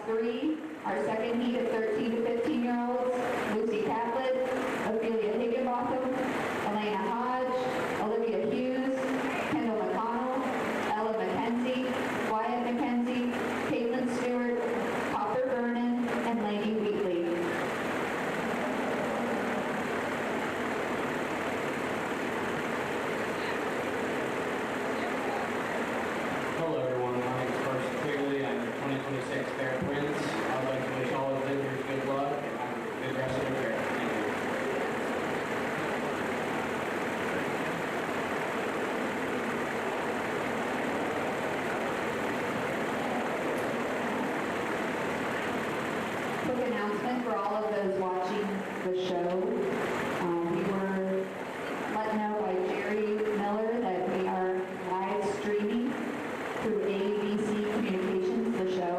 3, our second heat of 13 to 15-year-olds, Lucy Catlett, Ophelia Higginbotham, Elena Hodge, Olivia Hughes, Kendall McConnell, Ella McKenzie, Wyatt McKenzie, Caitlin Stewart, Copper Vernon, and Lainey Wheatley. Hello everyone, my name is Carson Quigley. I'm the 2026 Fair Twins. I would like to wish all of the visitors good luck and have a good rest of the fair. Thank you. Quick announcement for all of those watching the show. We were let know by Jerry Miller that we are live streaming through ABC Communications, the show.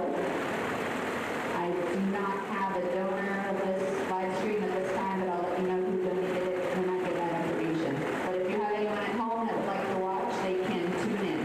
I do not have a donor list live stream at this time, but I'll let you know who donated it when I get that information. But if you have anyone at home that would like to watch, they can tune in.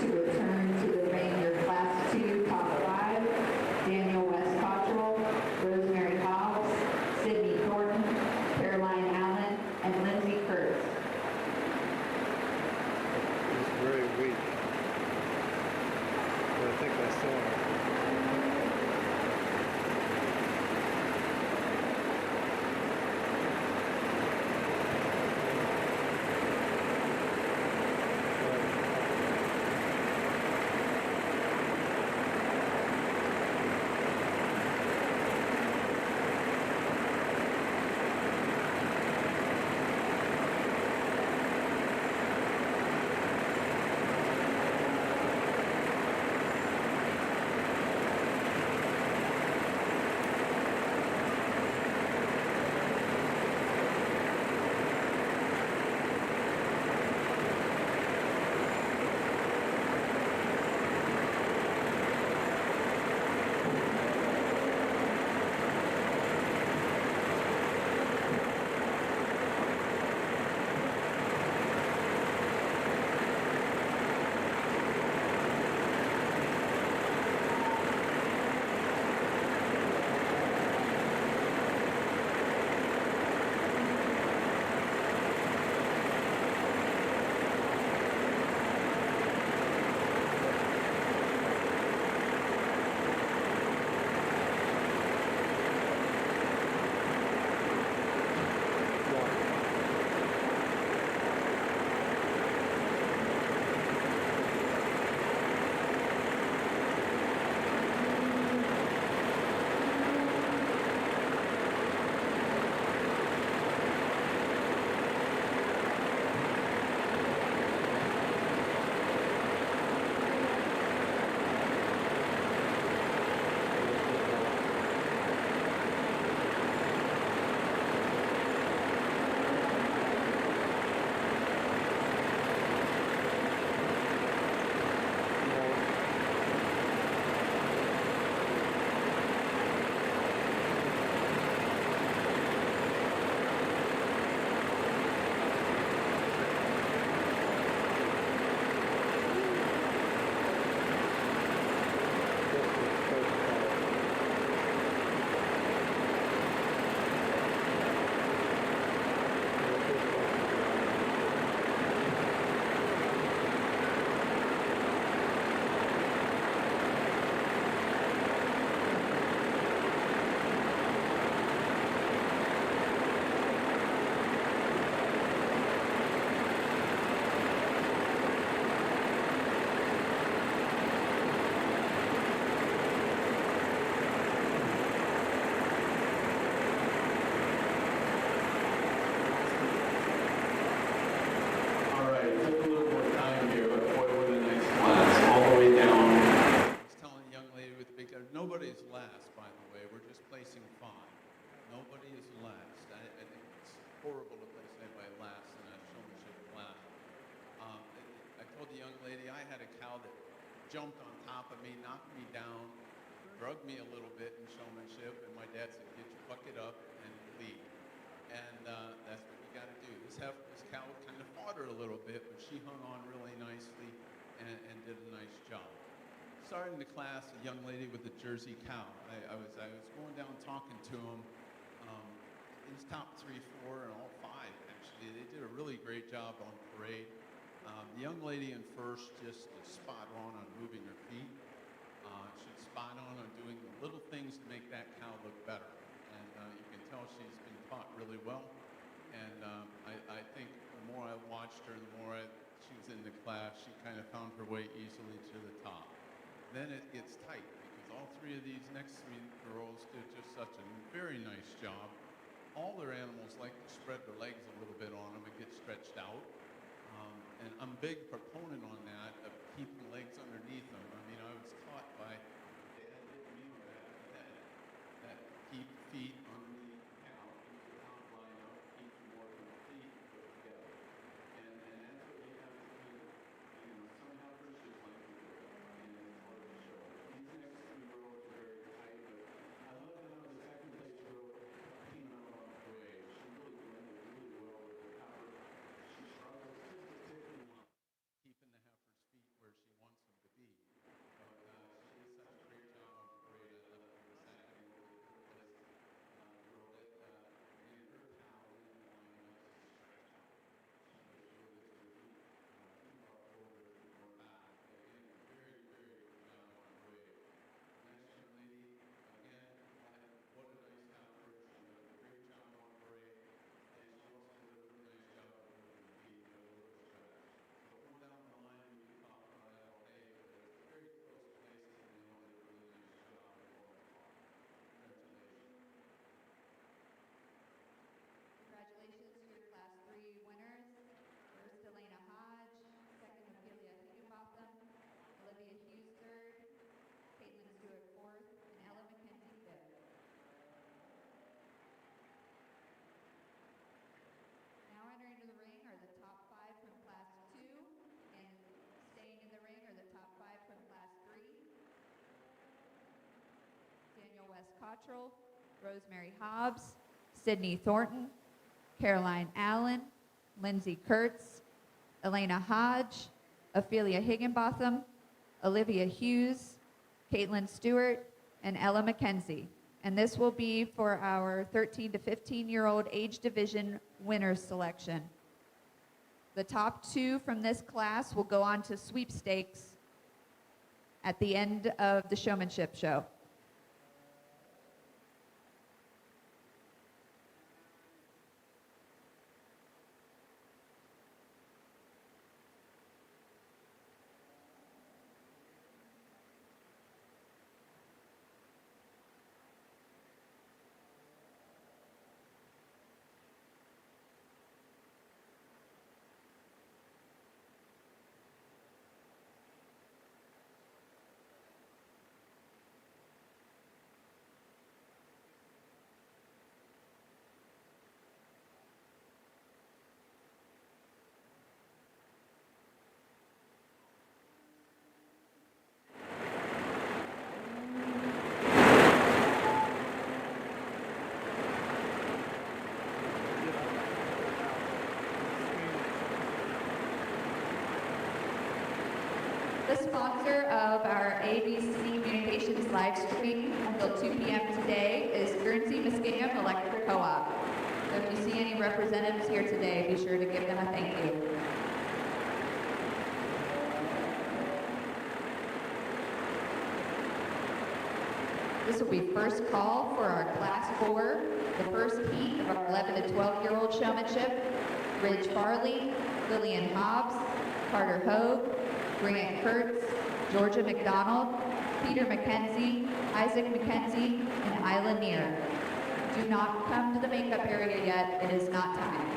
to return to the Rainier Class 2 Top 5, Daniel West Cottrell, Rosemary Hobbs, Sydney Thornton, Caroline Allen, and Lindsay Kurtz. It's very weak. But I think I saw it. Nobody's last, by the way. We're just placing 5. Nobody is last. I think it's horrible to place anybody last in a showmanship class. I told the young lady I had a cow that jumped on top of me, knocked me down, drugged me a little bit in showmanship, and my dad said, "Get your bucket up and lead." And that's what you got to do. This cow kind of fought her a little bit, but she hung on really nicely and did a nice job. Starting the class, a young lady with a Jersey cow. I was going down talking to him. His top 3, 4, and all 5 actually. They did a really great job on parade. The young lady in first just spot on moving her feet. She's spot on doing the little things to make that cow look better. And you can tell she's been taught really well. And I think the more I watched her, the more she was in the class, she kind of found her way easily to the top. Then it gets tight because all 3 of these next 3 girls did just such a very nice job. All their animals like to spread their legs a little bit on them and get stretched out. And I'm a big proponent on that, of keeping legs underneath them. I mean, I was taught by Dad didn't mean that keep feet underneath the cow, keep the top line up, keep them more complete and put together. And that's what you have to do. You know, some helpers just like to do it, and it's hard to show. These next 2 girls are very tight, but I love how the second place girl came out on the way. She really blended really well with the heifer. She struggles just a tick more, keeping the heifer's feet where she wants Cottrell, Rosemary Hobbs, Sydney Thornton, Caroline Allen, Lindsay Kurtz, Elena Hodge, Ophelia Higginbotham, Olivia Hughes, Caitlin Stewart, and Ella McKenzie. And this will be for our 13 to 15-year-old age division winners selection. The top 2 from this class will go on to sweepstakes at the end of the showmanship show. The sponsor of our ABC Communications live stream until 2 p.m. today is Guernsey Muskingum Electric Co-op. So if you see any representatives here today, be sure to give them a thank you. This will be first call for our Class 4, the first heat of our 11 to 12-year-old showmanship. Ridge Farley, Lillian Hobbs, Carter Hogue, Grant Kurtz, Georgia McDonald, Peter McKenzie, Isaac McKenzie, and Isla Neer. Do not come to the makeup area yet. It is not time.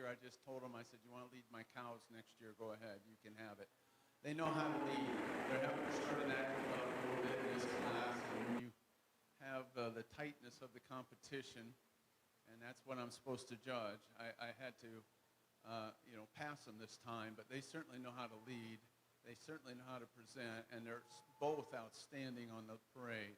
I just told them, I said, you want to lead my cows next year? Go ahead, you can have it. They know how to lead. They're having to start an active level a little bit in this class, and when you have the tightness of the competition, and that's what I'm supposed to judge. I had to, pass them this time, but they certainly know how to lead. They certainly know how to present, and they're both outstanding on the parade.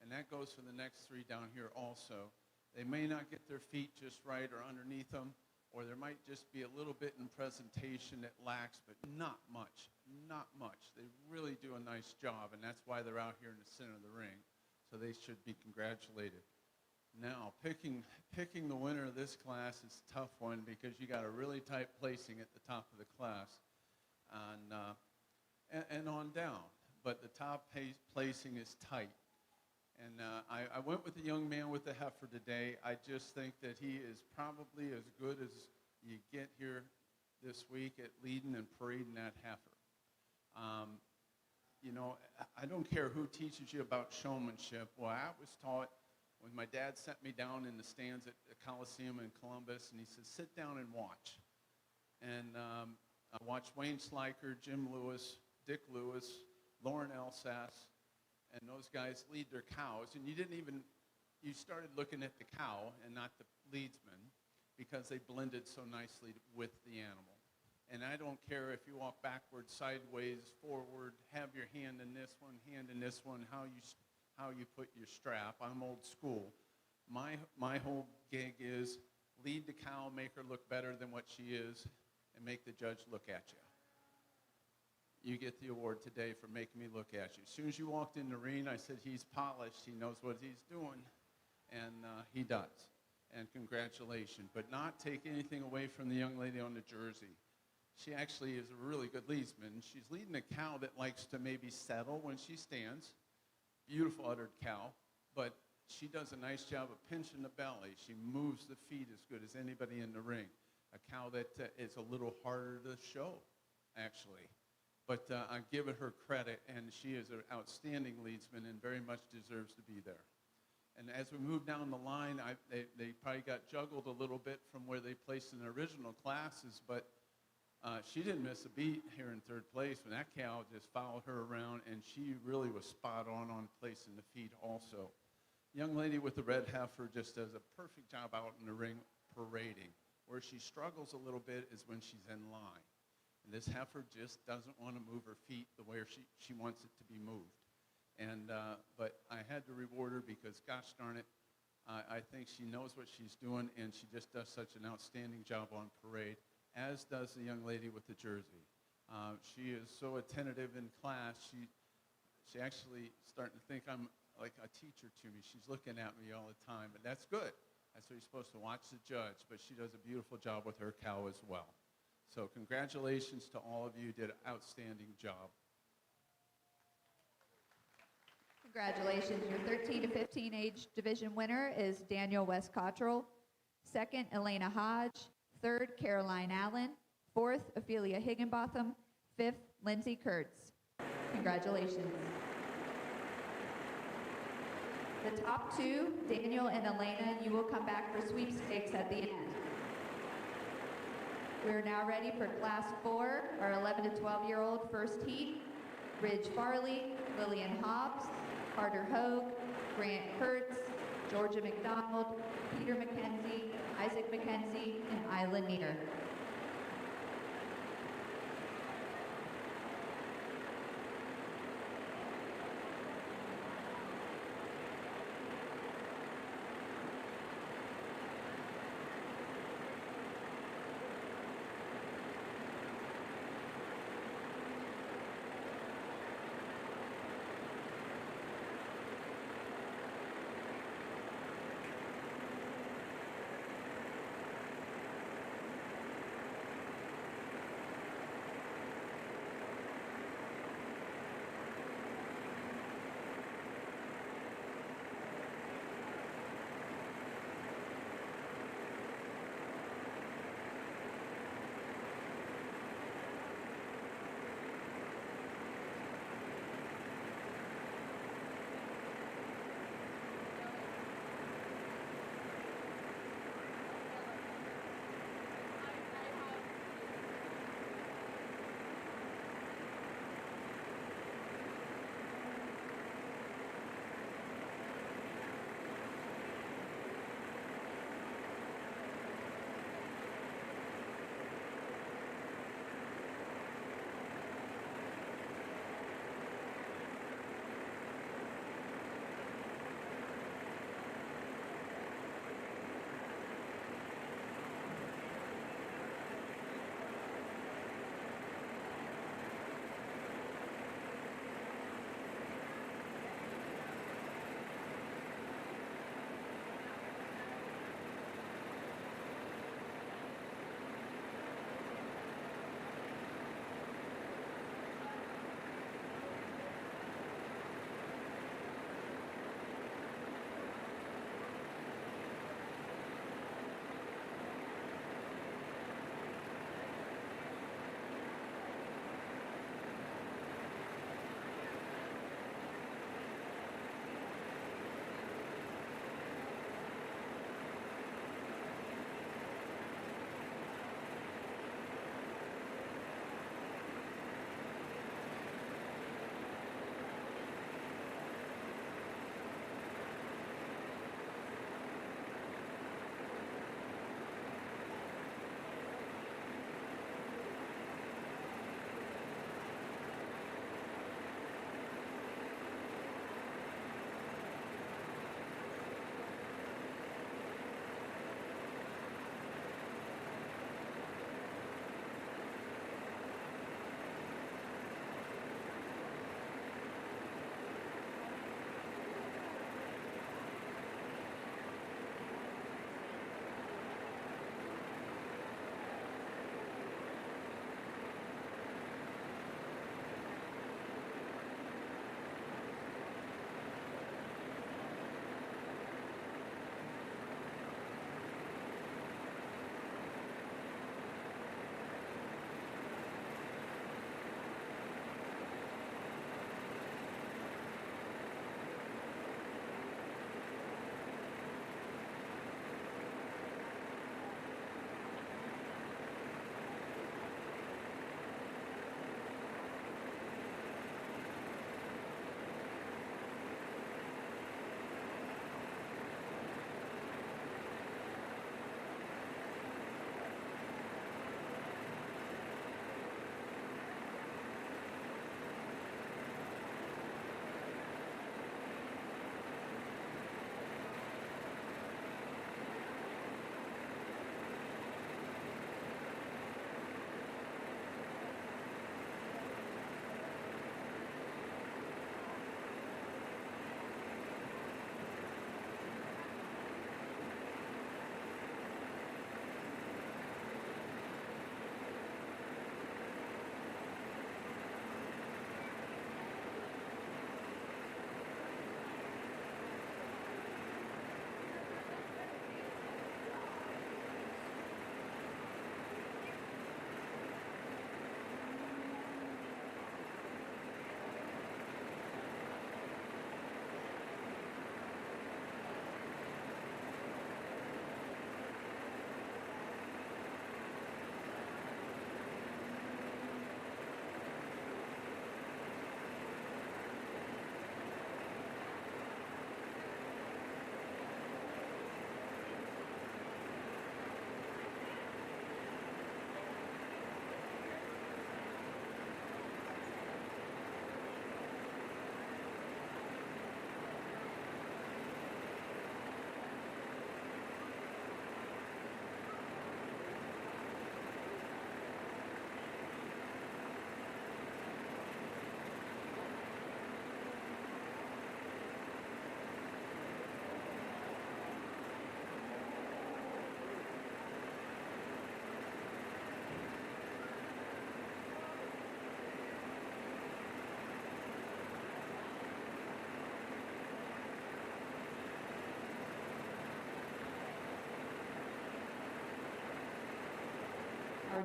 And that goes for the next three down here also. They may not get their feet just right or underneath them, or there might just be a little bit in presentation that lacks, but not much, not much. They really do a nice job, and that's why they're out here in the center of the ring. So they should be congratulated. Now, picking the winner of this class is a tough one because you got a really tight placing at the top of the class and on down. But the top placing is tight. And I went with the young man with the heifer today. I just think that he is probably as good as you get here this week at leading and parading that heifer. I don't care who teaches you about showmanship. Well, I was taught when my dad sent me down in the stands at the Coliseum in Columbus, and he said, sit down and watch. And I watched Wayne Sliker, Jim Lewis, Dick Lewis, Lauren Elsass, and those guys lead their cows. And you started looking at the cow and not the leadsman because they blended so nicely with the animal. And I don't care if you walk backwards, sideways, forward, have your hand in this one, how you put your strap. I'm old school. My whole gig is lead the cow, make her look better than what she is, and make the judge look at you. You get the award today for making me look at you. As soon as you walked in the ring, I said, he's polished. He knows what he's doing. And he does. And congratulations. But not take anything away from the young lady on the jersey. She actually is a really good leadsman. She's leading a cow that likes to maybe settle when she stands. Beautiful uddered cow. But she does a nice job of pinching the belly. She moves the feet as good as anybody in the ring. A cow that is a little harder to show, actually. But I'm giving her credit, and she is an outstanding leadsman and very much deserves to be there. And as we move down the line, they probably got juggled a little bit from where they placed in the original classes, but she didn't miss a beat here in third place when that cow just followed her around, and she really was spot on placing the feet also. Young lady with the red heifer just does a perfect job out in the ring parading. Where she struggles a little bit is when she's in line. And this heifer just doesn't want to move her feet the way she wants it to be moved. And but I had to reward her because, gosh darn it, I think she knows what she's doing, and she just does such an outstanding job on parade, as does the young lady with the jersey. She is so attentive in class. She actually starting to think I'm like a teacher to me. She's looking at me all the time, but that's good. That's what you're supposed to watch the judge, but she does a beautiful job with her cow as well. So congratulations to all of you. Did an outstanding job. Congratulations. Your 13 to 15 age division winner is Daniel West Cottrell. Second, Elena Hodge. Third, Caroline Allen. Fourth, Ophelia Higginbotham. Fifth, Lindsay Kurtz. Congratulations. The top two, Daniel and Elena, you will come back for sweepstakes at the end. We're now ready for Class 4, our 11 to 12-year-old first heat. Ridge Farley, Lillian Hobbs, Carter Hogue, Grant Kurtz, Georgia McDonald, Peter McKenzie, Isaac McKenzie, and Isla Nieder.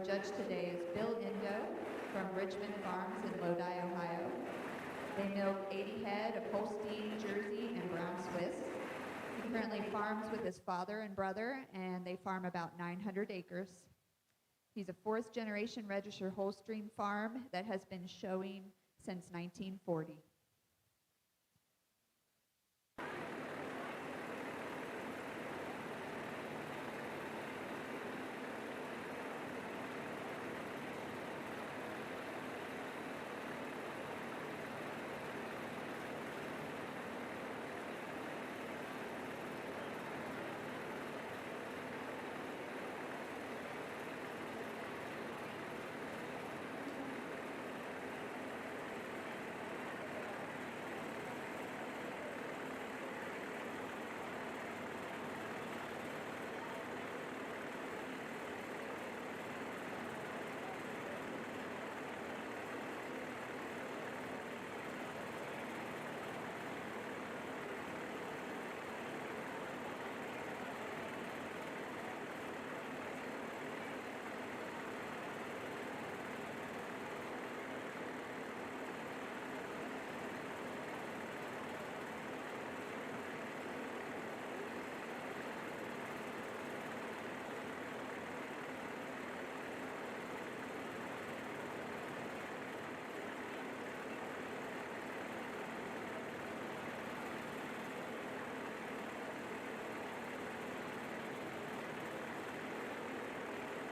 judge today is Bill Indo from Richmond Farms in Lodi, Ohio. They milk 80 head of Holstein, Jersey, and Brown Swiss. He currently farms with his father and brother, and they farm about 900 acres. He's a fourth generation registered Holstein farm that has been showing since 1940.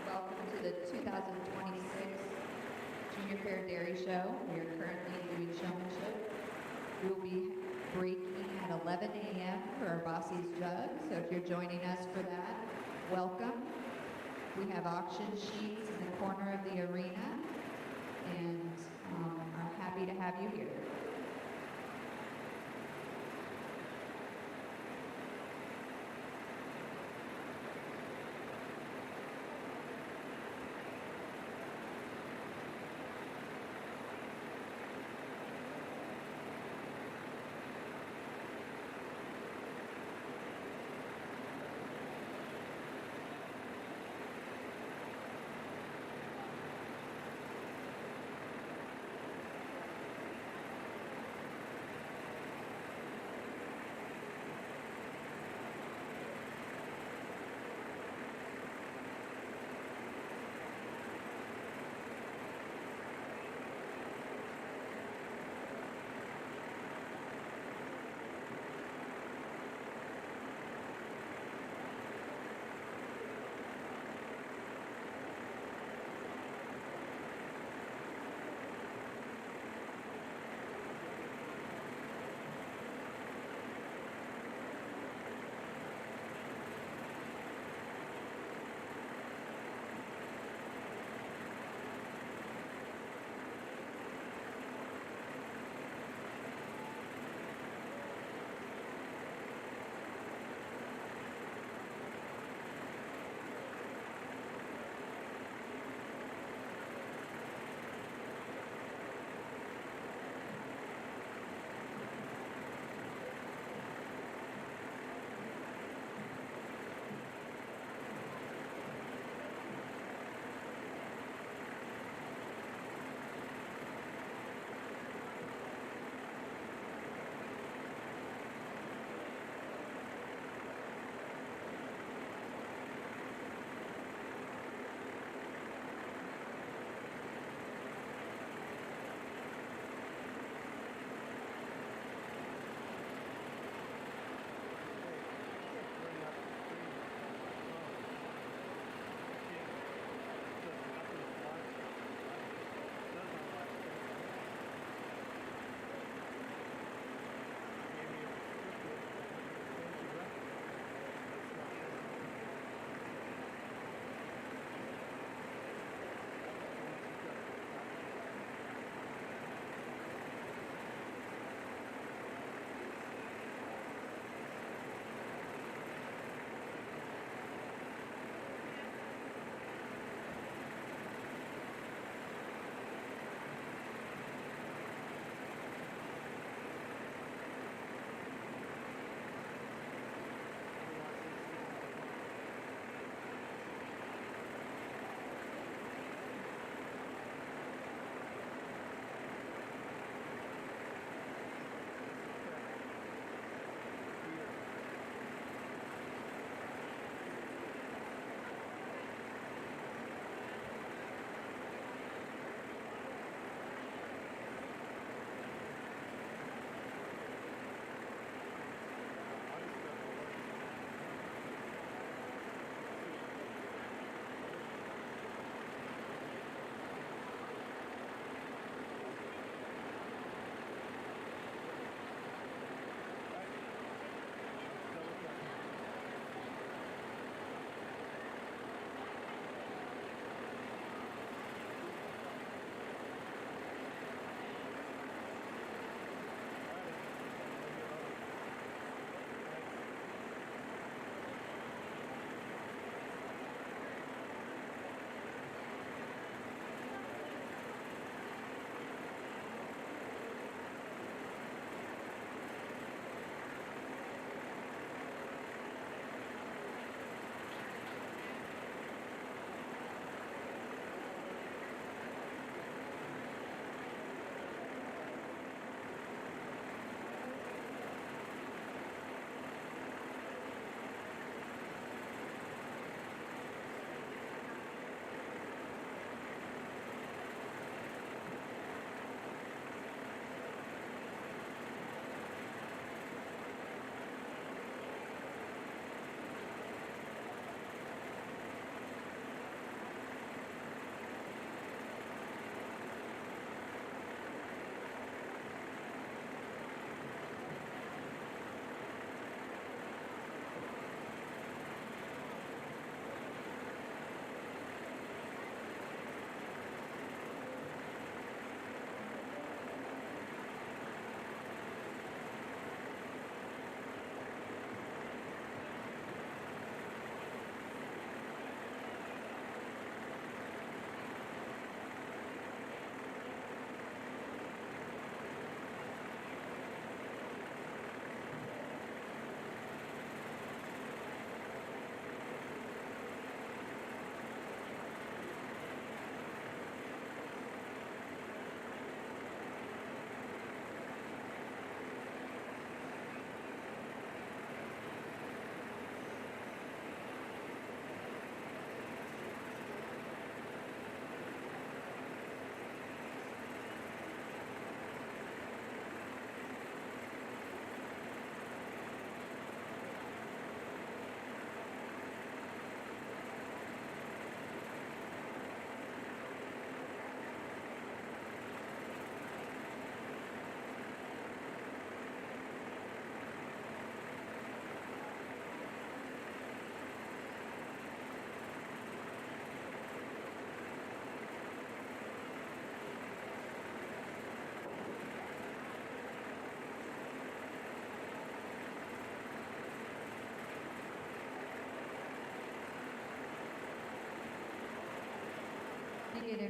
Welcome to the 2026 Junior Fair Dairy Show. We are currently doing showmanship. We will be breaking at 11 a.m. for our Bossy's Jug, so if you're joining us for that, welcome. We have auction sheets in the corner of the arena, and are happy to have you here.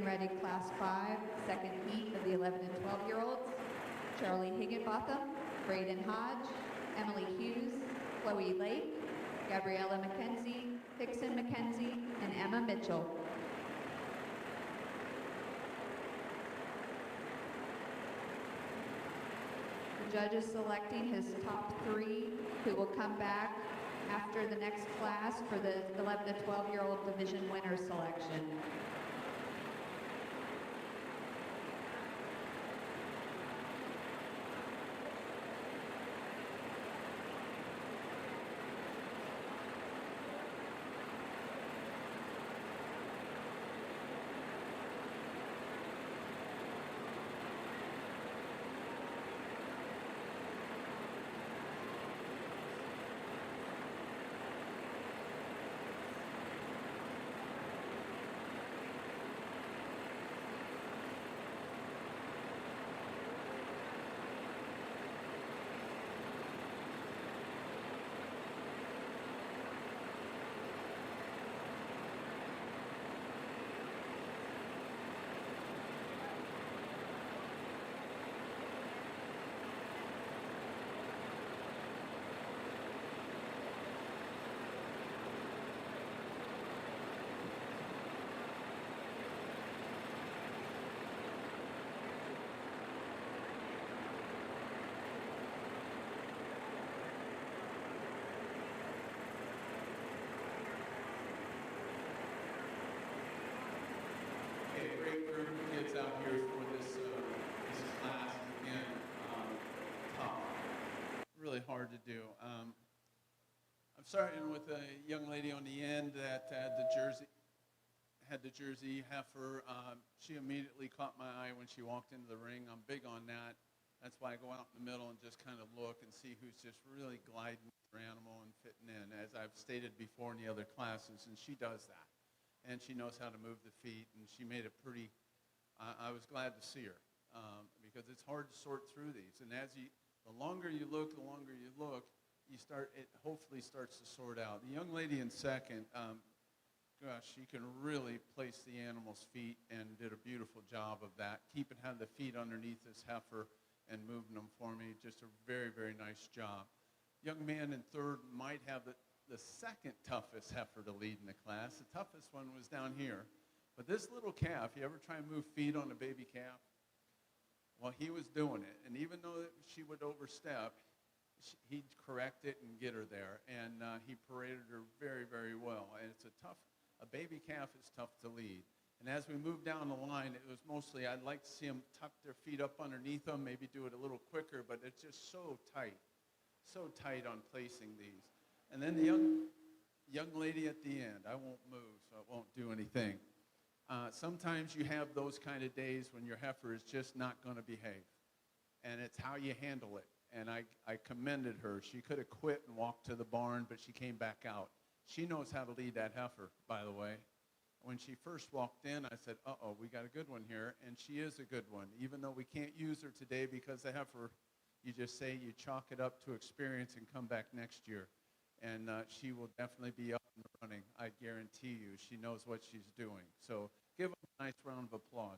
Getting ready, Class 5, second heat of the 11 and 12-year-olds. Charlie Higginbotham, Braden Hodge, Emily Hughes, Chloe Lake, Gabriella McKenzie, Hickson McKenzie, and Emma Mitchell. The judge is selecting his top 3 who will come back after the next class for the 11 to 12-year-old division winner selection. Okay, great group of kids out here for this class. Again, tough, really hard to do. I'm starting with a young lady on the end that had the jersey heifer. She immediately caught my eye when she walked into the ring. I'm big on that. That's why I go out in the middle and just kind of look and see who's just really gliding with her animal and fitting in, as I've stated before in the other classes, and she does that. And she knows how to move the feet, and she made it pretty. I was glad to see her because it's hard to sort through these. And the longer you look, it hopefully starts to sort out. The young lady in second, gosh, she can really place the animal's feet and did a beautiful job of that, keeping the feet underneath this heifer and moving them for me. Just a very, very nice job. Young man in third might have the second toughest heifer to lead in the class. The toughest one was down here. But this little calf, you ever try and move feet on a baby calf? Well, he was doing it. And even though she would overstep, he'd correct it and get her there. And he paraded her very, very well. And a baby calf is tough to lead. And as we moved down the line, it was mostly, I'd like to see them tuck their feet up underneath them, maybe do it a little quicker, but it's just so tight on placing these. And then the young lady at the end, I won't move, so it won't do anything. Sometimes you have those kind of days when your heifer is just not going to behave. And it's how you handle it. And I commended her. She could have quit and walked to the barn, but she came back out. She knows how to lead that heifer, by the way. When she first walked in, I said, uh-oh, we got a good one here. And she is a good one, even though we can't use her today because the heifer, you just say you chalk it up to experience and come back next year. And she will definitely be up and running. I guarantee you. She knows what she's doing. So give them a nice round of applause.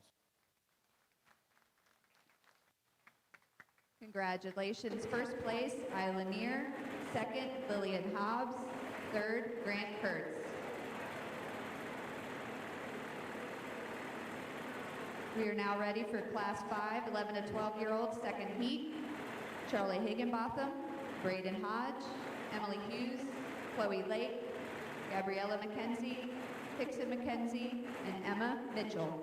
Congratulations. First place, Isla Neer. Second, Lillian Hobbs. Third, Grant Kurtz. We are now ready for Class 5, 11 to 12-year-olds, second heat. Charlie Higginbotham, Braden Hodge, Emily Hughes, Chloe Lake, Gabriella McKenzie, Hickson McKenzie, and Emma Mitchell.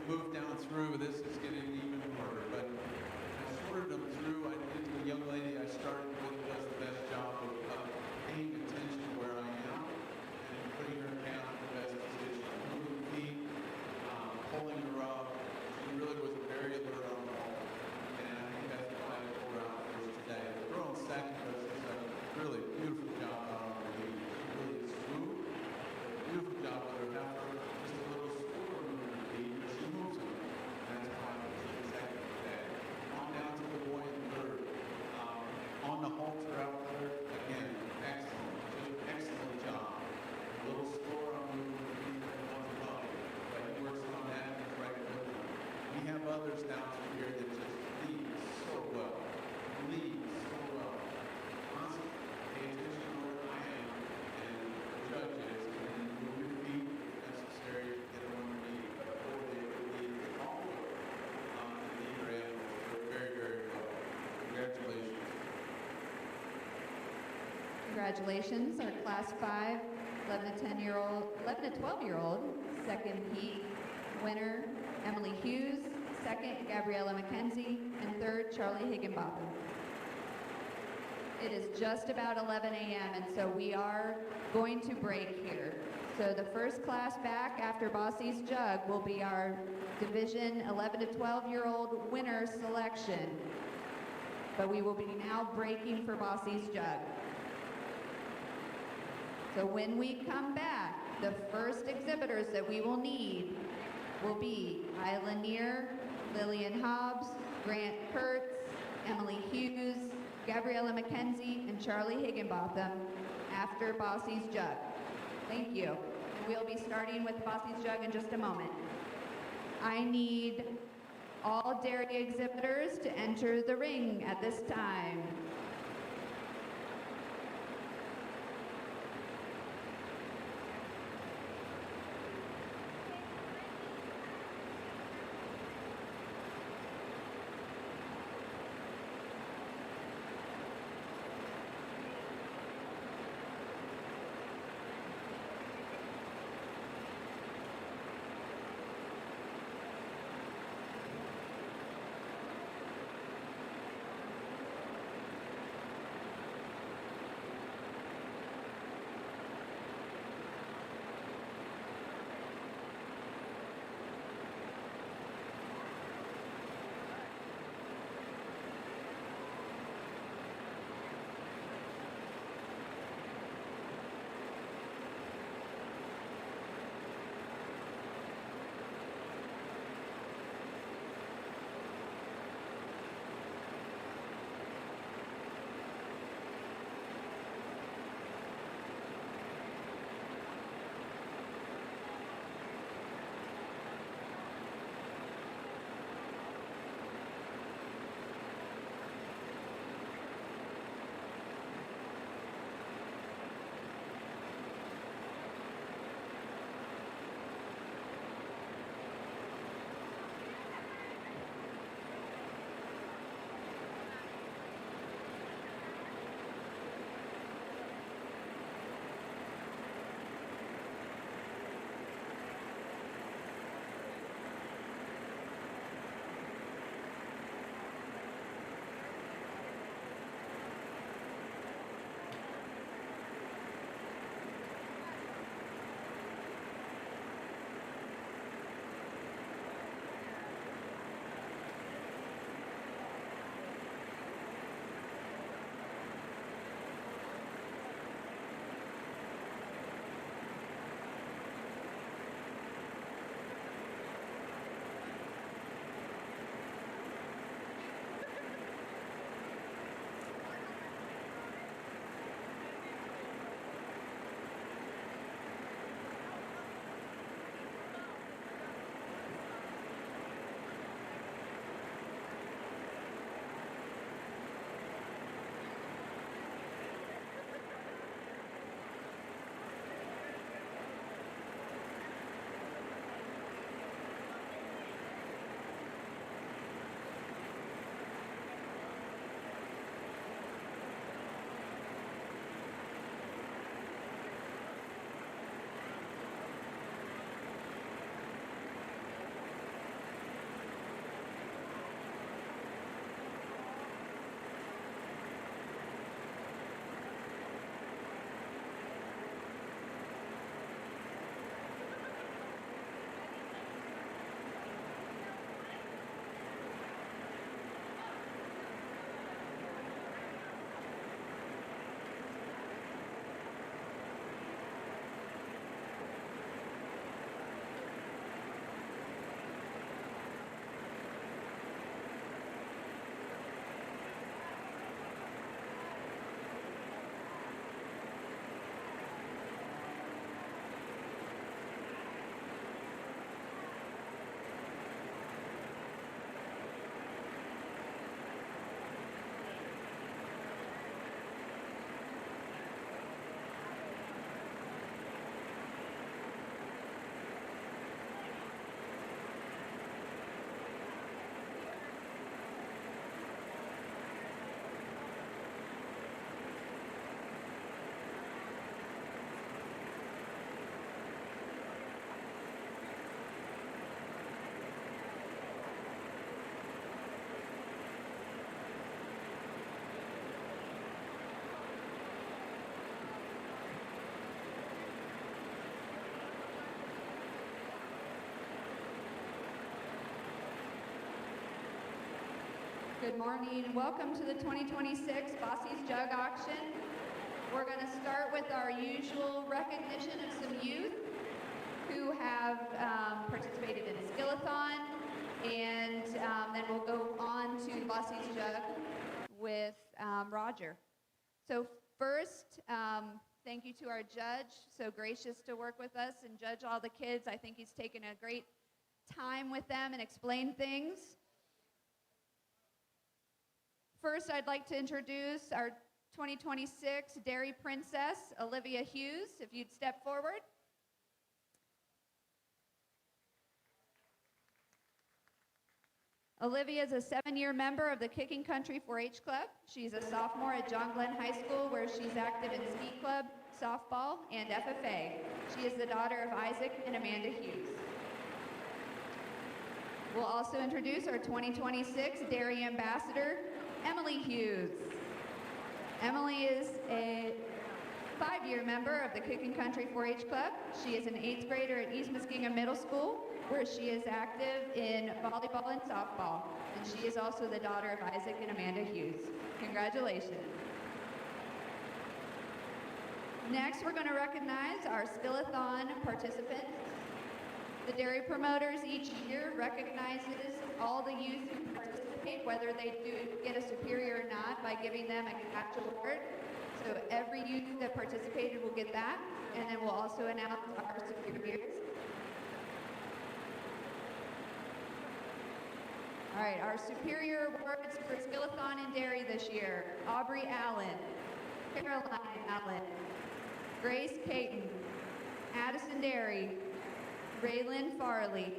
moved down through, this is getting even harder, but I sorted them through. I did the young lady I started with does the best job of paying attention to where I am and putting her down in the best position. Moving feet, pulling her up. She really was very alert on the ball. And I think that's why I pulled her out first today. The girl in second does a really beautiful job out on the lead. She really is smooth. Beautiful job with her heifer. Just a little slower in her feet, but she moves them. And that's why she's second today. On down to the boy in third. On the halter out there, again, excellent. Just excellent job. A little slower on moving the feet than one's body. But he works on that and he's right with them. We have others down through here that just lead so well. Lead so well. Constantly pay attention to where I am and the judge is, and then move your feet if necessary to get them underneath. But before they lead all the way to lead your animals, they're very, very well. Congratulations. Congratulations, our Class 5, 11 to 10-year-old, 11 to 12-year-old, second heat winner, Emily Hughes, second, Gabriella McKenzie, and third, Charlie Higginbotham. It is just about 11 a.m., and so we are going to break here. So the first class back after Bossy's Jug will be our Division 11 to 12-year-old winner selection. But we will be now breaking for Bossy's Jug. So when we come back, the first exhibitors that we will need will be Isla Neer, Lillian Hobbs, Grant Kurtz, Emily Hughes, Gabriella McKenzie, and Charlie Higginbotham after Bossy's Jug. Thank you. And we'll be starting with Bossy's Jug in just a moment. I need all dairy exhibitors to enter the ring at this time. Good morning and welcome to the 2026 Bossy's Jug Auction. We're going to start with our usual recognition of some youth who have participated in Skillathon, and then we'll go on to Bossy's Jug with Roger. So first, thank you to our judge, so gracious to work with us and judge all the kids. I think he's taken a great time with them and explained things. First, I'd like to introduce our 2026 Dairy Princess, Olivia Hughes, if you'd step forward. Olivia is a 7-year member of the Kicking Country 4-H Club. She's a sophomore at John Glenn High School, where she's active in Ski Club, softball, and FFA. She is the daughter of Isaac and Amanda Hughes. We'll also introduce our 2026 Dairy Ambassador, Emily Hughes. Emily is a 5-year member of the Kicking Country 4-H Club. She is an 8th grader at East Muskingum Middle School, where she is active in volleyball and softball. And she is also the daughter of Isaac and Amanda Hughes. Congratulations. Next, we're going to recognize our Skillathon participants. The dairy promoters each year recognizes all the youth who participate, whether they do get a superior or not, by giving them a cash award. So every youth that participated will get that, and then we'll also announce our superiors. All right, our superior awards for Skillathon and Dairy this year: Aubrey Allen, Caroline Allen, Grace Payton, Addison Dairy, Raylan Farley,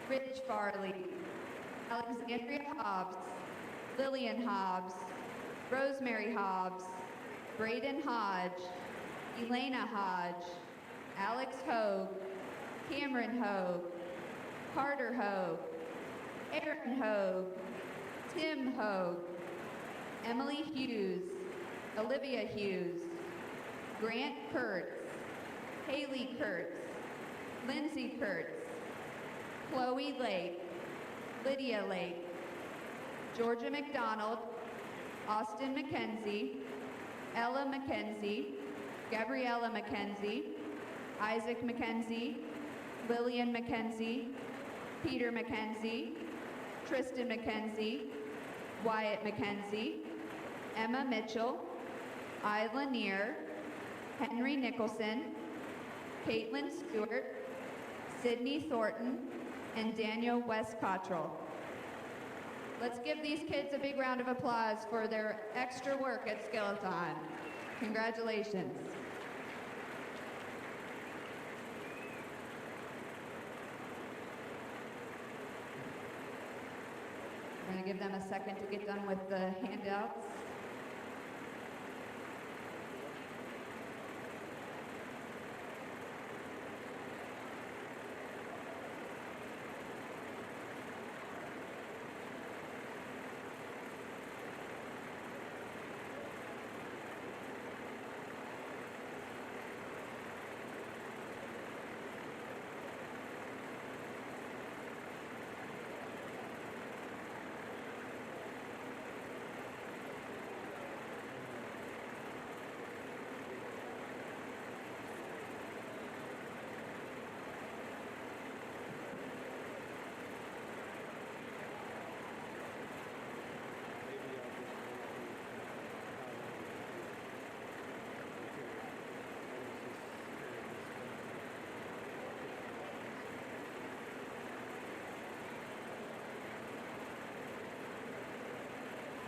Rich Farley, Alexandria Hobbs, Lillian Hobbs, Rosemary Hobbs, Braden Hodge, Elena Hodge, Alex Hogue, Cameron Hogue, Carter Hogue, Aaron Hogue, Tim Hogue, Emily Hughes, Olivia Hughes, Grant Kurtz, Haley Kurtz, Lindsay Kurtz, Chloe Lake, Lydia Lake, Georgia McDonald, Austin McKenzie, Ella McKenzie, Gabriella McKenzie, Isaac McKenzie, Lillian McKenzie, Peter McKenzie, Tristan McKenzie, Wyatt McKenzie, Emma Mitchell, Isla Neer, Henry Nicholson, Caitlin Stewart, Sydney Thornton, and Daniel West Cottrell. Let's give these kids a big round of applause for their extra work at Skillathon. Congratulations. We're going to give them a second to get done with the handouts.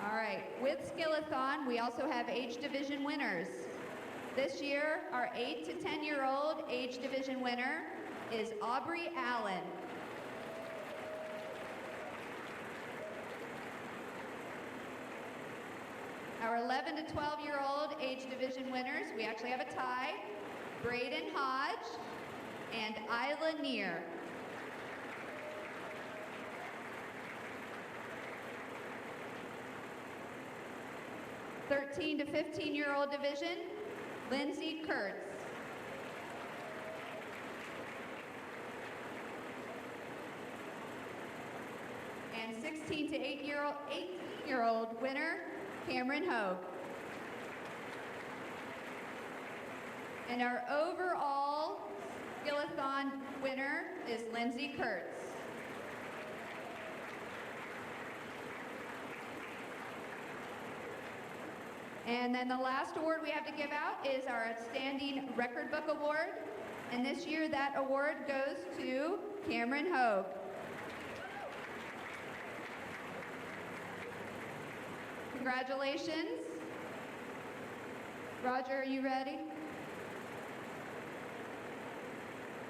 All right, with Skillathon, we also have age division winners. This year, our 8 to 10-year-old age division winner is Aubrey Allen. Our 11 to 12-year-old age division winners, we actually have a tie, Braden Hodge and Isla Neer. 13 to 15-year-old division, Lindsay Kurtz. and 16 to 18-year-old winner, Cameron Hogue. And our overall Skillathon winner is Lindsay Kurtz. And then the last award we have to give out is our Outstanding Record Book Award. And this year that award goes to Cameron Hogue. Congratulations. Roger, are you ready?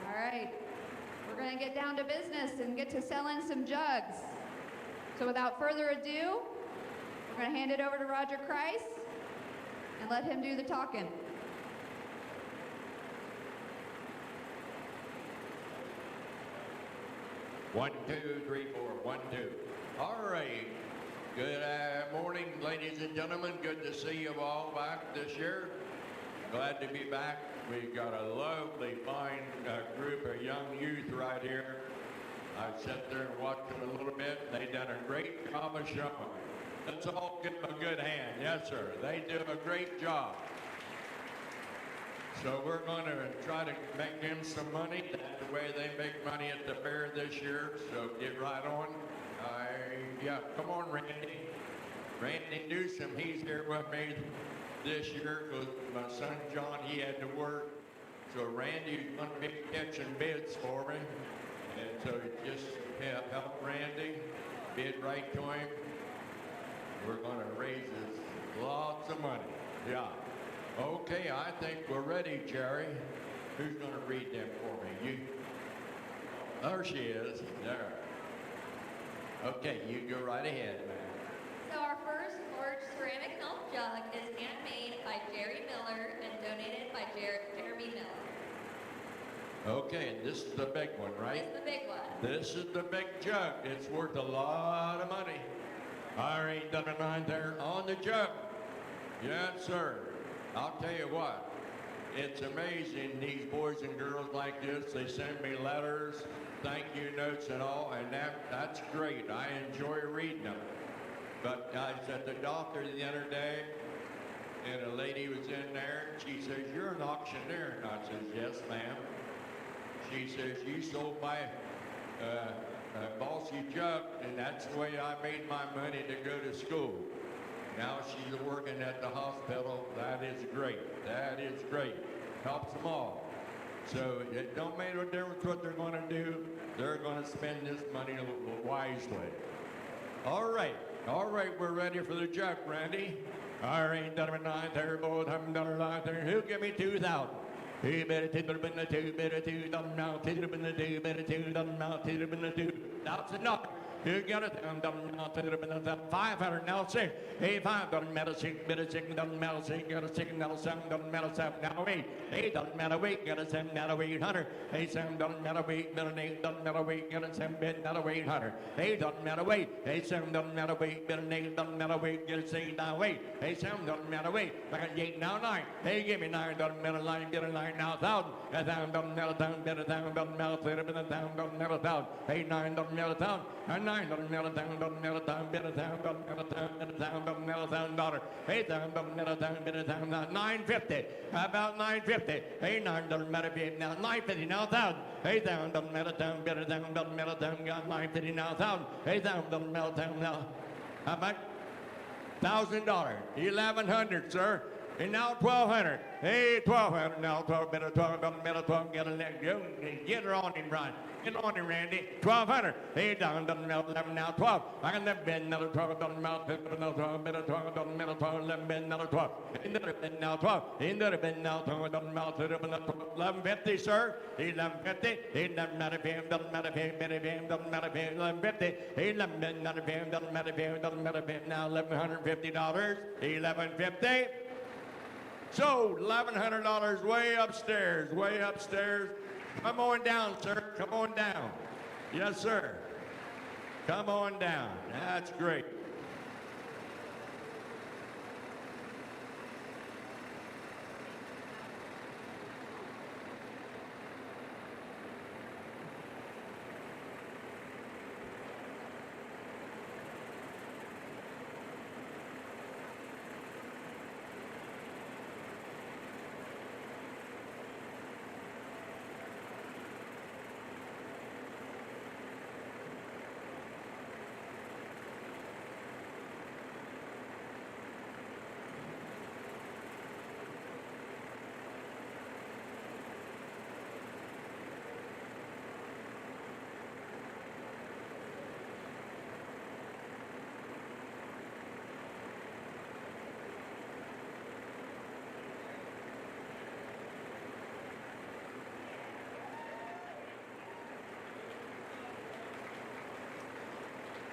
All right. We're going to get down to business and get to selling some jugs. So without further ado, we're going to hand it over to Roger Kreis and let him do the talking. One, two, three, four, 1, 2. All right. Good morning, ladies and gentlemen. Good to see you all back this year. Glad to be back. We've got a lovely, fine group of young youth right here. I've sat there and watched them a little bit. They've done a great job of showing. Let's all give them a good hand. Yes, sir. They do a great job. So we're going to try to make them some money. That's the way they make money at the fair this year. So get right on. Yeah, come on, Randy. Randy Newsom, he's here with me this year because my son John, he had to work. So Randy's going to be catching bids for me. And so just help Randy, bid right to him. We're going to raise us lots of money. Yeah. Okay, I think we're ready, Jerry. Who's going to read them for me? You? There she is. There. Okay, you go right ahead, man. So our first large ceramic milk jug is handmade by Jerry Miller and donated by Jeremy Miller. Okay, and this is the big one, right? It's the big one. This is the big jug. It's worth a lot of money. All right, done a line there on the jug. Yes, sir. I'll tell you what. It's amazing, these boys and girls like this, they send me letters, thank you notes and all, and that's great. I enjoy reading them. But I was at the doctor the other day, and a lady was in there, and she says, "You're an auctioneer." And I says, "Yes, ma'am." She says, "You sold my bossy jug, and that's the way I made my money to go to school." Now she's working at the hospital. That is great. That is great. Helps them all. So it don't make no difference what they're going to do. They're going to spend this money wisely. All right. All right, we're ready for the jug, Randy. All right, done a nine there, both of them done a line there. Who'll give me 2,000? Two better, two better, the two better, two done now, two better, two better, two done now, two better, two. That's enough. You got it, now, 500 now, six. Hey, 5 doesn't matter, 6 better, 6 doesn't matter, 6 got a 6 now, 7 doesn't matter, 7 now, 8. 8 doesn't matter, 8 got a 7 now, 800. 8 7 doesn't matter, 8 better, 8 doesn't matter, 8 got a 7 bit now, 800. 8 doesn't matter, 8. 8 7 doesn't matter, 8 better, 8 doesn't matter, 8 get a 6 now, 8. 8 7 doesn't matter, 8. I got 8 now, 9. Hey, give me 9 doesn't matter, 9 get a 9 now, 1,000. 1,000 doesn't matter, 1,000 better, 1,000 doesn't matter, 1,000 doesn't matter, 1,000. 8 9 doesn't matter, 1,000. And 9 doesn't matter, 1,000 doesn't matter, 1,000 better, 1,000 doesn't matter, 1,000 doesn't matter, $1,000. 8,000 doesn't matter, 1,000 better, 1,000 950. How about 950? 8 9 doesn't matter, now 950 now, 1,000. 8,000 doesn't matter, 1,000 better, 1,000 doesn't matter, 1,000 got 950 now, 1,000. 8,000 doesn't matter, 1,000 now. How about $1,000? 1,100, sir. And now 1,200. Hey, 1,200 now. 12 better, 12 doesn't matter, 12 get a leg. Get her on him, Ron. Get on him, Randy. 1,200. Hey, down doesn't matter, 11 now, 12. I can never bend another 12 doesn't matter, 12 better, 12 doesn't matter, 12, 11 bend another 12. Another bend now, 12. Another bend now, 12 doesn't matter, 1150, sir. 1150. 11 matter, 5 doesn't matter, 5 better, 5 doesn't matter, 5, 1150. 11 bend another 5 doesn't matter, 5 doesn't matter, 5 now, $1,150. 1150. So, $1,100 way upstairs, way upstairs. Come on down, sir. Come on down. Yes, sir. Come on down. That's great.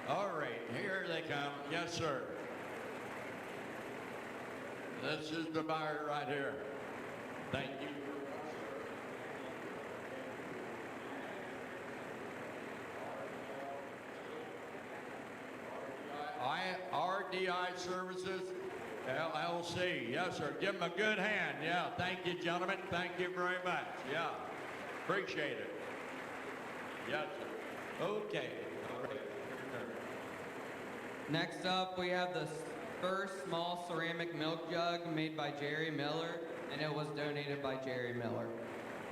All right, here they come. Yes, sir. This is the buyer right here. Thank you. RDI Services, LLC. Yes, sir. Give them a good hand. Yeah, thank you, gentlemen. Thank you very much. Yeah, appreciate it. Yes, sir. Okay. All right. Your turn. Next up, we have the first small ceramic milk jug made by Jerry Miller, and it was donated by Jerry Miller.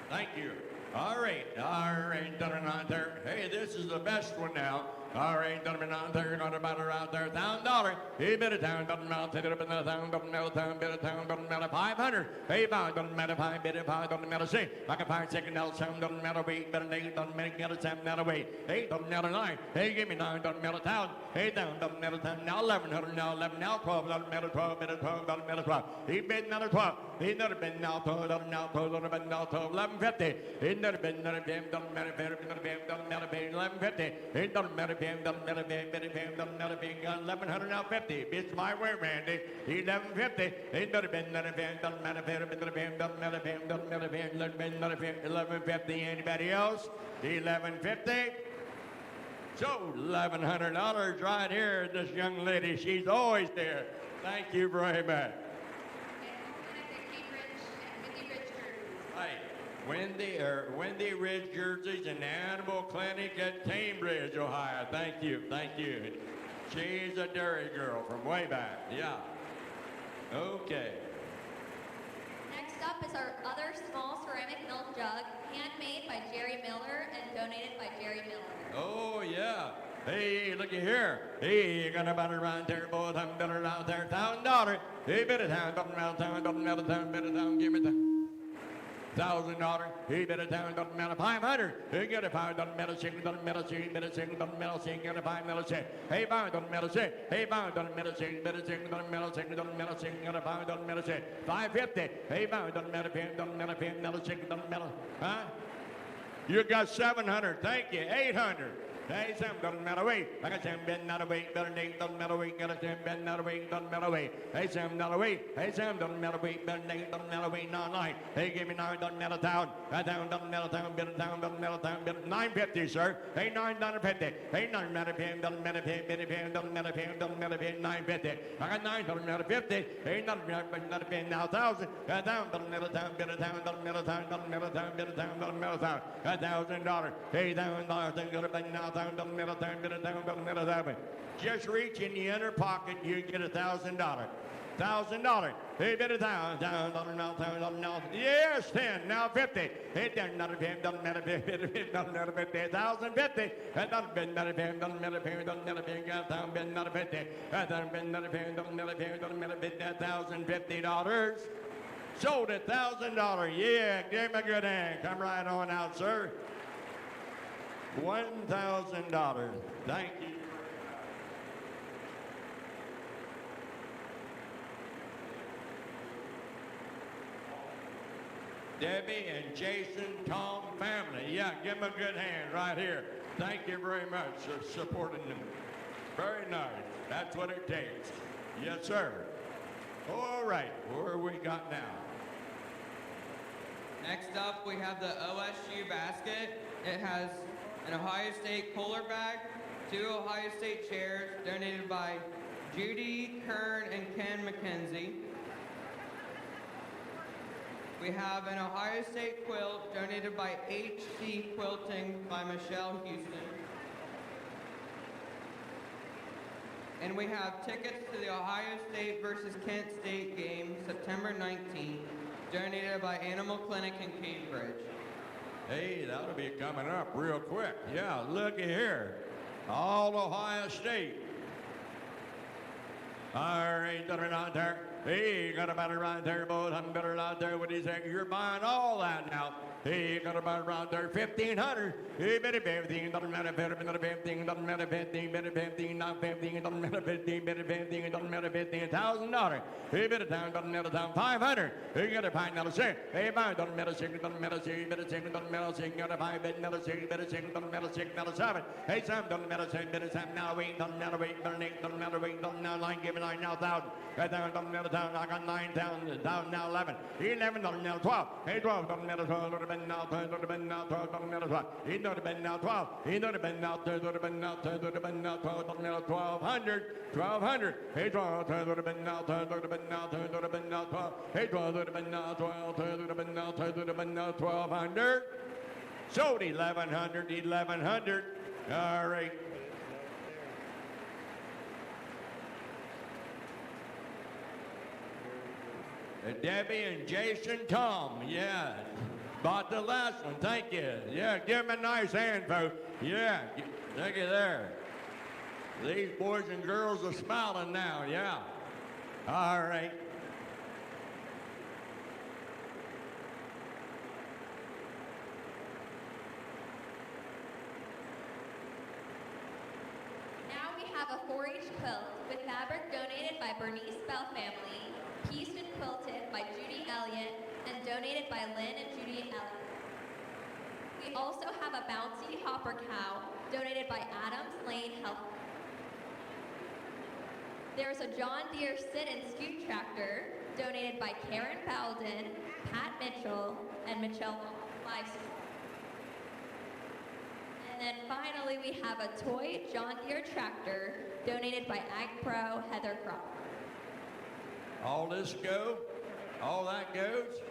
Thank you. All right, gentlemen out there. Hey, this is the best one now. All right, gentlemen out there, you're going to butter out there, $1,000. Hey, bit of town, doesn't matter, take it up in the town, doesn't matter, town, bit of town, doesn't matter, 500. Hey, pound, doesn't matter, 5, bit of pound, doesn't matter, 6. Like a 5 second, now, sound, doesn't matter, weight, better 8, doesn't matter, get a 7, not away. 8, doesn't matter, 9. Hey, give me 9, doesn't matter, 1,000. Hey, down, doesn't matter, 10, now 1100, now 11, now 12, doesn't matter, 12, bit of 12, doesn't matter, 12. He bid another 12. He never been now 12, doesn't now 12, doesn't been now 12, 1150. He never been, doesn't matter, doesn't matter, 1150. He doesn't matter, doesn't matter, doesn't matter, 1100 now 50. It's my way, Randy. 1150. He never been, doesn't matter, doesn't matter, doesn't matter, 1150. Anybody else? 1150. So $1,100 right here. This young lady, she's always there. Thank you very much. Hi, Wendy Ridge Jerseys and Animal Clinic at Cambridge, Ohio. Thank you, thank you. She's a dairy girl from way back. Yeah. Okay. Next up is our other small ceramic milk jug, handmade by Jerry Miller and donated by Jerry Miller. Oh yeah. Hey, looky here. Hey, you got a butter around there, boys. I'm better out there. $1,000. Hey, bit of town, doesn't matter, bit of town, give me the $1,000. He bit of town, doesn't matter, 500. He get a 5, doesn't matter, 6, doesn't matter, 6, bit of 6, doesn't matter, 6, get a 5, matter, 6. Hey, 5, doesn't matter, 6. Hey, 5, doesn't matter, 6, bit of 6, doesn't matter, 6, doesn't matter, 6, get a 5, doesn't matter, 6. 550. Hey, 5, doesn't matter, 5, doesn't matter, 5, matter, 6, doesn't matter. Huh? You got 700. Thank you. 800. Hey, Sam, doesn't matter way. Like a Sam, bend not away. Better name, doesn't matter way. Got a Sam, bend not away. Doesn't matter way. Hey, Sam, not away. Hey, Sam, doesn't matter way. Better name, doesn't matter way. 9. Hey, give me 9, doesn't matter town. That town, doesn't matter town. Bit of town, doesn't matter town. Bit of 950, sir. Hey, 950. Hey, 9 matter PM, doesn't matter PM. Bit of PM, doesn't matter PM, doesn't matter PM. 950. I got 9, doesn't matter 50. Hey, not PM, now 1,000. That town, doesn't matter town. Bit of town, doesn't matter town. Doesn't matter town. Bit of town, doesn't matter town. $1,000. Hey, $1,000. Thing gonna be now town, doesn't matter town. Just reach in the inner pocket, you get $1,000. $1,000. Hey, bit of town, now. Yes, 10, now 50. Hey, doesn't matter, doesn't matter, doesn't matter, 50. 1,050. That doesn't been matter, doesn't matter, doesn't matter, got down, been not a 50. That doesn't been matter, doesn't matter, doesn't matter, $1,050. Sold it, $1,000. Yeah, give him a good hand. Come right on out, sir. $1,000. Thank you. Debbie and Jason, Tom family. Yeah, give them a good hand right here. Thank you very much for supporting them. Very nice. That's what it takes. Yes, sir. All right, where we got now? Next up, we have the OSU basket. It has an Ohio State cooler bag, 2 Ohio State chairs donated by Judy Kern and Ken McKenzie. We have an Ohio State quilt donated by HC Quilting by Michelle Houston. And we have tickets to the Ohio State versus Kent State game, September 19th, donated by Animal Clinic in Cambridge. Hey, that'll be coming up real quick. Yeah, looky here. All Ohio State. All right, better out there. Hey, you got a better right there, boys. I'm better out there. What do you think? You're buying all that now. He got about around there 1,500. He better 15, doesn't matter, better 15, doesn't matter 15, better 15, not 15, doesn't matter 15, better 15, doesn't matter $15,000. He better down, doesn't matter down 500. He got a $5 Hey, $5 doesn't matter 6, doesn't matter 6, better 6, doesn't matter 6, got a 5, better 6, better 6, doesn't matter 6, doesn't 7. Hey, 7 doesn't matter 6, better 7, now 8, doesn't matter 8, better 8, doesn't matter 8, doesn't matter 9, give me 9 now 1,000. Right down, doesn't matter down, I got 9,000, down now 11. 11 doesn't matter 12. Hey, 12 doesn't matter 12, doesn't matter now 12, doesn't matter now 12, doesn't matter 12. He doesn't matter now 12. He doesn't matter now 12, doesn't matter now 12, doesn't matter now 12, doesn't matter 1,200, 1,200. Hey, 12 doesn't matter now 12, doesn't matter now 12, doesn't matter now 12. Hey, 12 doesn't matter now 12, doesn't matter now 12, doesn't matter now 1,200. Sold 1,100, 1,100. All right. Debbie and Jason Tom, yeah. Bought the last one, thank you. Yeah, give them a nice hand, folks. Yeah, look at there. These boys and girls are smiling now, yeah. All right. Now we have a 4-H quilt with fabric donated by Bernice Bell family, pieced and quilted by Judy Elliott, and donated by Lynn and Judy Elliott. We also have a bouncy hopper cow donated by Adams Lane Health. There's a John Deere sit and scoot tractor donated by Karen Bowden, Pat Mitchell, and Michelle Livestock. And then finally we have a toy John Deere tractor donated by Ag Pro Heather Croft. All this go? All that goes?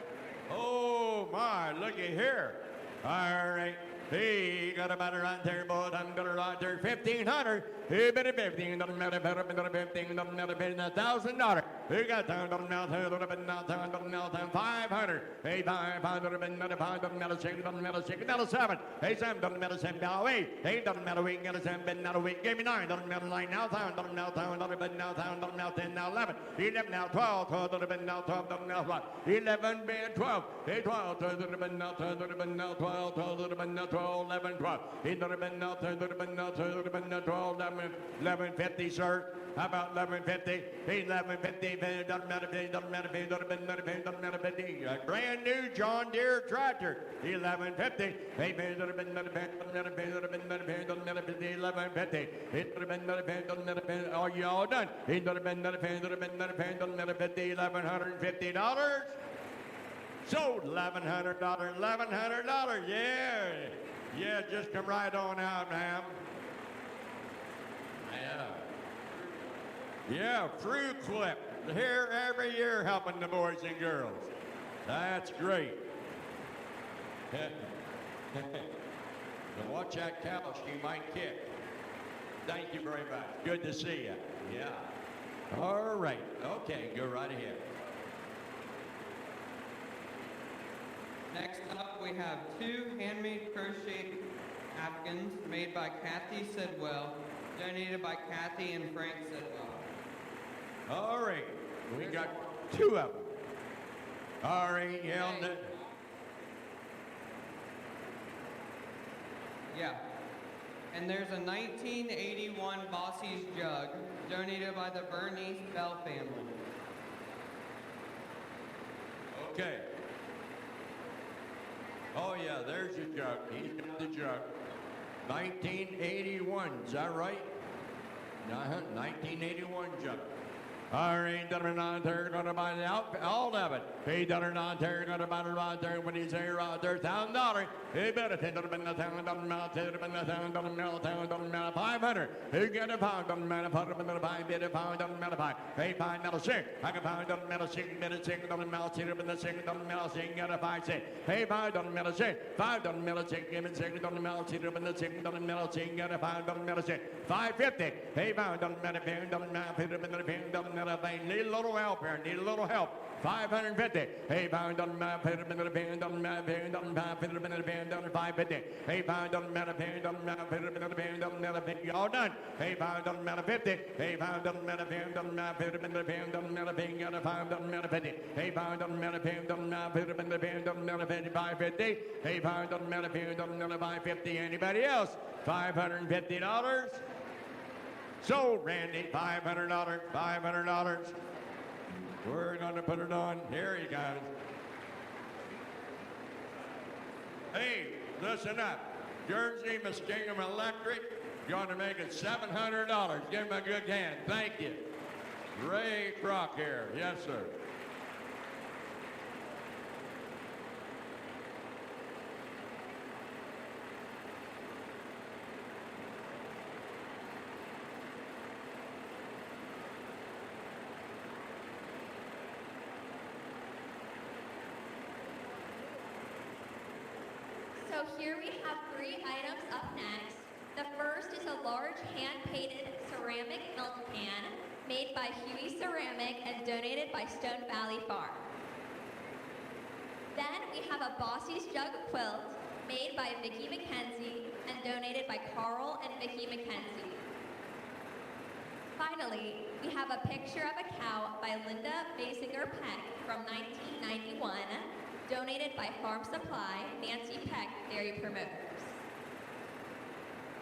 Oh my, looky here. All right. He got about around there, but I'm gonna ride there 1,500. He better 15, doesn't matter, better 15, doesn't matter, better $1,000. He got down, doesn't matter, doesn't matter, 500. Hey, 500, doesn't matter, 5, doesn't matter, 6, doesn't matter, 6, doesn't 7. Hey, 7, doesn't matter, 7, now 8. Hey, doesn't matter, we got a 7, but not a week. Give me 9, doesn't matter, 9, now 1,000, doesn't matter, 1,000, doesn't matter, 1,000, doesn't matter, 10, now 11. 11, now 12, 12, doesn't matter, now 12, doesn't matter, what? 11, bed 12. Hey, 12, doesn't matter, now 12, doesn't matter, now 12, 12, doesn't matter, now 12, 11, 12. He doesn't matter, now 12, doesn't matter, now 12, doesn't matter, now 12, 11.50, sir. How about 11.50? Hey, 11.50, doesn't matter, doesn't matter, doesn't matter, doesn't matter, 50. A brand new John Deere tractor. 11.50. Hey, doesn't matter, doesn't matter, doesn't matter, doesn't matter, 50. 11.50. It doesn't matter, doesn't matter, are you all done? He doesn't matter, doesn't matter, 50. $1,150. Sold $1,100, $1,100. Yeah. Yeah, just come right on out, ma'am. Yeah. Yeah, fruit clip. Here every year helping the boys and girls. That's great. Now watch that cow, she might kick. Thank you very much. Good to see you. Yeah. All right. Okay, go right ahead. Next up, we have 2 handmade crocheted Afghans made by Kathy Sidwell, donated by Kathy and Frank Sidwell. All right. We got 2 of them. All right, yeah. Yeah. And there's a 1981 Bossy's jug, donated by the Bernice Bell family. Okay. Oh, yeah, there's your jug. He's got the jug. 1981, is that right? 1981 jug. All right, they're gonna buy the all of it. Hey, they're gonna buy it right there when he's here out there, $1,000. He better take it, $1,000, $1,000, 500. He get a pound, $5, bid a pound, $5. Hey, $5, I can find $6, bid a $6, $6, get a 5 cents. Hey, $5, $5, give it $6, $6, get a $5, $5.50. Hey, $5, Need a little help here. Need a little help. 550. Hey, pound on my pin, $550. Hey, pound on my pin, $50. All done. Hey, pound on my 50. Hey, pound on my pin, got a $5 Hey, pound on my pin, $550. Hey, pound on my pin, $550. Anybody else? $550. Sold, Randy. $500. $500. We're going to put it on. Here he goes. Hey, listen up. Jersey Muskingum Electric going to make it $700. Give him a good hand. Thank you. Ray Kroc here. Yes, sir. So here we have 3 items up next. The first is a large hand-painted ceramic milk can made by Huey Ceramic and donated by Stone Valley Farm. Then we have a Bossy's Jug quilt made by Vicki McKenzie and donated by Carl and Vicki McKenzie. Finally, we have a picture of a cow by Linda Basinger Peck from 1991, donated by Farm Supply, Nancy Peck, Dairy Promoters.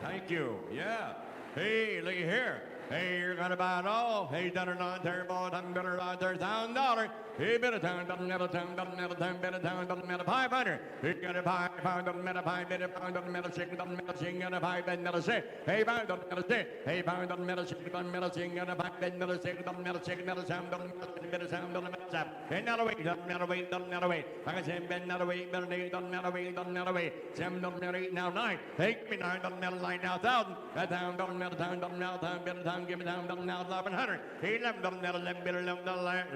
Thank you. Yeah. Hey, looky here. Hey, you're gonna buy it all. Hey, $100, $1,000. Hey, bit of town, doesn't matter, town, doesn't matter, town, bit of town, doesn't matter, 500. He got a pie, pound, doesn't matter, pie, bit of pound, doesn't matter, chicken, doesn't matter, sing, and a pie, bit, another six. Hey, pound, doesn't matter, six. Hey, pound, doesn't matter, chicken, doesn't matter, sing, and a pie, bit, another six, doesn't matter, chicken, another sound, doesn't matter, bit of sound, doesn't matter, sound. Hey, another weight, doesn't matter, weight, doesn't matter, weight. Like I said, bit, another weight, bit, doesn't matter, weight, doesn't matter, weight. 7 doesn't matter, 8 now, 9. Hey, give me 9, doesn't matter, 9 now, 1,000. That town, doesn't matter, town, doesn't matter, town, bit of town, give me town, doesn't matter, 1,100. 11 doesn't matter, 11 bit, 11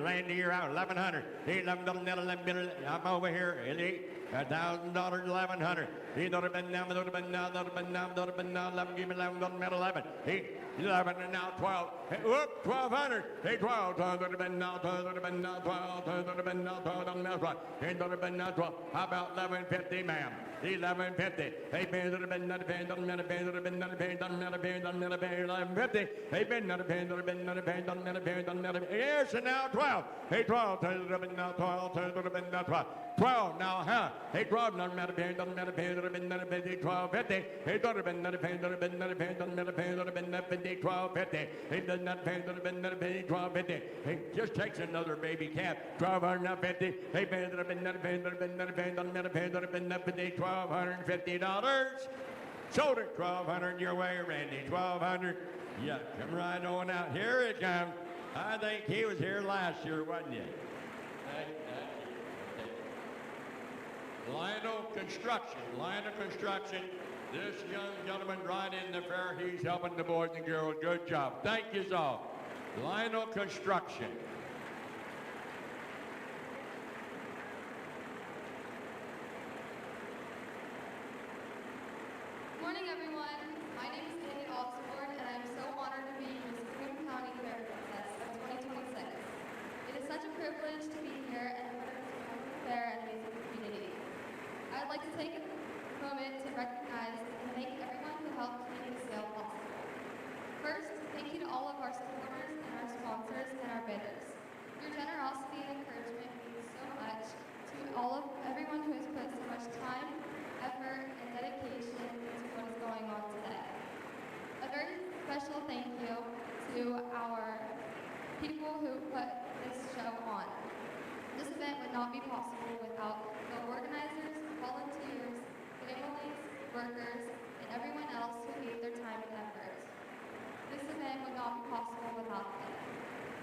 land to your out, 1,100. 11 doesn't matter, 11 bit, I'm over here, $1,000, 1,100. He don't have been now, don't have been now, don't have been now, don't have been now, 11, give me 11, doesn't matter, 11. He 11 and now 12. Hey, whoop, 1,200. Hey, 12, 12, don't have been now, 12, don't have been now, 12, 12, don't have been now, 12, doesn't matter, 12. He don't have been now, 12. How about 1150, ma'am? 1150. Hey, pay don't have been not a pay, doesn't matter, pay don't have been not a pay, doesn't matter, pay, doesn't matter, pay, 1150. Hey, been not a pay, don't have been not a pay, doesn't matter, pay, doesn't matter. Yes, and now 12. Hey, 12, 12, don't have been now, 12, 12, don't have been now, 12. 12 now, huh? Hey, 12, doesn't matter, pay, doesn't matter, pay, don't have been not a pay, 1250. Hey, don't have been not a pay, don't have been not a pay, doesn't matter, pay, don't have been not a pay, 1250. He does not pay, don't have been not a pay, 1250. He just takes another baby calf, 1,250. Hey, pay, don't have been not a pay, don't have been not a pay, doesn't matter, pay, don't have been not a pay, $1,250. Sold it, 1,200 your way, Randy, 1,200. Yeah, come right on out. Here it comes. I think he was here last year, wasn't he? Lionel Construction. Lionel Construction. This young gentleman right in the fair, he's helping the boys and girls. Good job. Thank you all. Lionel Construction. Good morning, everyone. My name is Danny Osborne, and I am so honored to be Muskingum County Fairgrounds of 2026. It is such a privilege to be here and part of this wonderful fair and amazing community. I'd like to take a moment to recognize and thank everyone who helped make this sale possible. First, thank you to all of our supporters and our sponsors and our bidders. Your generosity and encouragement means so much to everyone who has put so much time, effort, and dedication into what is going on today. A very special thank you to our people who put this show on. This event would not be possible without the organizers, volunteers, families, workers, and everyone else who gave their time and effort. This event would not be possible without them.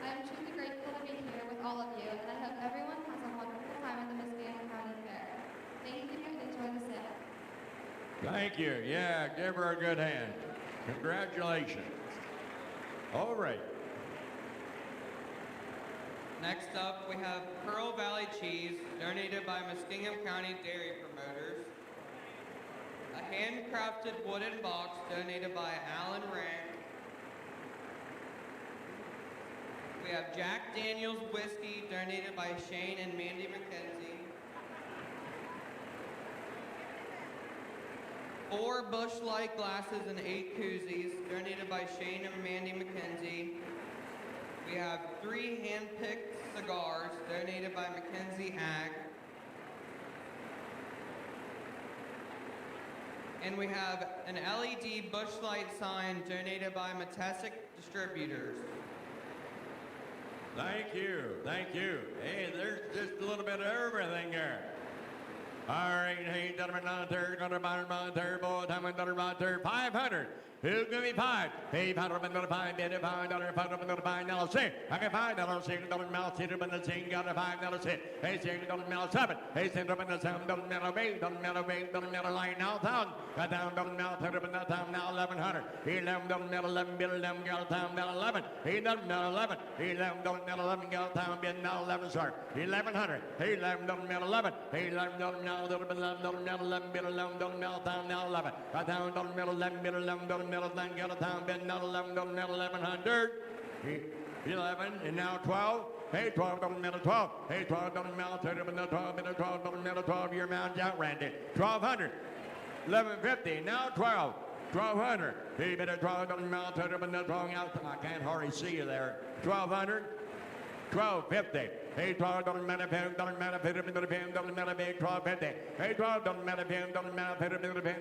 I am truly grateful to be here with all of you, and I hope everyone has a wonderful time at the Muskingum County Fair. Thank you and enjoy the sale. Thank you. Yeah, give her a good hand. Congratulations. All right. Next up, we have Pearl Valley Cheese, donated by Muskingum County Dairy Promoters. A handcrafted wooden box donated by Alan Rank. We have Jack Daniels Whiskey, donated by Shane and Mandy McKenzie. 4 Bush Light glasses and 8 koozies, donated by Shane and Mandy McKenzie. We have 3 hand-picked cigars, donated by Mackenzie Ag. And we have an LED Bush Light sign, donated by Matesic Distributors. Thank you, thank you. Hey, there's just a little bit of everything there. All right, hey, gentlemen, on third, going to bottom on third, boy, time on third, 500. Who's going to be 5? Hey, $5, $5, $5, $5, now six. I can $5, $6, mouse, $6, got a $5, $6. Hey, $6, mouse, 7. Hey, $7, $7, $8, $8, line now, 1,000. Got down, now, $30, now, 1,100. 11, 11, bill, 11, got a time, now 11. 11, 11, 11, 11, got a time, bid, now 11, sir. 1,100. 11, 11, 11, now, 11, bill, 11, now, time, now 11. Got down, 11, bill, 11, middle thing, got a time, bid, now 11, 1100. 11, and now 12. Hey, 12, middle 12. Hey, 12, middle 12, middle 12, middle 12, your mounds out, Randy. 1,200. 1150, now 12. 1,200. Hey, better 12, middle 12, out. I can't hardly see you there. 1,200. 1250. Hey, 12 doesn't matter, doesn't matter, doesn't matter, big 1250. Hey, 12 doesn't matter, doesn't matter,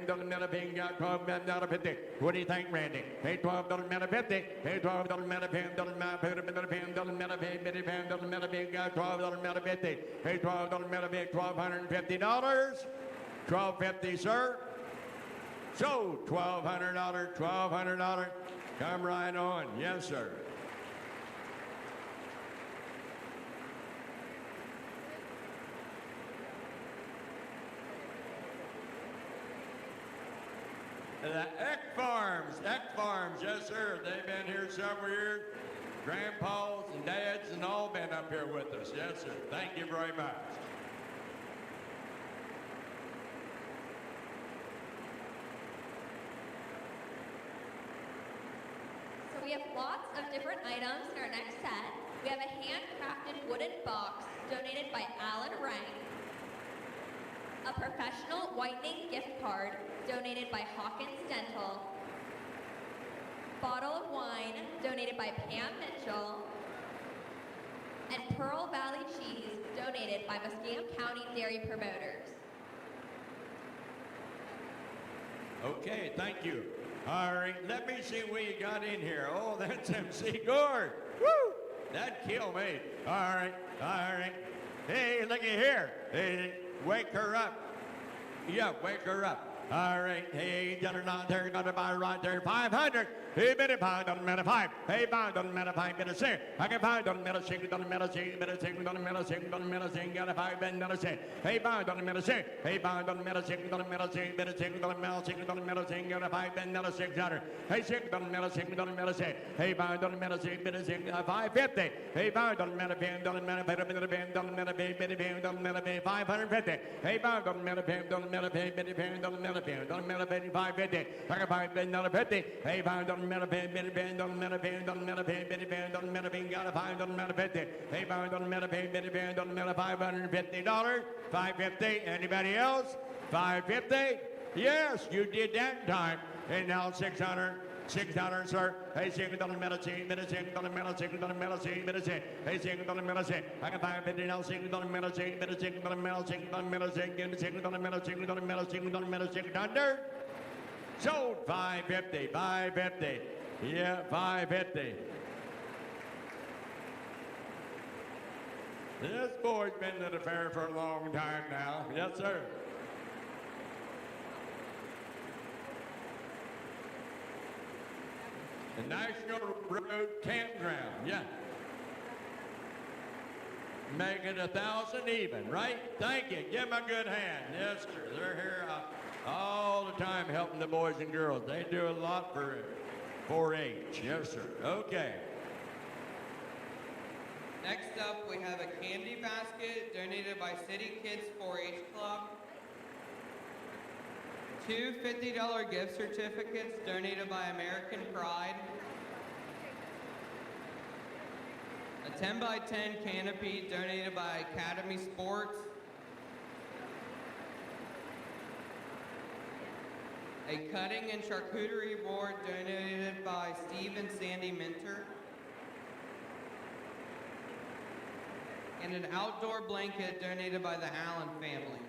doesn't matter, big 1250. What do you think, Randy? Hey, 12 doesn't matter, 50. Hey, 12 doesn't matter, doesn't matter, doesn't matter, big, doesn't matter, big 12 doesn't matter, 50. Hey, 12 doesn't matter, big $1,250. 1250, sir. So $1,200, $1,200. Come right on, yes, sir. The Eck Farms, yes sir, they've been here several years. Grandpas and dads and all been up here with us, yes sir. Thank you very much. So we have lots of different items in our next set. We have a handcrafted wooden box donated by Alan Rank. A professional whitening gift card donated by Hawkins Dental. Bottle of wine donated by Pam Mitchell. And Pearl Valley cheese donated by Muskingum County Dairy Promoters. Okay, thank you. All right, let me see what you got in here. Oh, that's MC Gord. Woo! That'd kill me. All right, all right. Hey, looky here. Hey, wake her up. Yeah, wake her up. All right, hey, you're not there, gonna buy right there, 500. Hey, bit of $5, doesn't matter 5. Hey, $5, doesn't matter 5, bit of 6. I can $5, doesn't matter 6, doesn't matter 6, bit of 6, doesn't matter 6, doesn't matter 6, got a 5, bit not a 6. Hey, $5, doesn't matter 6. Hey, $5, doesn't matter 6, doesn't matter 6, bit of 6, doesn't matter 6, doesn't matter 6, got a 5, bit not a 600. Hey, 6, doesn't matter 6, doesn't matter 6. Hey, $5, doesn't matter 6, bit of 6, 550. Hey, $5, doesn't matter 10, doesn't matter 10, doesn't matter 10, doesn't matter 10, 550. Hey, $5, doesn't matter 10, doesn't matter 10, doesn't matter 10, doesn't matter 10, 550. I can 5, bit not a 50. Hey, $5, doesn't matter 10, doesn't matter $5, doesn't matter $5, doesn't matter $5, got a 5, doesn't matter 50. Hey, $5, doesn't matter $5, doesn't matter $550. 550. Anybody else? 550. Yes, you did that time. And now 600. 600, sir. Hey, $6 doesn't matter $6, $6 doesn't matter $6, doesn't matter $6, $6. Hey, $6 doesn't matter $6. I can 550 now. $6 doesn't matter $6, $6 doesn't matter $6, doesn't matter $6, $6 doesn't matter $6, doesn't matter $6, doesn't matter $600. Sold 550, 550. Yeah, 550. This boy's been at the fair for a long time now. Yes, sir. The National Road Campground, yeah. Make it 1,000 even, right? Thank you. Give them a good hand. Yes, sir. They're here all the time helping the boys and girls. They do a lot for 4-H. Yes, sir. Okay. Next up, we have a candy basket donated by City Kids 4-H Club. 2 $50 gift certificates donated by American Pride. a 10 by 10 canopy donated by Academy Sports, a cutting and charcuterie board donated by Steve and Sandy Minter, and an outdoor blanket donated by the Allen family.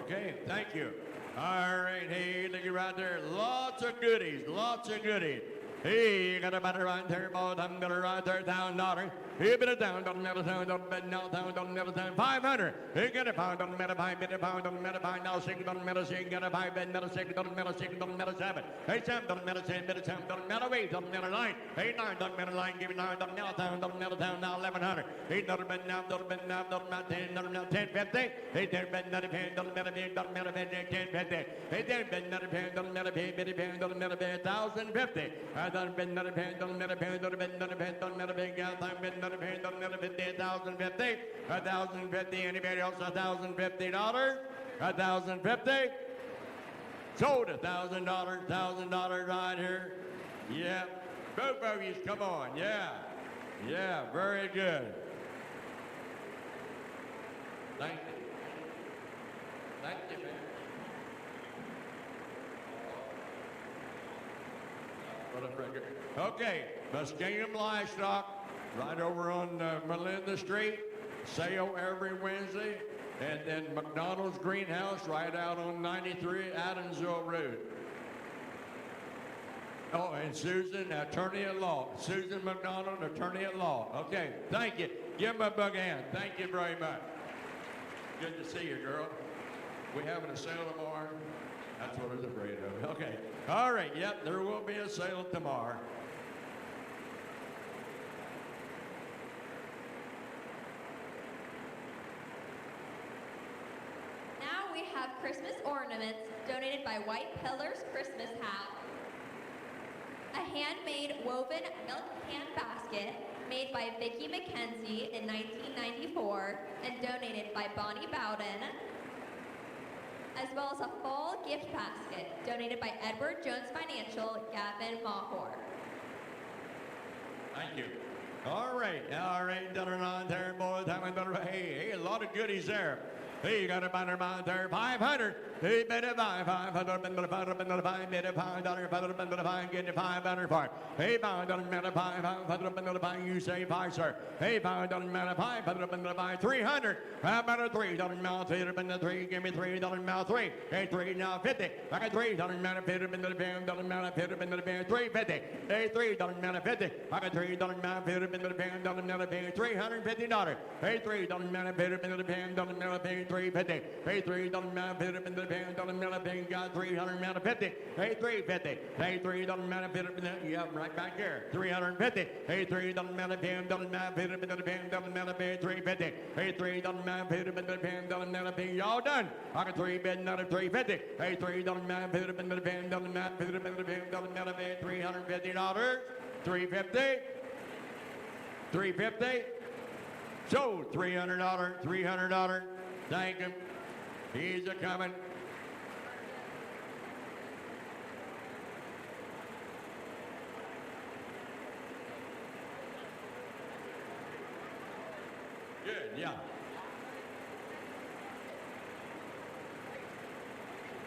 Okay, thank you. All right, hey, look right there. Lots of goodies, lots of goodies. Hey, you got a butter right there, boy. I'm gonna right there, $1,000. He been a down, don't never sound, don't bet now, down, don't never sound. 500. He got a pound, don't matter, 5 bit a pound, don't matter, 5 now, 6, don't matter, 6, got a 5 bit, matter, 6, don't matter, 6, don't matter, 7. Hey, 7, don't matter, 10, bit, 7, don't matter, 8, don't matter, 9. Hey, 9, don't matter, 9, give me 9, don't matter, down, don't matter, down, now, 1100. He don't bet now, don't bet now, don't matter, 10, don't matter, 10, 50. He don't bet not a pen, don't matter, 10, 10, 50. He don't bet not a pen, don't matter, bit, pen, don't matter, 1,050. I don't bet not a pen, don't matter, pen, don't bet not a pen, don't matter, big, I don't bet not a pen, don't matter, 1,050. 1,050. Anybody else? $1,050. 1,050. Sold $1,000. $1,000 right here. Yeah. Both of you, come on. Yeah. Yeah. Very good. Thank you. Thank you, man. What a record. Okay. Muskingum Livestock. Right over on Melinda Street, sale every Wednesday, and then McDonald's Greenhouse right out on 93 Adamsville Road. Oh, and Susan, attorney at law. Susan McDonald, attorney at law. Okay, thank you. Give him a big hand. Thank you very much. Good to see you, girl. We having a sale tomorrow? That's what I was afraid of. Okay. All right, yep, there will be a sale tomorrow. We have Christmas ornaments donated by White Pillars Christmas House, a handmade woven milk can basket made by Vicki McKenzie in 1994 and donated by Bonnie Bowden, as well as a fall gift basket donated by Edward Jones Financial, Gavin Mahor. Thank you. All right, done it on there, boys. Hey, a lot of goodies there. Hey, you got a banner on there, 500. Hey, better buy 500, been the 500, been the 5, better $5, been the 5, get the 500 for it. Hey, $5, been the 500, been the 5, you say 5, sir. Hey, $5, been the 500, been the 5, 300. How about a $3 mouth, been the 3, give me $3 mouth, 3. Hey, 3 now 50. I got $3 mouth, been the band, $1 been the band, 350. Hey, $3 mouth, 50. I got $3 mouth, been the band, $1 $350. Hey, $3 mouth, been the band, $1 $350. Hey, $3 mouth, been the band, $1 got $350. Hey, $350. Hey, $3 mouth, yeah, right back here. $350. Hey, $3 mouth, band, $1 $350. Hey, $3 mouth, been the band, $1 y'all done. I got $3 bid, another $350. Hey, $3 mouth, been the band, $1 $350. $350. $350. Sold $300. $300. Thank him. He's a coming. Good, yeah.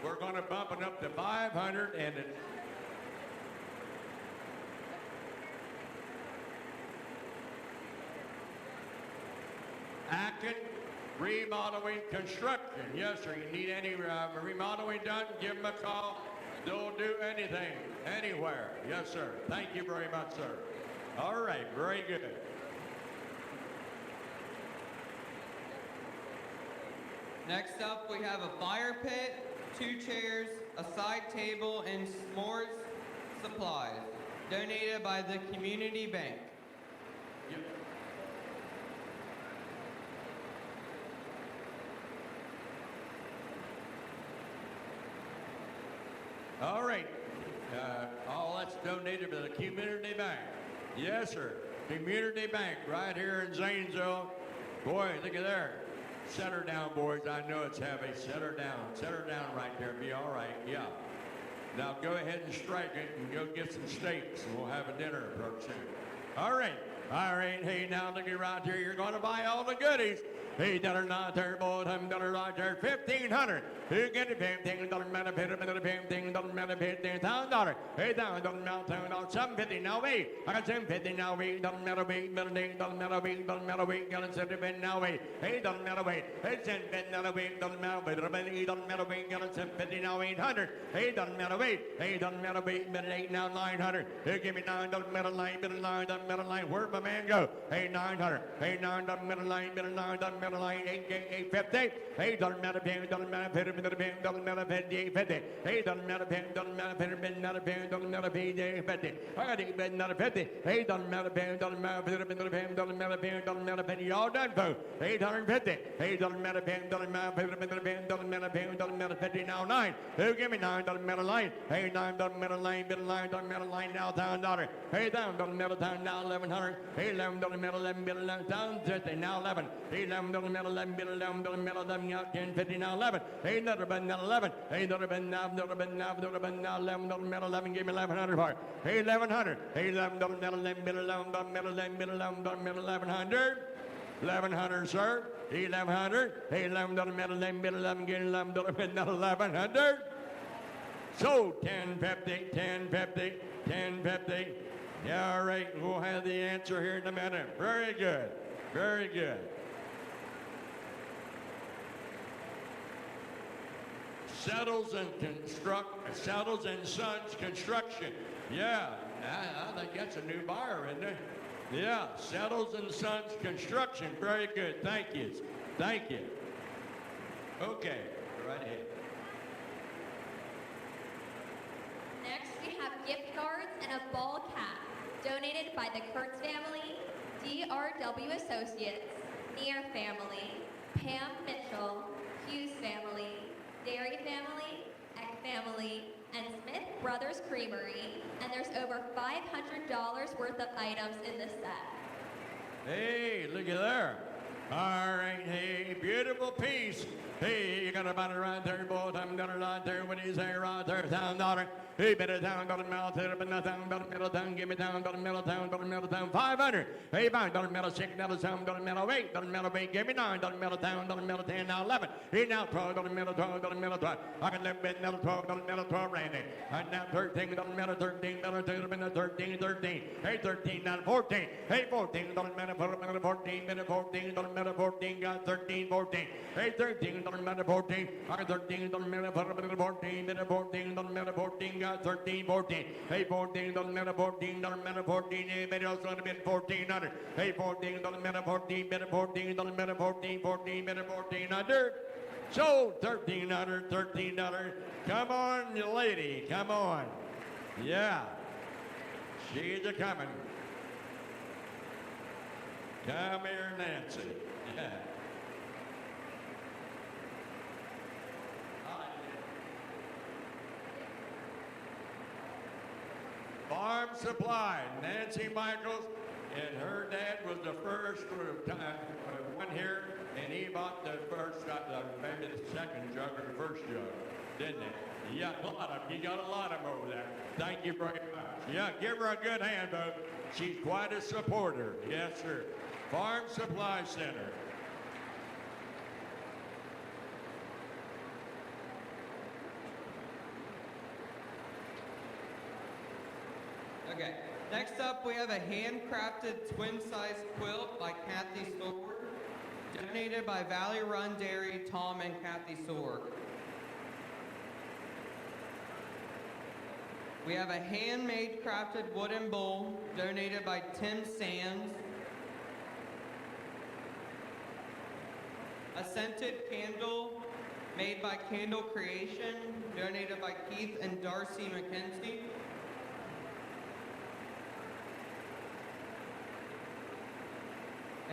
We're going to bump it up to 500 and it. Acton Remodeling Construction. Yes, sir. You need any remodeling done, give them a call. They'll do anything, anywhere. Yes, sir. Thank you very much, sir. All right, very good. Next up, we have a fire pit, 2 chairs, a side table, and s'mores supplies, donated by the community bank. Yep. All right. All that's donated to the community bank. Yes, sir. Community bank right here in Zanesville. Boy, look at there. Set her down, boys. I know it's heavy. Set her down. Set her down right there. Be all right. Yeah. Now go ahead and strike it and go get some steaks, and we'll have a dinner approach soon. All right. Hey, now look at right here. You're going to buy all the goodies. Hey, $1 not there, boy, $1 right there, $1,500. You get it, $15 matter, $15 matter, $1,000. Hey, $1,000 $750 now wait. I got $750 now wait. Doesn't matter wait, doesn't matter wait, doesn't matter wait. Got it $750 now wait. Hey, doesn't matter wait. Hey, $750 wait, doesn't matter wait. Doesn't matter wait. Got it $750 now $800. Hey, doesn't matter wait. Hey, doesn't matter wait. Better $8 now $900. Hey, give me $9 matter line, better $9 matter line. Where'd my man go? Hey, $900. Hey, $9 matter line, better $9 matter line. 850. Hey, doesn't matter $50. Doesn't matter $50. Doesn't matter $50. Hey, doesn't matter $50. Doesn't matter $50. Doesn't matter $50. I got $8 matter $50. Hey, doesn't matter $50. Doesn't matter $50. Doesn't matter $50. Doesn't matter $50. Y'all done, folks. $850. Hey, doesn't matter $50. Doesn't matter $50. Doesn't matter $50. Doesn't matter $50. Now 9. Who give me 9? Doesn't matter line. Hey, 9 doesn't matter line. Bit of line doesn't matter line now $1,000. Hey, down doesn't matter down now 1100. Hey, 11 doesn't matter 11 bit of 11,050 now 11. Hey, 11 doesn't matter 11 bit of 11 doesn't matter 11 out 1050 now 11. Hey, another been now 11. Hey, another been now 11 doesn't matter 11. Give me 1100 for it. Hey, 1100. Hey, 11 doesn't matter 11 bit of 11 doesn't matter 11 bit of 11 doesn't matter 1100. 1100, sir. 1100. Hey, 11 doesn't matter 11 bit of 11. Get 11 doesn't matter 1100. So 1050. Yeah, all right, we'll have the answer here in a minute. Very good. Very good. Settles and Sons Construction. Yeah, I think that's a new buyer, isn't it? Yeah, Settles and Sons Construction. Very good. Thank you. Thank you. Okay, go right ahead. Next, we have gift cards and a ball cap donated by the Kurtz family, DRW Associates, Neer family, Pam Mitchell, Hughes family, Dairy family, Eck family, and Smith Brothers Creamery. And there's over $500 worth of items in the set. Hey, look at there. All right, hey, beautiful piece. Hey, you got a bottle right there, boy. I'm gonna right there. What do you say right there? $1,000. Hey, better town, got a mouth here, but nothing, got a middle town, give me town, got a middle town, got a middle town, 500. Hey, $5, got a middle 6, got a 7, got a middle 8, got a middle 8, give me 9, got a middle town, got a middle 10, now 11. Hey, now 12, got a middle 12, got a middle 12. I can live with middle 12, got a middle 12, Randy. And now 13, got a middle 13, middle 2, got a 13. Hey, 13, now 14. Hey, 14, got a middle 14, middle 14, got a middle 14, got 13, 14. Hey, 13, got a middle 14. I got 13, got a middle 14, middle 14, got a middle 14, got 13, 14. Hey, 14, doesn't matter 14, doesn't matter 14, anybody else going to bid 1400. Hey, 14, doesn't matter 14, better 14, doesn't matter 14, 14, better 1400. So, $1,300. Come on, you lady, come on. Yeah, she's a coming. Come here, Nancy. Yeah. Farm Supply, Nancy Michaels, and her dad was the first one here, and he bought the first, maybe the second jug or the first jug, didn't he? Yeah, a lot of them. You got a lot of them over there. Thank you very much. Yeah, give her a good hand, folks. She's quite a supporter. Yes, sir. Farm Supply Center. Okay, next up we have a handcrafted twin-size quilt by Kathy Sorg, donated by Valley Run Dairy, Tom and Kathy Sorg. We have a handmade crafted wooden bowl, donated by Tim Sands. A scented candle made by Candle Creation, donated by Keith and Darcy McKenzie.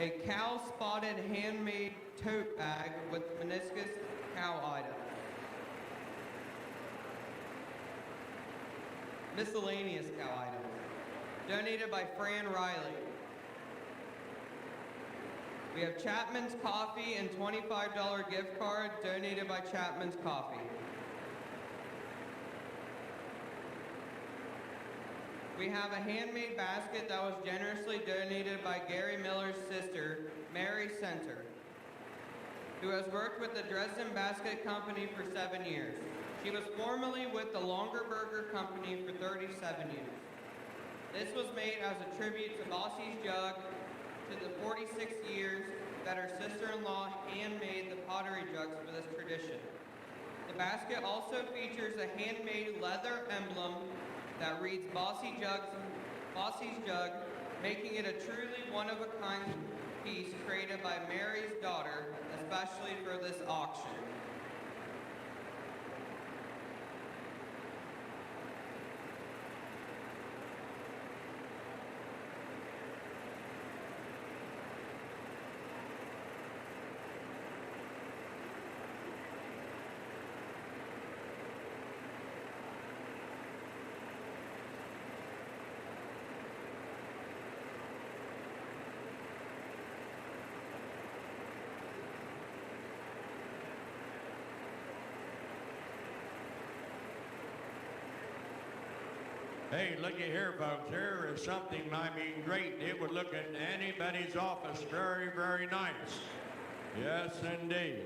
A cow-spotted handmade tote bag with meniscus cow items. Miscellaneous cow items, donated by Fran Riley. We have Chapman's Coffee and $25 gift card, donated by Chapman's Coffee. we have a handmade basket that was generously donated by Gary Miller's sister, Mary Center, who has worked with the Dresden Basket Company for 7 years. She was formerly with the Longer Burger Company for 37 years. This was made as a tribute to Bossy's Jug to the 46 years that her sister-in-law handmade the pottery jugs for this tradition. The basket also features a handmade leather emblem that reads Bossy's Jug, making it a truly one-of-a-kind piece created by Mary's daughter, especially for this auction. Hey, looky here, folks. Here is something, I mean, great. It would look in anybody's office very, very nice. Yes, indeed.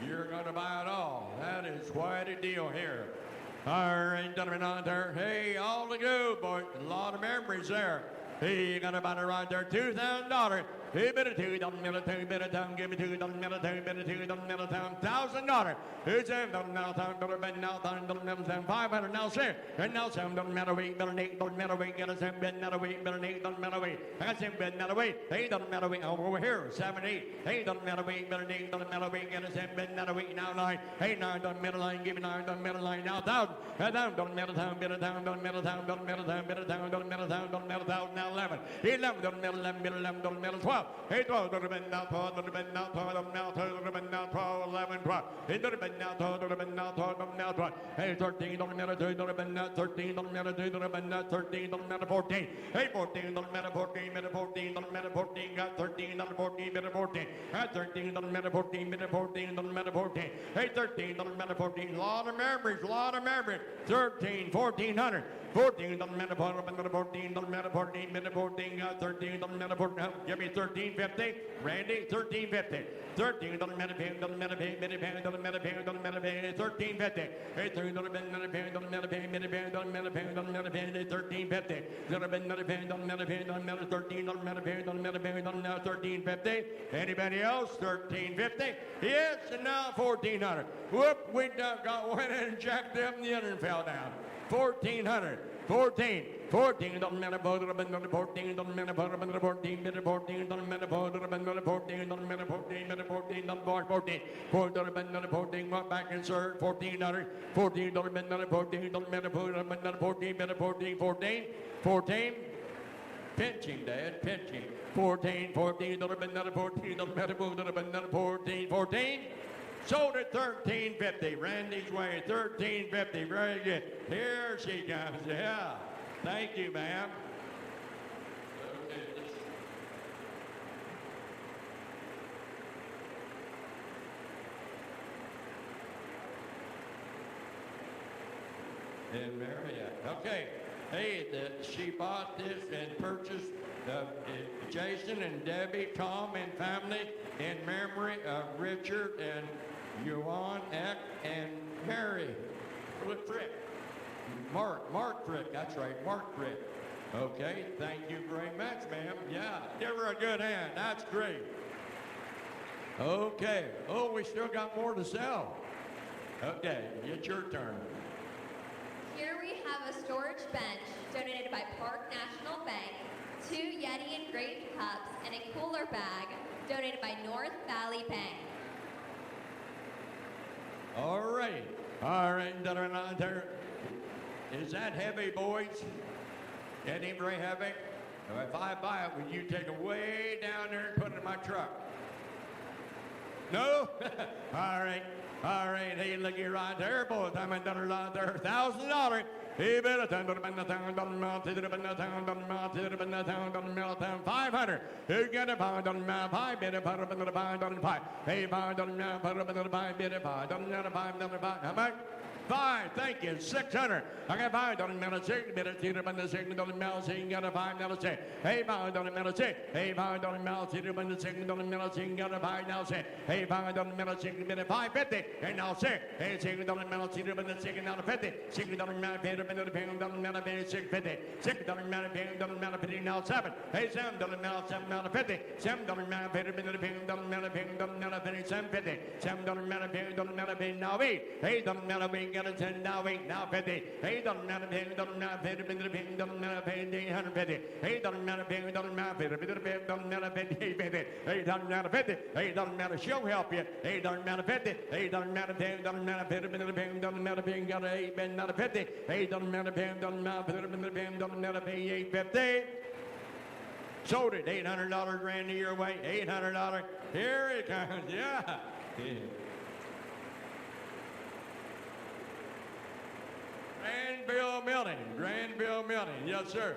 You're going to buy it all. That is quite a deal here. All right, gentlemen on there. Hey, all to go, boys. A lot of memories there. Hey, you're going to buy it right there. $2,000. Hey, bit of $2, bit of town, give me $2, bit of $1,000. Who's in the $1,000, $500 now, sir. And now, some don't matter weight, better $8, don't matter weight, get a $7, better weight, better $8, don't matter weight. I got $7, matter weight, $8, don't matter weight, over here, 7, 8, $8, don't matter weight, better $8, don't matter weight, get a $7, matter weight, now 9, 8, 9, don't matter line, give me 9, don't matter line, now 1,000, don't matter town, bit of town, don't matter town, don't matter town, bit of town, don't matter town, don't matter town, now 11, 11, don't matter 11, bit of 11, don't matter 12. Hey, 12, don't have been now 12, don't have been now 12, now 12, don't have been now 12, 11, 12. Hey, don't have been now 12, don't have been now 12, now 12. Hey, 13, don't matter 2, don't have been now 13, don't matter 2, don't have been now 13, don't matter 14. Hey, 14, don't matter 14, matter 14, don't matter 14, got 13, don't 14, matter 14. Got 13, don't matter 14, matter 14, don't matter 14. Hey, 13, don't matter 14, lot of memories, 13, 1400. 14, don't matter 14, don't matter 14, matter 14, got 13, don't matter 14. Give me 1350, Randy, 1350. 13, don't matter 10, don't matter 10, don't matter 10, don't matter 10, don't matter 10, 1350. Hey, 13, don't matter 10, don't matter 10, don't matter 10, don't matter 10, don't matter 10, 1350. Don't matter 10, don't matter 10, don't matter 13, don't matter 10, don't matter 10, don't matter 1350. Anybody else? 1350. Yes, and now 1400. Whoop, we went and jacked up and the other fell down. 1400. 14, don't matter 14, don't matter 14, don't matter 14, don't matter 14, don't matter 14, don't matter 14, don't 14, 14, walk back and serve 1400, 14, don't matter 14, don't matter 14, matter 14, 14, pinching, Dad, pinching, 14, don't matter 14, don't matter 14, 14. Sold at 1350. Randy's way, 1350. Very good. Here she comes. Yeah. Thank you, ma'am. Okay. And Marietta. Okay. Hey, she bought this and purchased Jason and Debbie, Tom and family in memory of Richard and Yuan Eck and Mary Frick. Mark Frick, that's right, Mark Frick. Okay, thank you very much, ma'am. Yeah, give her a good hand, that's great. Okay, oh, we still got more to sell. Okay, it's your turn. Here we have a storage bench donated by Park National Bank, 2 Yeti engraved cups, and a cooler bag donated by North Valley Bank. All right, there. Is that heavy, boys? That ain't very heavy? If I buy it, would you take it way down there and put it in my truck? No? All right, hey, looky right there, boys. I'm in there, right there, $1,000. He better turn to the town, don't melt it, the town, don't melt it, the town, don't melt town. 500. Who get a pound on my pie, better put up another pound on the pie. Hey, pound on my put up another pie, better pie, don't another pie, another pie. How much? 5, thank you. 600. I got $5 6 minutes. $6 he got a $5 6. Hey, $5 6. Hey, $5 6 he got a $5 6. Hey, $5 6 minute 550. And now 6. Hey, $6 6 now 50. $6 650. $6 50 now 7. Hey, $7 7 now 50. $7 50. $7 now 8. Hey, got a 10 now 8 now 50. Hey, doesn't matter pay, doesn't matter pay, doesn't matter pay, 850. Hey, doesn't matter pay, doesn't matter pay, doesn't matter pay, 850. Hey, doesn't matter 50. Hey, doesn't matter, she'll help you. Hey, doesn't matter 50. Hey, doesn't matter pay, doesn't matter pay, doesn't matter pay, got a 8, been not a 50. Hey, doesn't matter pay, doesn't matter pay, doesn't matter pay, 850. Sold it, $800 ran your way, $800. Here it comes, yeah. Granville Milton, yes sir.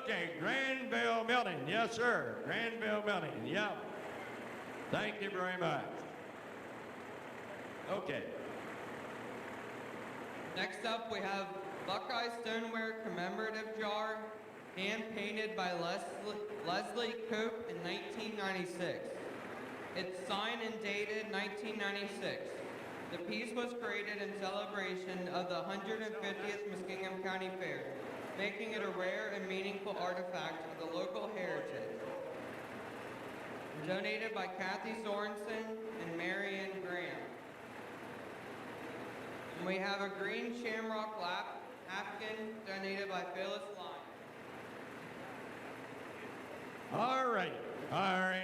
Okay, Granville Milton, yes sir. Granville Milton, yeah. Thank you very much. Okay. Next up, we have Buckeye Stoneware commemorative jar, hand-painted by Leslie Cope in 1996. It's signed and dated 1996. The piece was created in celebration of the 150th Muskingum County Fair, making it a rare and meaningful artifact of the local heritage. Donated by Kathy Sorensen and Marion Graham. And we have a green shamrock napkin donated by Phyllis Lyon. All right,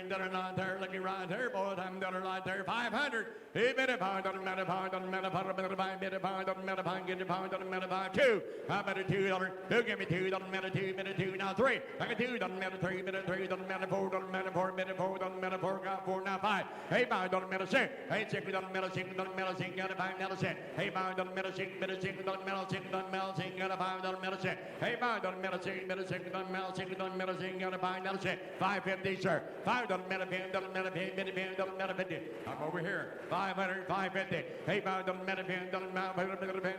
done it right there, looking right there, boys. I'm done it right there. 500. Hey, minute pound, doesn't matter, pound, doesn't matter, pound, doesn't matter, pound, doesn't matter, pound, get the pound, doesn't matter, pound, 2. How about a $2? Who give me 2? Doesn't matter, 2, minute 2, now 3. I got 2, doesn't matter, 3, minute 3, doesn't matter, 4, doesn't matter, 4, minute 4, doesn't matter, 4, got 4, now 5. Hey, pound, doesn't matter, 6. Hey, 6, doesn't matter, 6, doesn't matter, 6, got a 5, now 6. Hey, pound, doesn't matter, 6, minute 6, doesn't matter, 6, doesn't matter, 6, got a 5, doesn't matter, 6. Hey, pound, doesn't matter, 6, minute 6, doesn't matter, 6, doesn't matter, 6, got a 5, now 6. 550, sir. 5 doesn't matter, doesn't matter, doesn't matter, 50. I'm over here. 500, 550. Hey, pound, doesn't matter, doesn't matter,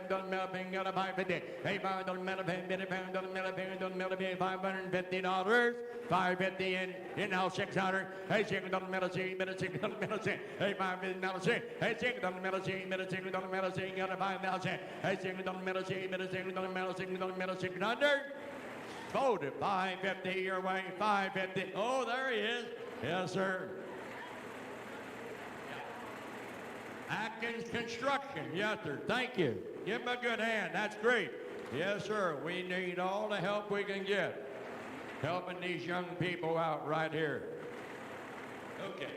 doesn't matter, got a 550. Hey, pound, doesn't matter, doesn't matter, doesn't matter, $550. 550 in now 600. Hey, 6 doesn't matter, 6, minute 6 doesn't matter, 6. Hey, 550 now 6. Hey, 6 doesn't matter, 6, minute 6 doesn't matter, 6, got a 5 now 6. Hey, 6 doesn't matter, 6, minute 6 doesn't matter, 6 doesn't matter, 600. Folded, 550 your way, 550. Oh, there he is. Yes, sir. Atkins Construction, yes, sir. Thank you. Give him a good hand. That's great. Yes, sir. We need all the help we can get. Helping these young people out right here. Okay.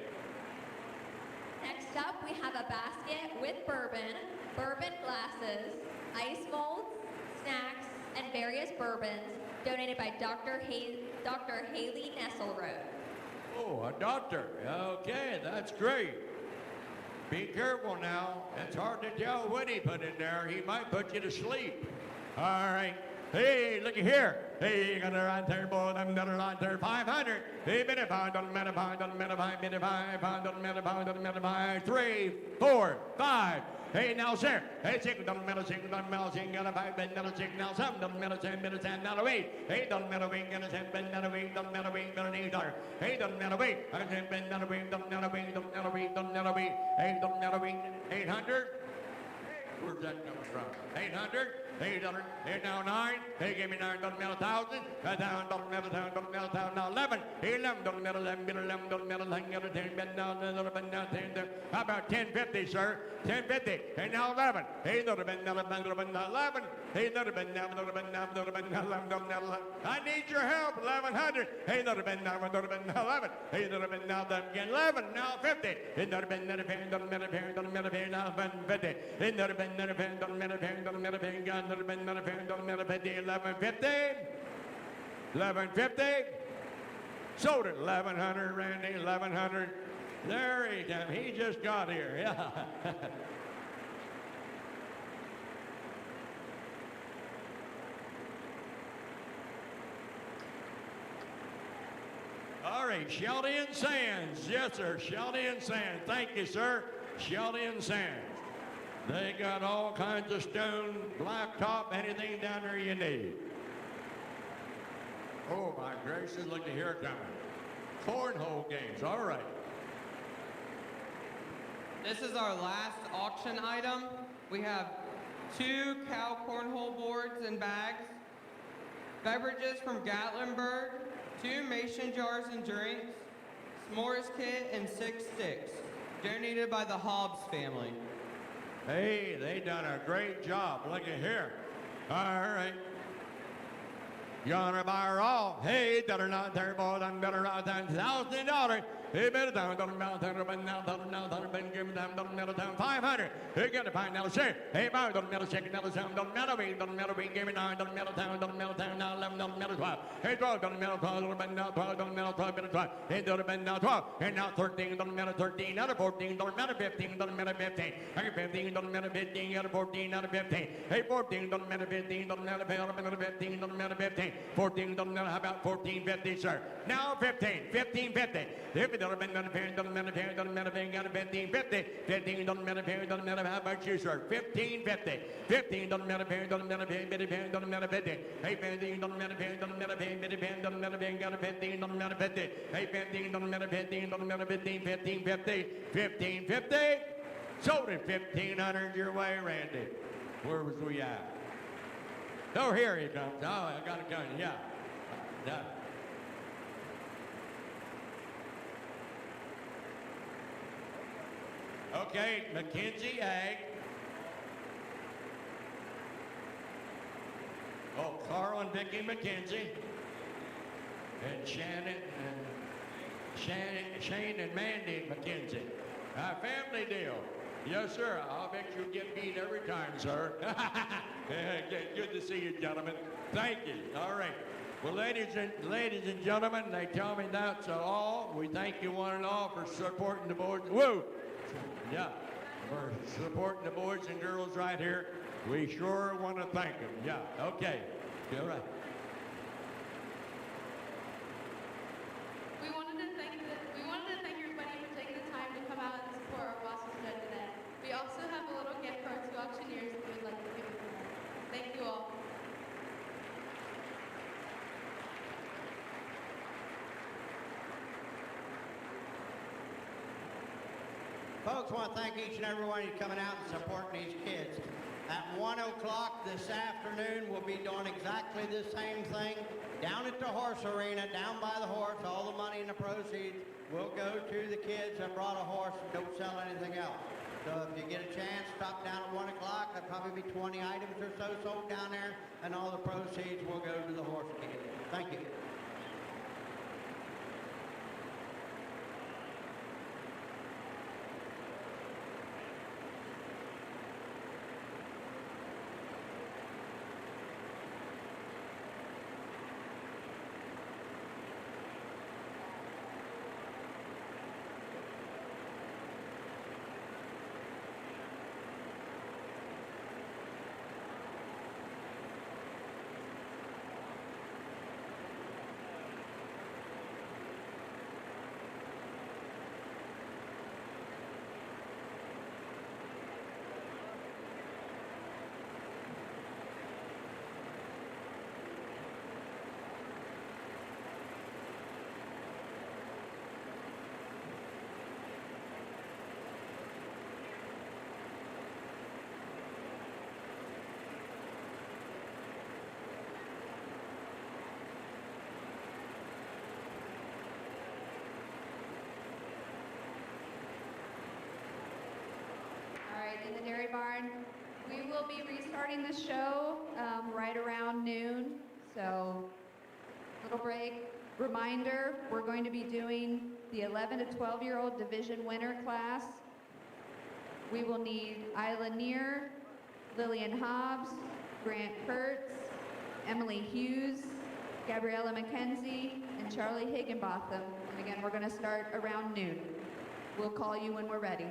Next up, we have a basket with bourbon glasses, ice molds, snacks, and various bourbons donated by Dr. Haley Nesselrode. Oh, a doctor. Okay, that's great. Be careful now. It's hard to tell what he put in there. He might put you to sleep. All right. Hey, looky here. Hey, you got it right there, boy. I'm got it right there. 500. Hey, minute pound, doesn't matter, pound, doesn't matter, minute 5, pound, doesn't matter, pound, doesn't matter, 5, 3, 4, 5. Hey, now, sir. Hey, 6 doesn't matter, 6 doesn't matter, 6 got a 5, been another 6, now 7 doesn't matter, 10 minutes, and now 8. Hey, doesn't matter, wing, got a 10, been another 8, doesn't matter, wing, got an $8. Hey, doesn't matter, wing, I got 10, been another wing, doesn't matter, wing, doesn't matter, wing, doesn't matter, wing. Hey, doesn't matter, wing, 800. Where's that coming from? 800. Hey, $8. Hey, now 9. Hey, give me 9. Doesn't matter, 1,000. 1,000 doesn't matter, 1,000 doesn't matter, 1,000. Now 11. Hey, 11 doesn't matter, 11 doesn't matter, 10 got a 10, bend down, another bend down, 10. How about 1050, sir? 1050. Hey, now 11. Hey, another bend down, 11. Hey, another bend down, another bend down, another bend down, 11 doesn't matter, 11. I need your help, 1100. Hey, another bend down, 11. Hey, another bend down, again, 11. Now 50. Hey, another bend, another bend, doesn't matter, doesn't matter, now 50. Hey, another bend, another bend, doesn't matter, doesn't matter, got another bend, another bend, doesn't matter, 50. 1150. 1150. Sold it, 1100, Randy, 1100. There he comes. He just got here. Yeah. All right, Shelby and Sands. Yes, sir, Shelby and Sands. Thank you, sir. Shelby and Sands. They got all kinds of stone, blacktop, anything down there you need. Oh, my gracious, look at here coming. Cornhole games, all right. This is our last auction item. We have 2 cow cornhole boards and bags, beverages from Gatlinburg, 2 mason jars and drinks, s'mores kit, and 6 sticks, donated by the Hobbs family. Hey, they done a great job. Look at here. All right. You wanna buy her all? Hey, better not there, boy, done better not than $1,000. Hey, better down, don't mount down, but now, been given them, don't metal down 500. Hey, get a pine now, share. Hey, boy, don't metal shake, metal sound, don't metal be, give me 9, don't metal down, now 11, don't metal 12. Hey, 12, don't metal 12, don't bend now 12, don't metal 12, better 12. Hey, don't bend now 12. Hey, now 13, don't metal 13, another 14, don't metal 15, don't metal 15. Hey, 15, don't metal 15, another 14, another 15. Hey, 14, don't metal 15, don't metal 15, don't metal 15. 14, don't metal, how about 14, 50, sir? Now 15, 15, 50. If it don't matter, don't matter, don't matter, got a 15, 50. 15, don't matter, don't matter, how about you, sir? 15, 50. 15, don't matter, don't matter, don't matter, 50. Hey, 15, don't matter, don't matter, don't matter, got a 15, don't matter, 50. Hey, 15, don't matter, don't matter, 15, 15, 50. 15, 50. Sold it 1,500 your way, Randy. Where was we at? Oh, here he comes. Oh, I got a gun, yeah. Done. Okay, Mackenzie Ag. Oh, Carl and Vicki McKenzie. And Shane and Mandy McKenzie. A family deal. Yes, sir. I'll bet you'll get beat every time, sir. Good to see you, gentlemen. Thank you. All right. Well, ladies and gentlemen, they tell me that's all. We thank you one and all for supporting the boys. Woo! Yeah, for supporting the boys and girls right here. We sure want to thank them. Yeah, okay. All right. We wanted to thank everybody for taking the time to come out and support our Boston Stud today. We also have a little gift for our 2 auctioneers if you would like to give it to them. Thank you all. Folks, I want to thank each and every one of you coming out and supporting these kids. At 1 o'clock this afternoon, we'll be doing exactly the same thing down at the horse arena, down by the horse. All the money and the proceeds will go to the kids that brought a horse and don't sell anything else. So if you get a chance, stop down at 1 o'clock. There'll probably be 20 items or so sold down there, and all the proceeds will go to the horse kids. Thank you. In the dairy barn. We will be restarting the show right around noon. So, little break. Reminder, we're going to be doing the 11 to 12-year-old division winner class. We will need Isla Neer, Lillian Hobbs, Grant Kurtz, Emily Hughes, Gabriella McKenzie, and Charlie Higginbotham. And again, we're going to start around noon. We'll call you when we're ready.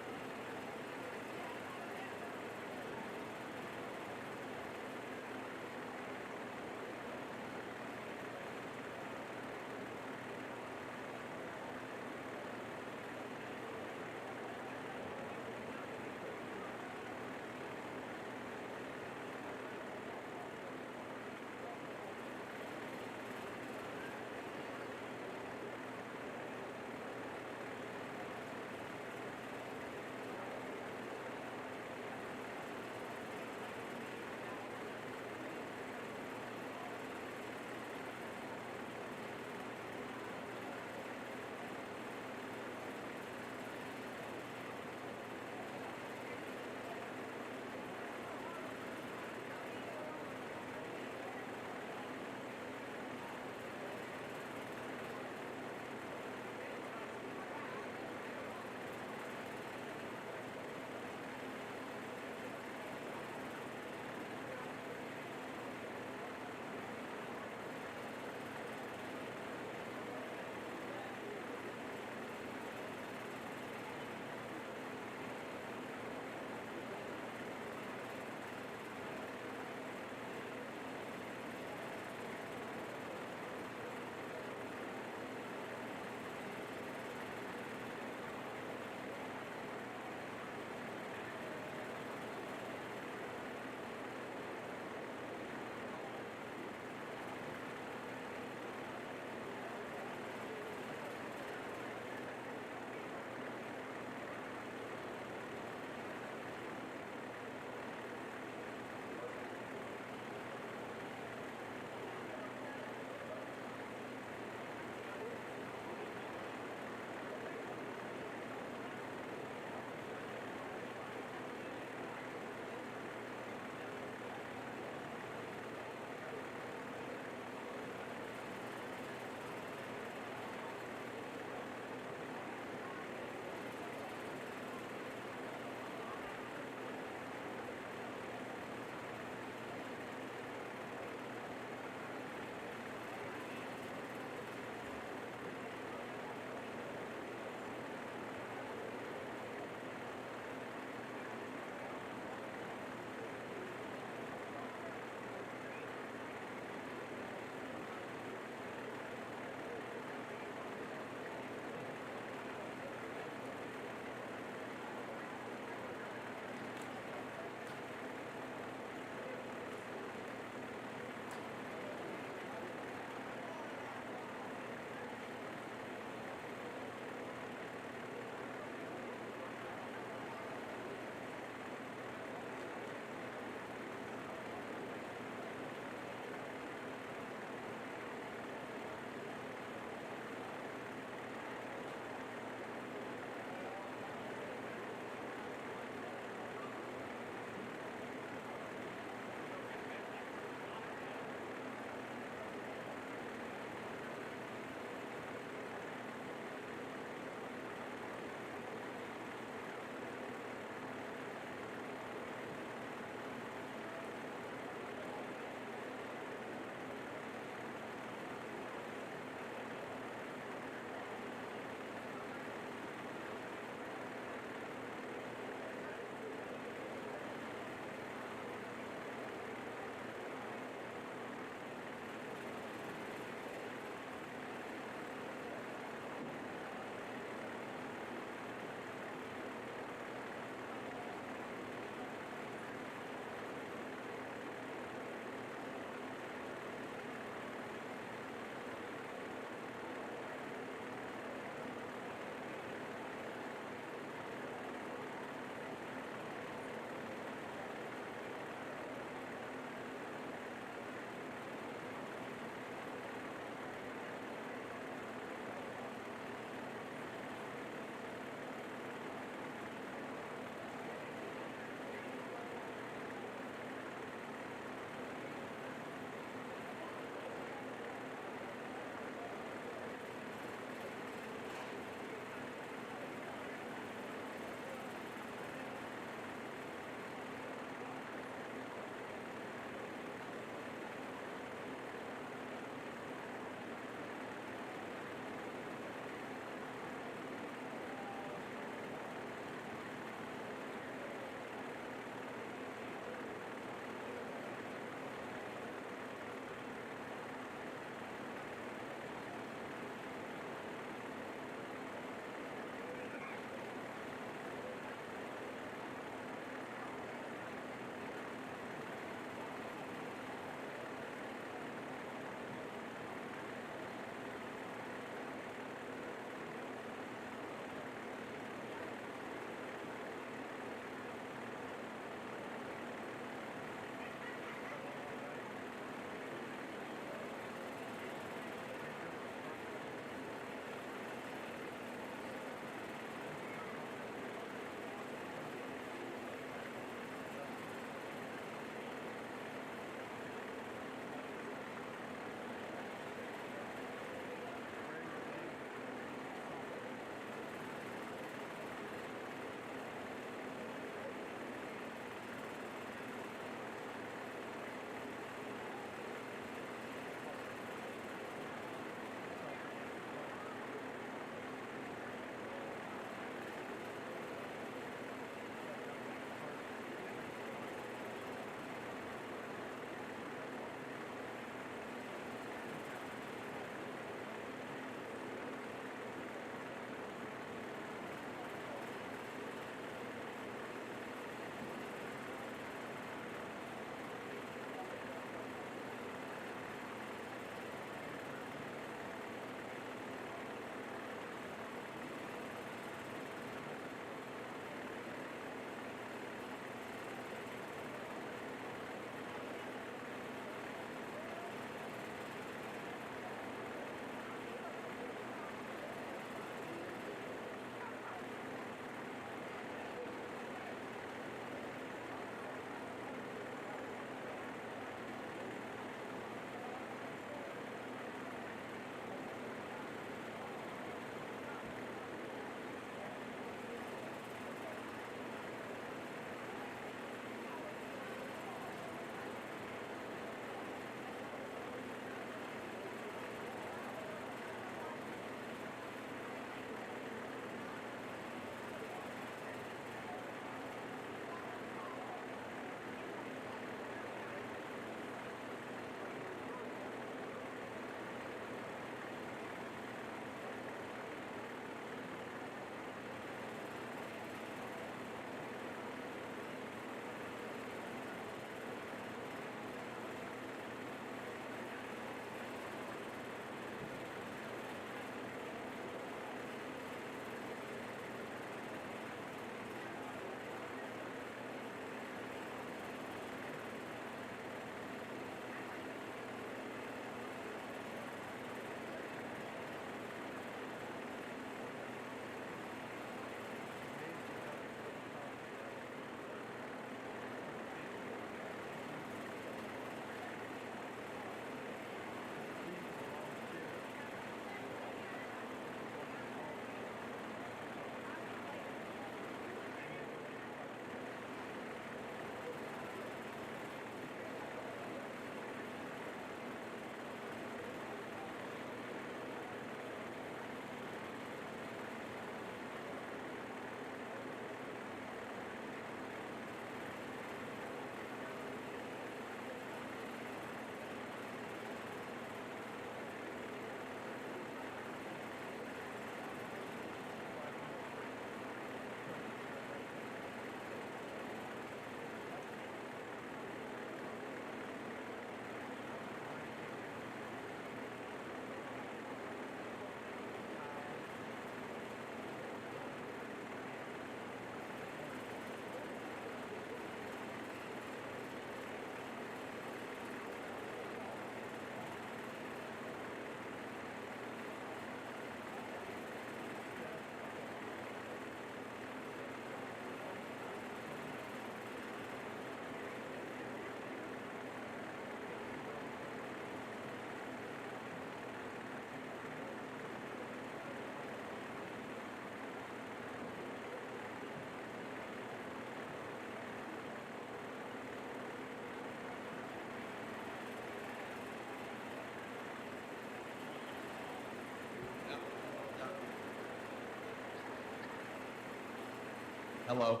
Hello.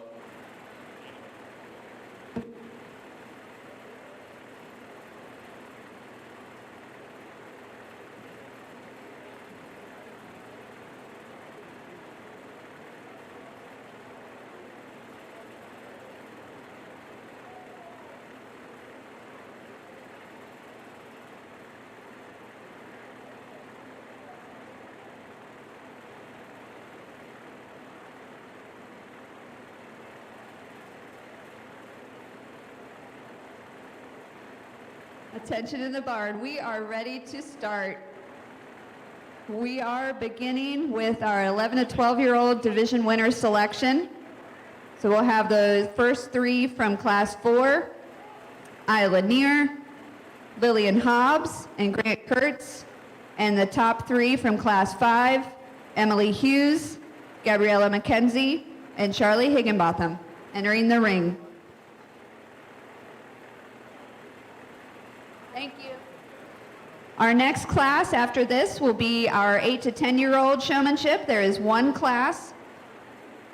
Attention in the barn, we are ready to start. We are beginning with our 11 to 12-year-old division winner selection. So we'll have the first three from Class 4, Isla Neer, Lillian Hobbs, and Grant Kurtz. And the top three from Class 5, Emily Hughes, Gabriella McKenzie, and Charlie Higginbotham, entering the ring. Thank you. Our next class after this will be our 8 to 10-year-old showmanship. There is one class.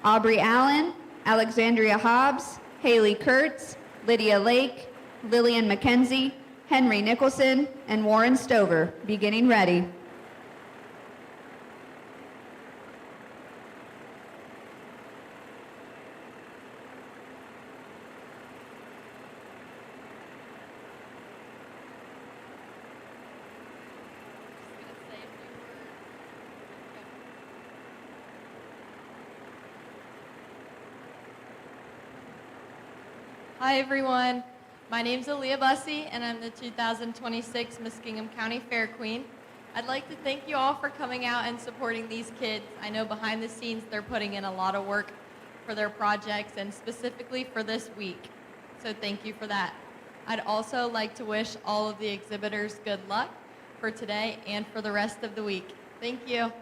Aubrey Allen, Alexandria Hobbs, Haley Kurtz, Lydia Lake, Lillian McKenzie, Henry Nicholson, and Warren Stover, beginning ready. Hi everyone, my name's Aaliyah Bussey and I'm the 2026 Muskingum County Fair Queen. I'd like to thank you all for coming out and supporting these kids. I know behind the scenes they're putting in a lot of work for their projects and specifically for this week. So thank you for that. I'd also like to wish all of the exhibitors good luck for today and for the rest of the week. Thank you.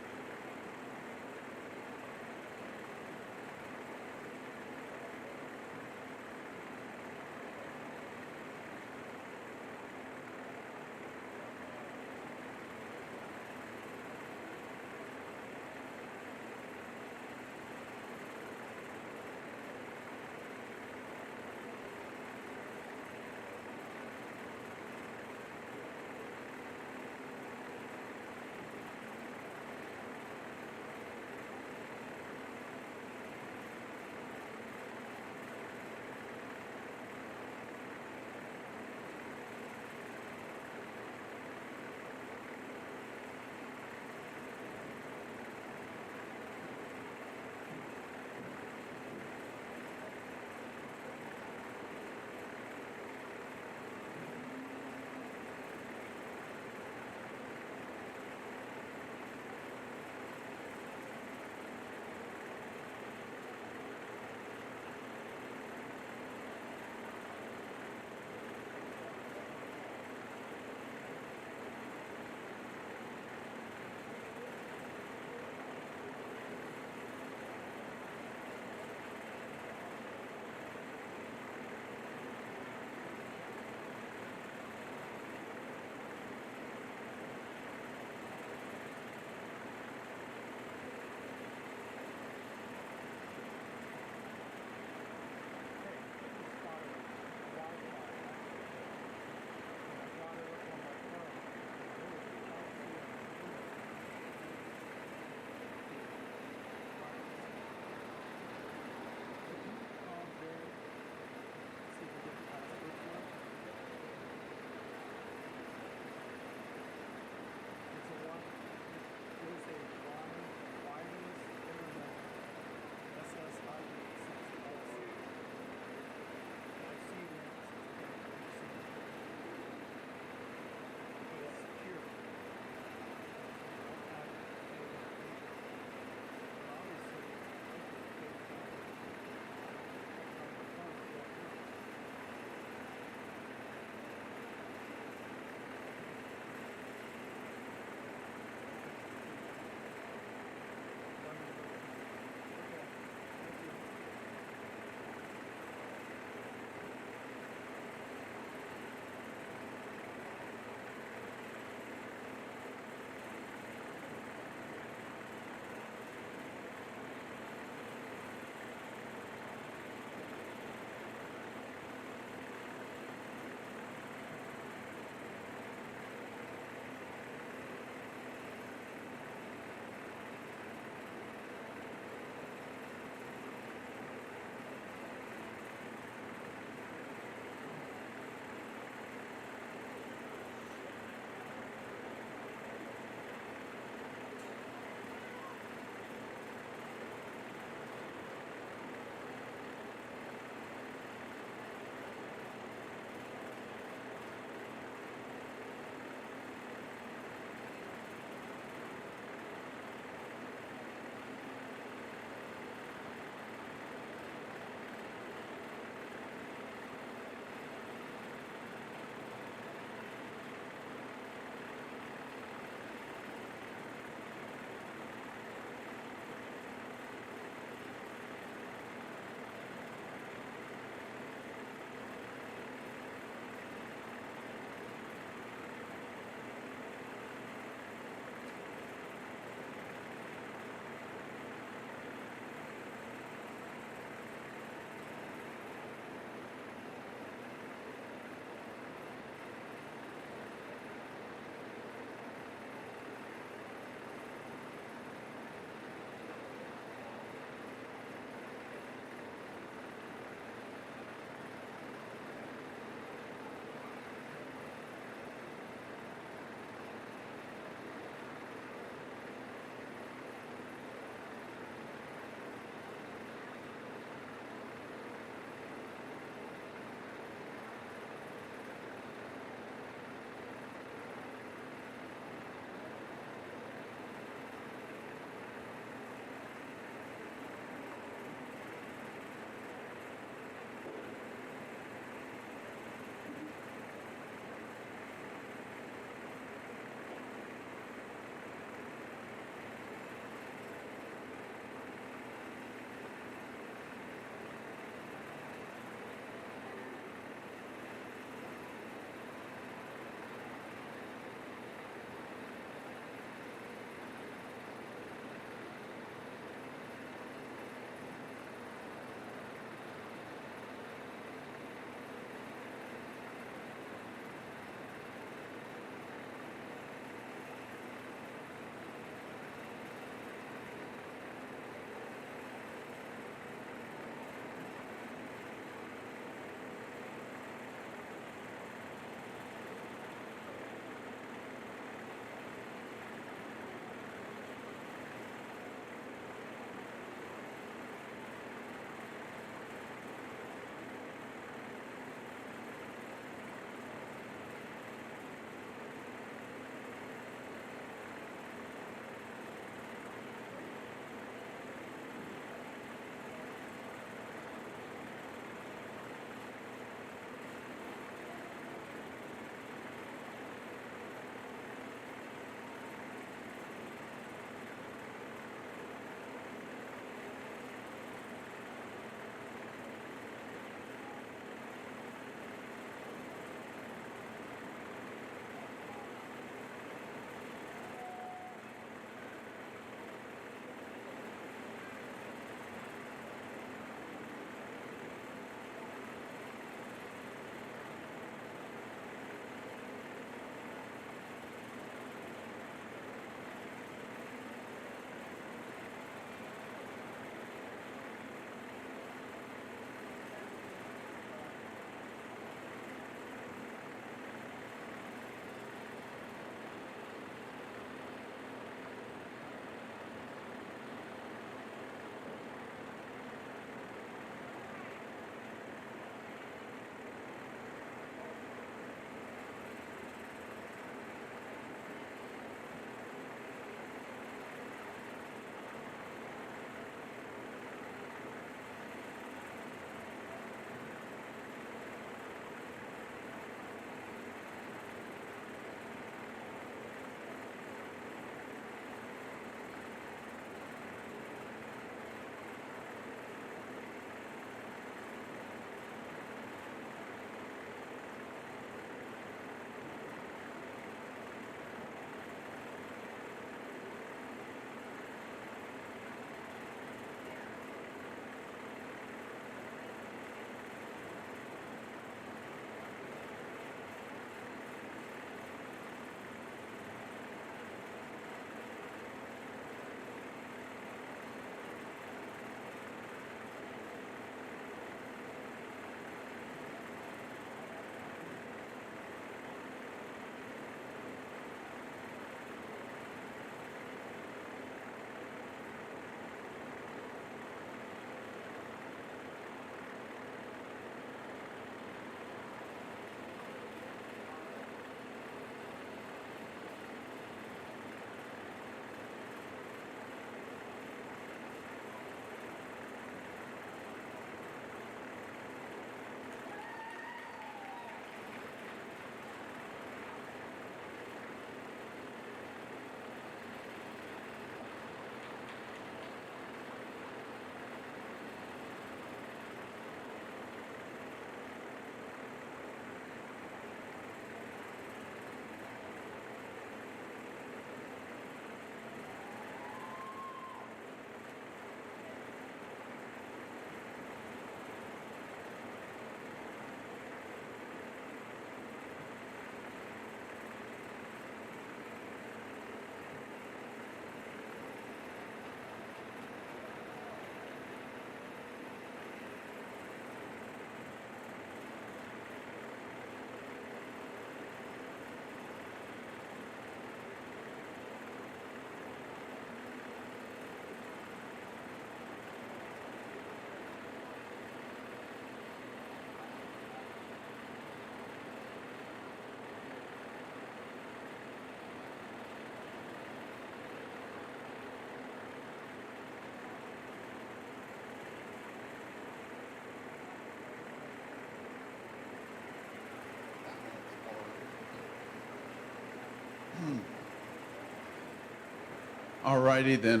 All righty then,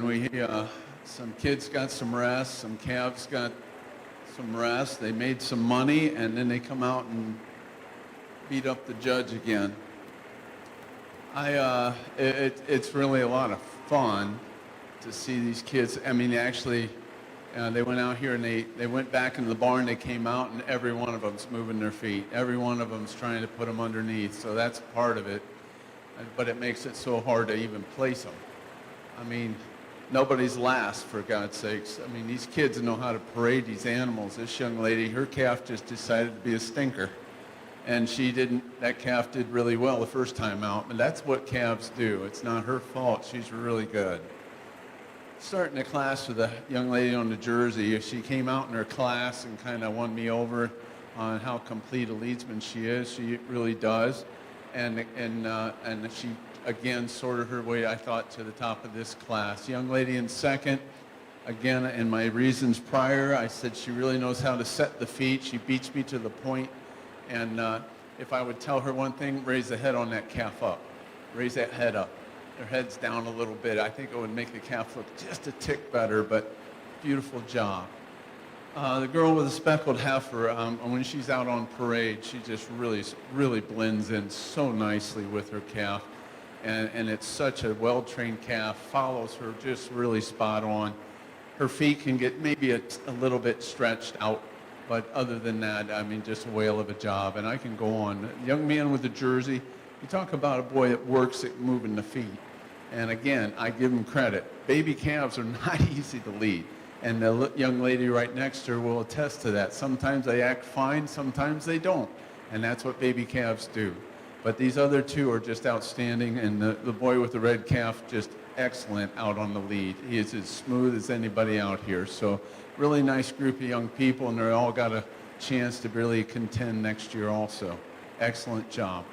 some kids got some rest, some calves got some rest, they made some money, and then they come out and beat up the judge again. It's really a lot of fun to see these kids. I mean, actually, they went out here and they went back into the barn, they came out, and every one of them's moving their feet. Every one of them's trying to put them underneath, so that's part of it. But it makes it so hard to even place them. I mean, nobody's last, for God's sakes. I mean, these kids know how to parade these animals. This young lady, her calf just decided to be a stinker. And that calf did really well the first time out. And that's what calves do. It's not her fault. She's really good. Starting the class with a young lady on the jersey. She came out in her class and kind of won me over on how complete a leadsman she is. She really does. And she, again, sorted her way, I thought, to the top of this class. Young lady in second, again, in my reasons prior, I said she really knows how to set the feet. She beats me to the point. And if I would tell her one thing, raise the head on that calf up. Raise that head up. Her head's down a little bit. I think it would make the calf look just a tick better, but beautiful job. The girl with the speckled heifer, when she's out on parade, she just really blends in so nicely with her calf. And it's such a well-trained calf, follows her just really spot on. Her feet can get maybe a little bit stretched out, but other than that, I mean, just a whale of a job. And I can go on. Young man with the jersey, you talk about a boy that works at moving the feet. And again, I give him credit. Baby calves are not easy to lead. And the young lady right next to her will attest to that. Sometimes they act fine, sometimes they don't. And that's what baby calves do. But these other two are just outstanding, and the boy with the red calf, just excellent out on the lead. He is as smooth as anybody out here. So really nice group of young people, and they all got a chance to really contend next year also. Excellent job.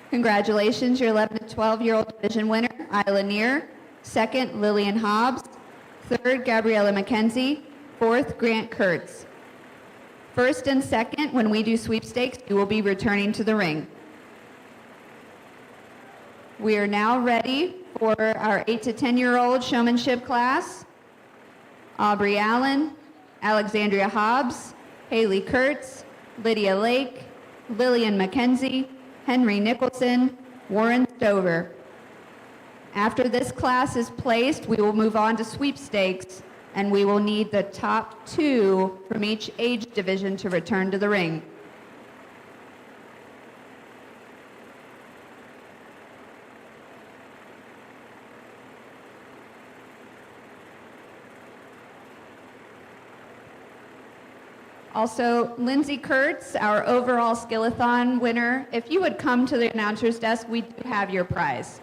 Congratulations, your 11 to 12-year-old division winner, Isla Neer. Second, Lillian Hobbs. Third, Gabriella McKenzie. Fourth, Grant Kurtz. First and second, when we do sweepstakes, you will be returning to the ring. We are now ready for our 8 to 10-year-old showmanship class. Aubrey Allen, Alexandria Hobbs, Haley Kurtz, Lydia Lake, Lillian McKenzie, Henry Nicholson, Warren Stover. After this class is placed, we will move on to sweepstakes, and we will need the top 2 from each age division to return to the ring. Also, Lindsay Kurtz, our overall skillathon winner, if you would come to the announcer's desk, we do have your prize.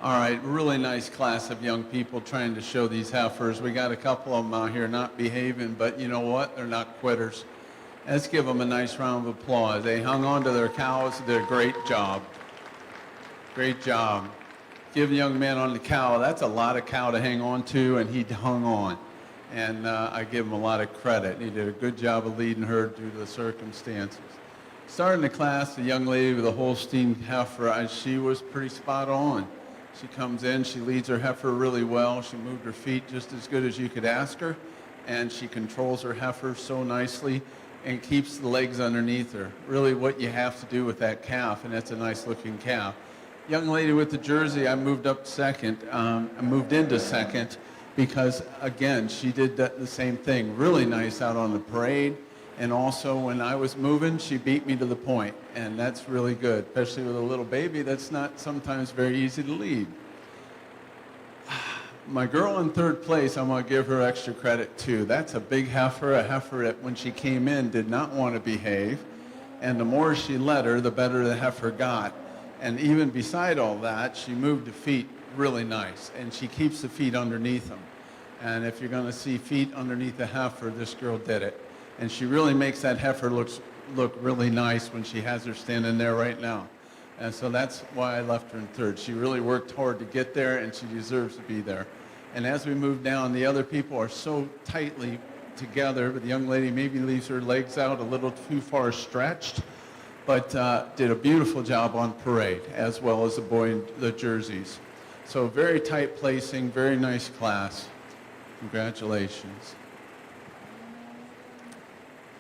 All right, really nice class of young people trying to show these heifers. We got a couple of them out here not behaving, but you know what? They're not quitters. Let's give them a nice round of applause. They hung on to their cows. Did a great job. Great job. Give the young man on the cow. That's a lot of cow to hang on to, and he hung on. And I give him a lot of credit. He did a good job of leading her due to the circumstances. Starting the class, the young lady with the Holstein heifer, she was pretty spot on. She comes in, she leads her heifer really well. She moved her feet just as good as you could ask her, and she controls her heifer so nicely and keeps the legs underneath her. Really what you have to do with that calf, and that's a nice looking calf. Young lady with the jersey, I moved up second. I moved into second because, again, she did the same thing. Really nice out on the parade. And also, when I was moving, she beat me to the point. And that's really good, especially with a little baby. That's not sometimes very easy to lead. My girl in third place, I'm going to give her extra credit, too. That's a big heifer, a heifer that when she came in did not want to behave. And the more she led her, the better the heifer got. And even beside all that, she moved the feet really nice, and she keeps the feet underneath them. And if you're going to see feet underneath the heifer, this girl did it. And she really makes that heifer look really nice when she has her standing there right now. And so that's why I left her in third. She really worked hard to get there, and she deserves to be there. And as we move down, the other people are so tightly together, but the young lady maybe leaves her legs out a little too far stretched, but did a beautiful job on parade, as well as the boy in the jerseys. So very tight placing, very nice class. Congratulations.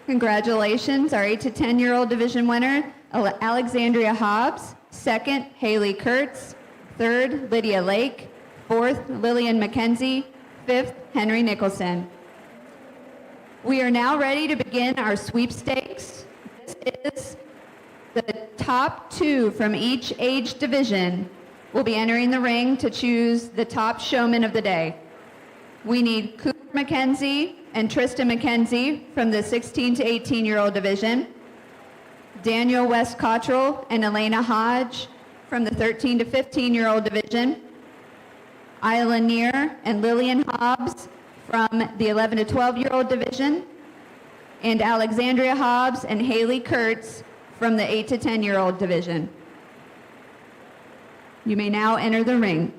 Congratulations, our 8 to 10-year-old division winner, Alexandria Hobbs. Second, Haley Kurtz. Third, Lydia Lake. Fourth, Lillian McKenzie. Fifth, Henry Nicholson. We are now ready to begin our sweepstakes. This is the top 2 from each age division will be entering the ring to choose the top showman of the day. We need Cooper McKenzie and Tristan McKenzie from the 16 to 18-year-old division, Daniel West Cottrell and Elena Hodge from the 13 to 15-year-old division, Isla Neer and Lillian Hobbs from the 11 to 12-year-old division, and Alexandria Hobbs and Haley Kurtz from the 8 to 10-year-old division. You may now enter the ring.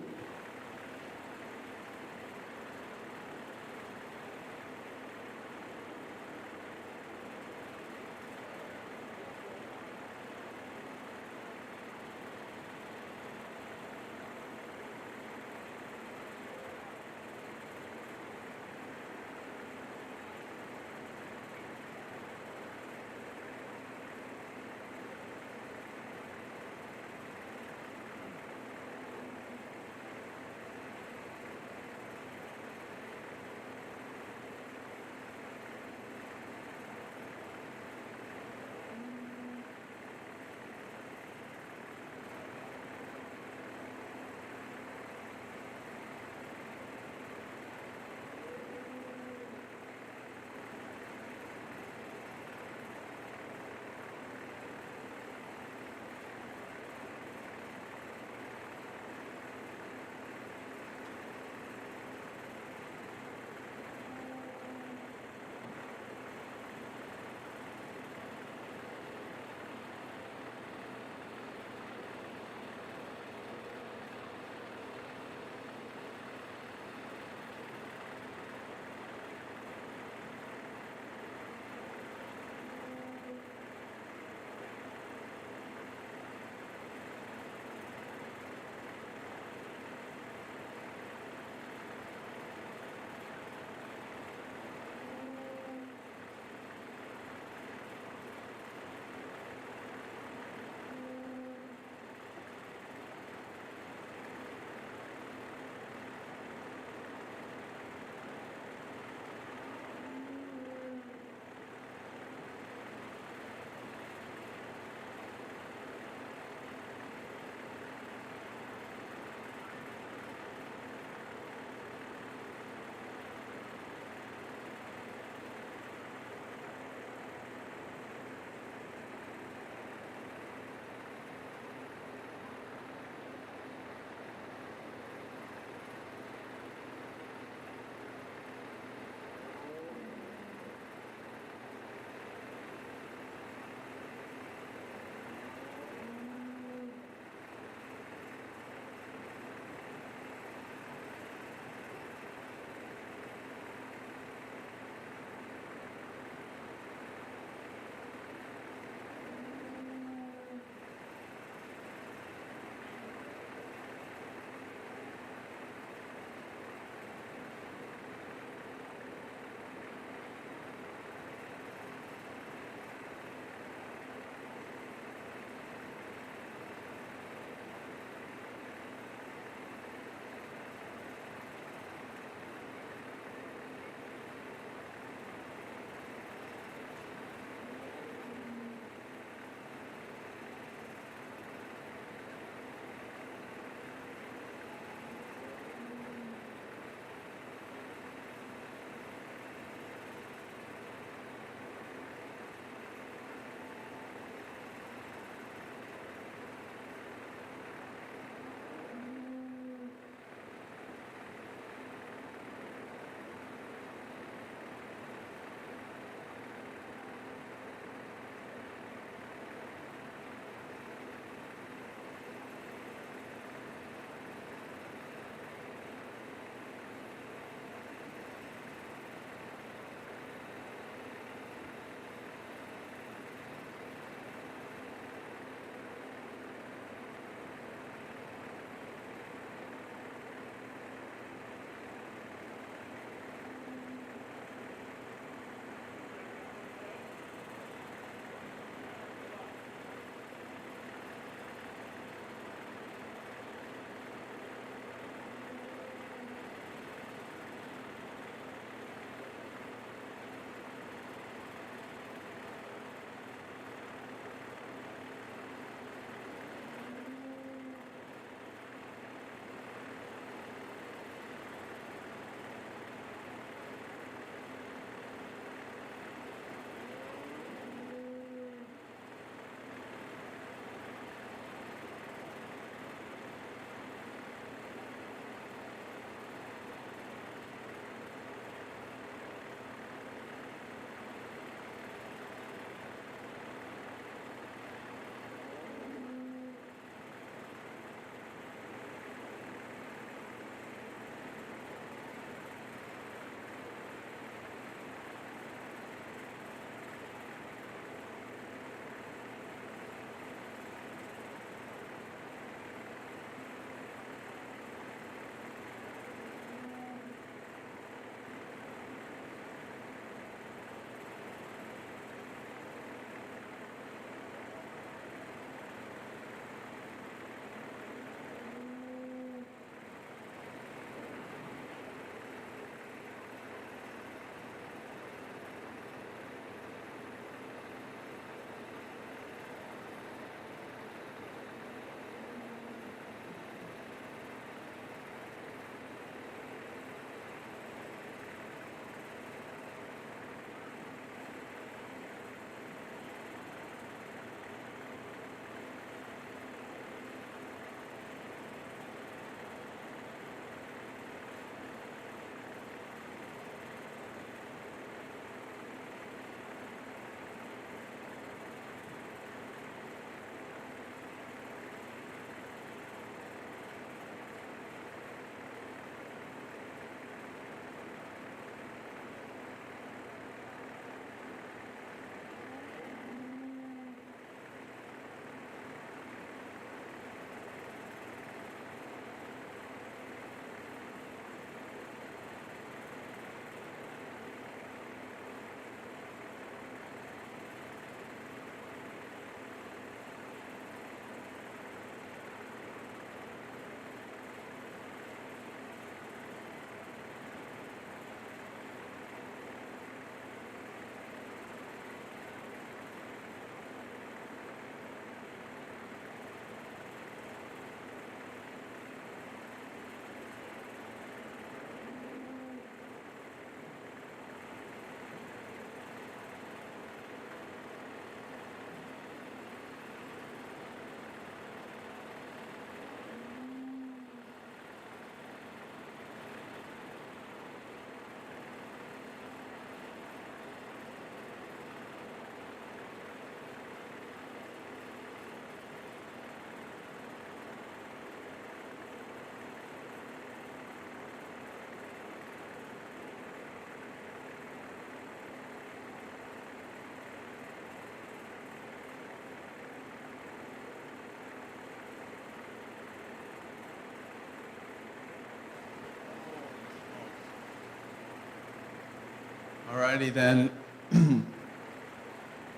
Alrighty then. I'm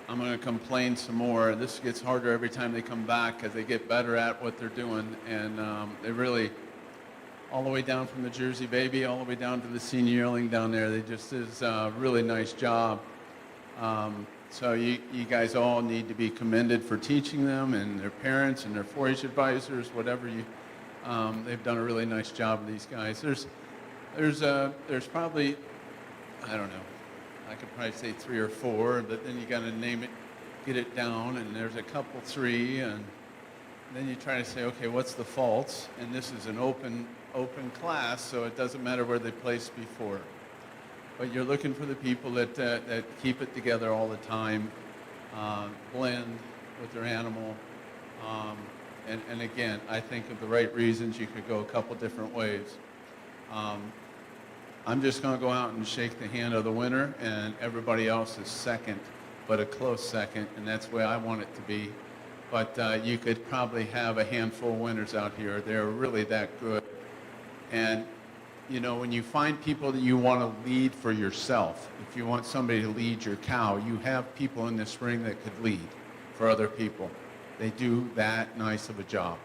going to complain some more. This gets harder every time they come back as they get better at what they're doing. And they really, all the way down from the Jersey baby, all the way down to the senior yearling down there, they just is a really nice job. So you guys all need to be commended for teaching them, and their parents and their 4-H advisors, whatever you, they've done a really nice job with these guys. There's probably, I don't know, I could probably say 3 or 4, but then you got to name it, get it down, and there's a couple 3, and then you try to say, okay, what's the faults? And this is an open class, so it doesn't matter where they placed before. But you're looking for the people that keep it together all the time, blend with their animal, and again, I think of the right reasons you could go a couple different ways. I'm just going to go out and shake the hand of the winner, and everybody else is second, but a close second, and that's the way I want it to be. But you could probably have a handful of winners out here. They're really that good. And, you know, when you find people that you want to lead for yourself, if you want somebody to lead your cow, you have people in this ring that could lead for other people. They do that nice of a job.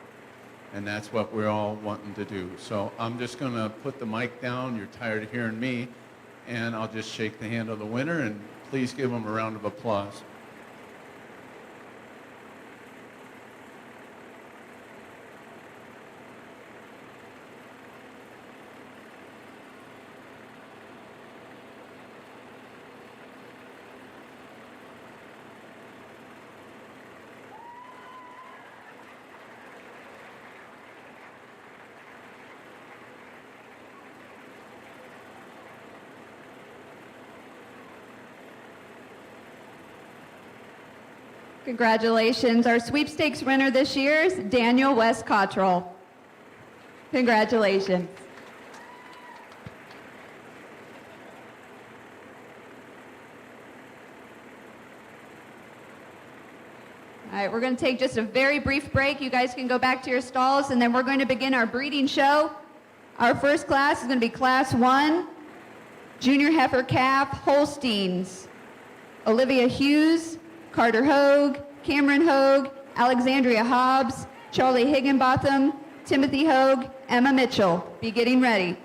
And that's what we're all wanting to do. So I'm just going to put the mic down. You're tired of hearing me. And I'll just shake the hand of the winner, and please give them a round of applause. Congratulations. Our sweepstakes winner this year is Daniel West Cottrell. Congratulations. All right, we're going to take just a very brief break. You guys can go back to your stalls, and then we're going to begin our breeding show. Our first class is going to be Class 1, Junior Heifer Calf Holsteins. Olivia Hughes, Carter Hogue, Cameron Hogue, Alexandria Hobbs, Charlie Higginbotham, Timothy Hogue, Emma Mitchell. Be getting ready.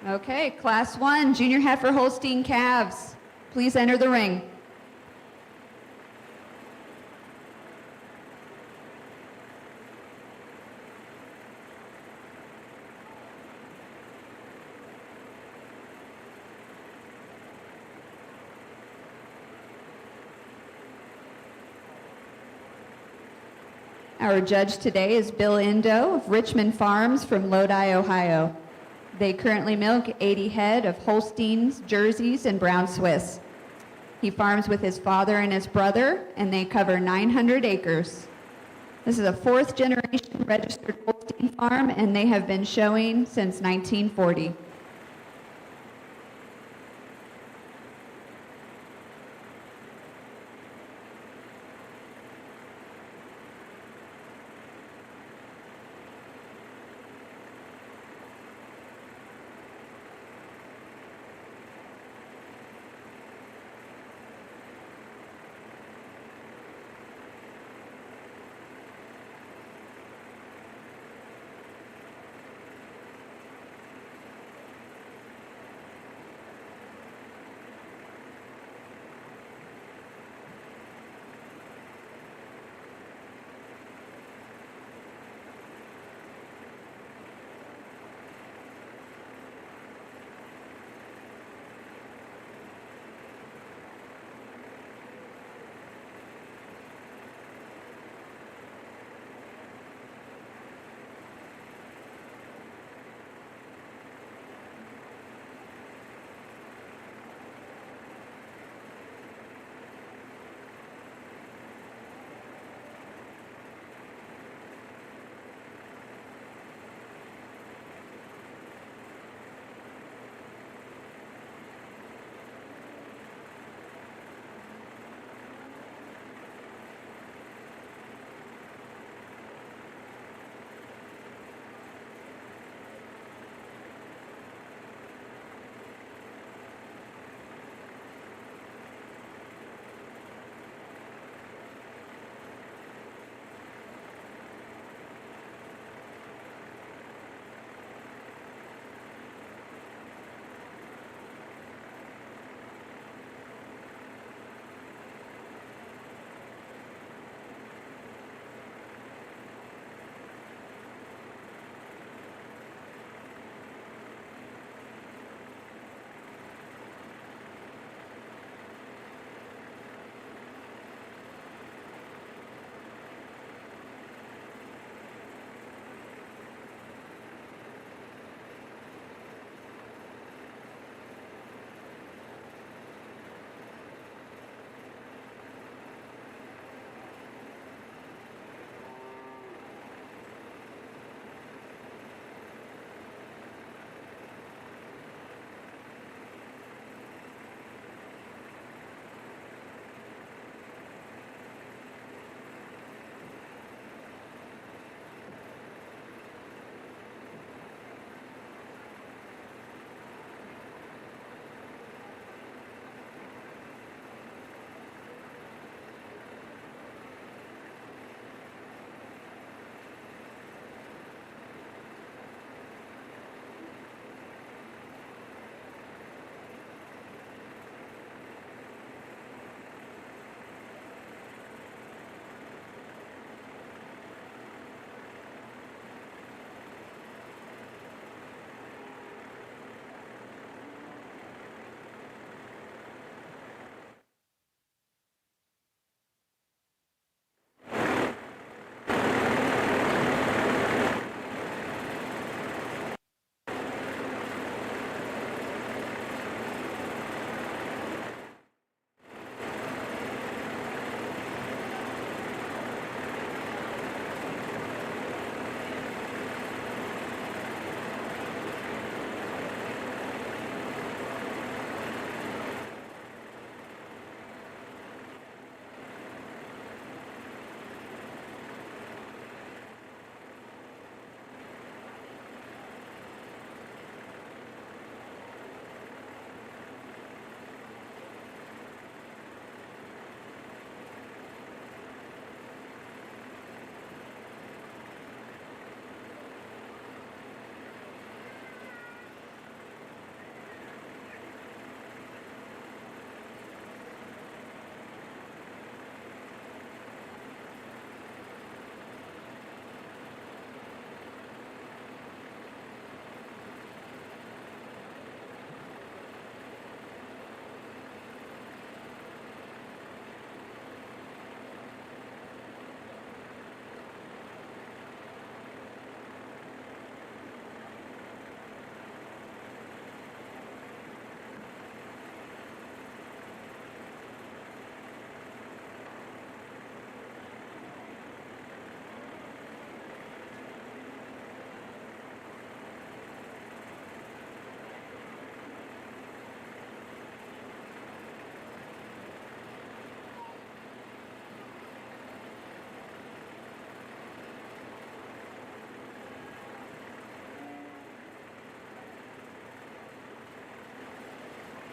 Okay, Class 1, Junior Heifer Holstein Calves. Please enter the ring. Our judge today is Bill Indo of Richmond Farms from Lodi, Ohio. They currently milk 80 head of Holsteins, Jerseys, and Brown Swiss. He farms with his father and his brother, and they cover 900 acres. This is a fourth generation registered Holstein farm, and they have been showing since 1940.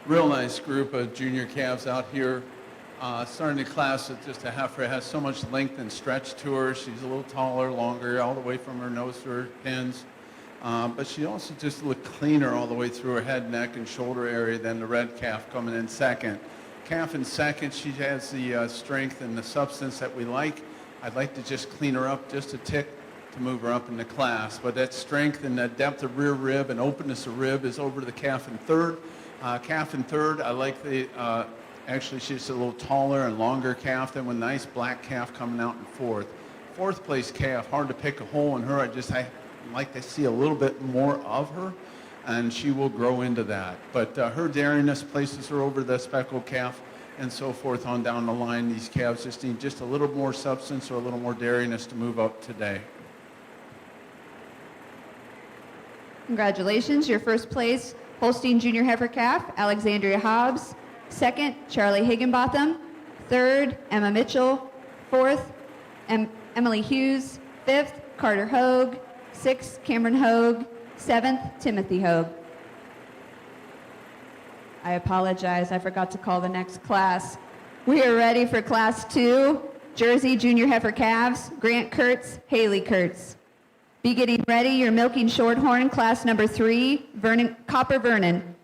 real nice group of junior calves out here. Starting the class with just a heifer, has so much length and stretch to her. She's a little taller, longer, all the way from her nose to her pins. But she also just looked cleaner all the way through her head, neck, and shoulder area than the red calf coming in second. Calf in second, she has the strength and the substance that we like. I'd like to just clean her up just a tick to move her up in the class. But that strength and that depth of rear rib and openness of rib is over the calf in third. Calf in third, I like the, actually she's a little taller and longer calf than with nice black calf coming out in fourth. Fourth place calf, hard to pick a hole in her. I like to see a little bit more of her, and she will grow into that. But her dariness places her over the speckled calf and so forth on down the line. These calves just need just a little more substance or a little more dariness to move up today. Congratulations, your first place Holstein Junior Heifer Calf, Alexandria Hobbs. Second, Charlie Higginbotham. Third, Emma Mitchell. Fourth, Emily Hughes. Fifth, Carter Hogue. Sixth, Cameron Hogue. Seventh, Timothy Hogue. I apologize, I forgot to call the next class. We are ready for Class 2, Jersey Junior Heifer Calves, Grant Kurtz, Haley Kurtz. Be getting ready, your milking shorthorn, class number 3, Copper Vernon.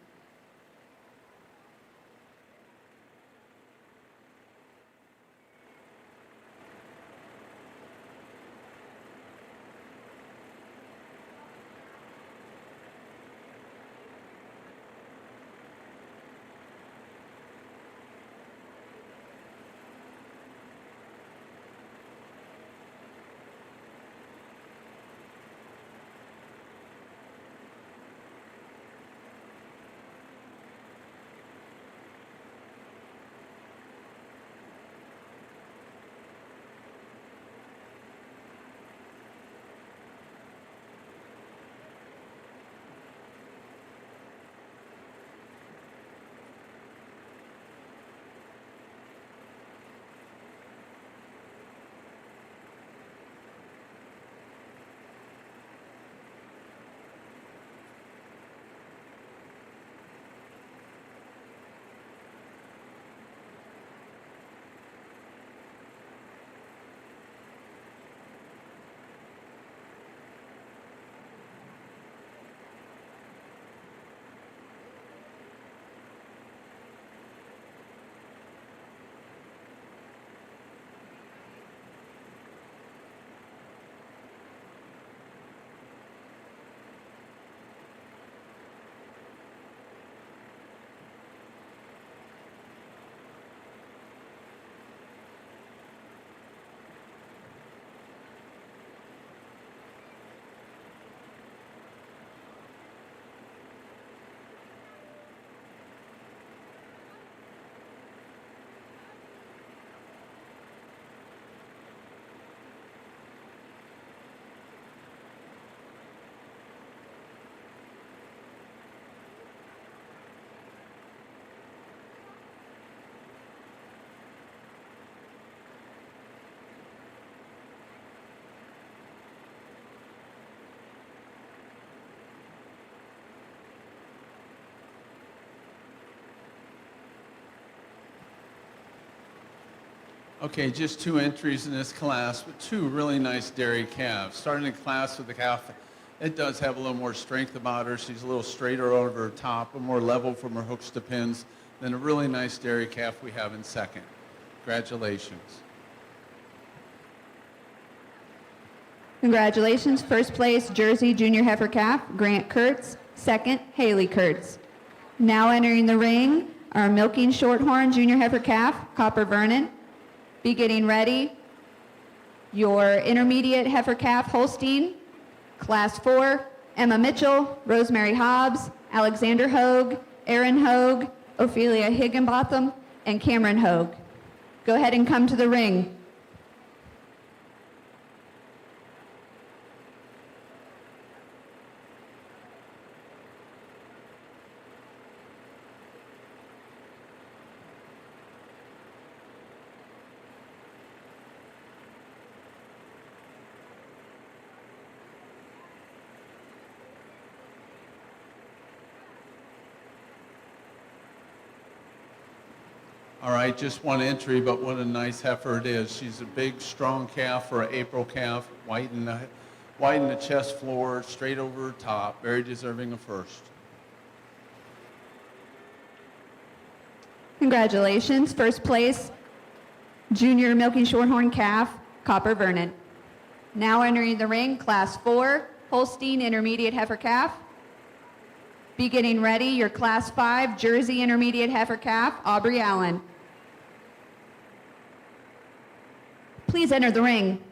Okay, just 2 entries in this class, but 2 really nice dairy calves. Starting the class with the calf, it does have a little more strength about her. She's a little straighter over her top, a more level from her hooks to pins than a really nice dairy calf we have in second. Congratulations. Congratulations, first place Jersey Junior Heifer Calf, Grant Kurtz. Second, Haley Kurtz. Now entering the ring, our milking shorthorn Junior Heifer Calf, Copper Vernon. Be getting ready. Your intermediate heifer calf Holstein, class 4, Emma Mitchell, Rosemary Hobbs, Alexander Hogue, Aaron Hogue, Ophelia Higginbotham, and Cameron Hogue. Go ahead and come to the ring. All right, just one entry, but what a nice heifer it is. She's a big, strong calf for an April calf, white in the chest floor, straight over her top, very deserving of first. Congratulations, first place, junior milking shorthorn calf, Copper Vernon. Now entering the ring, class 4, Holstein intermediate heifer calf. Be getting ready, your class 5, Jersey intermediate heifer calf, Aubrey Allen. Please enter the ring.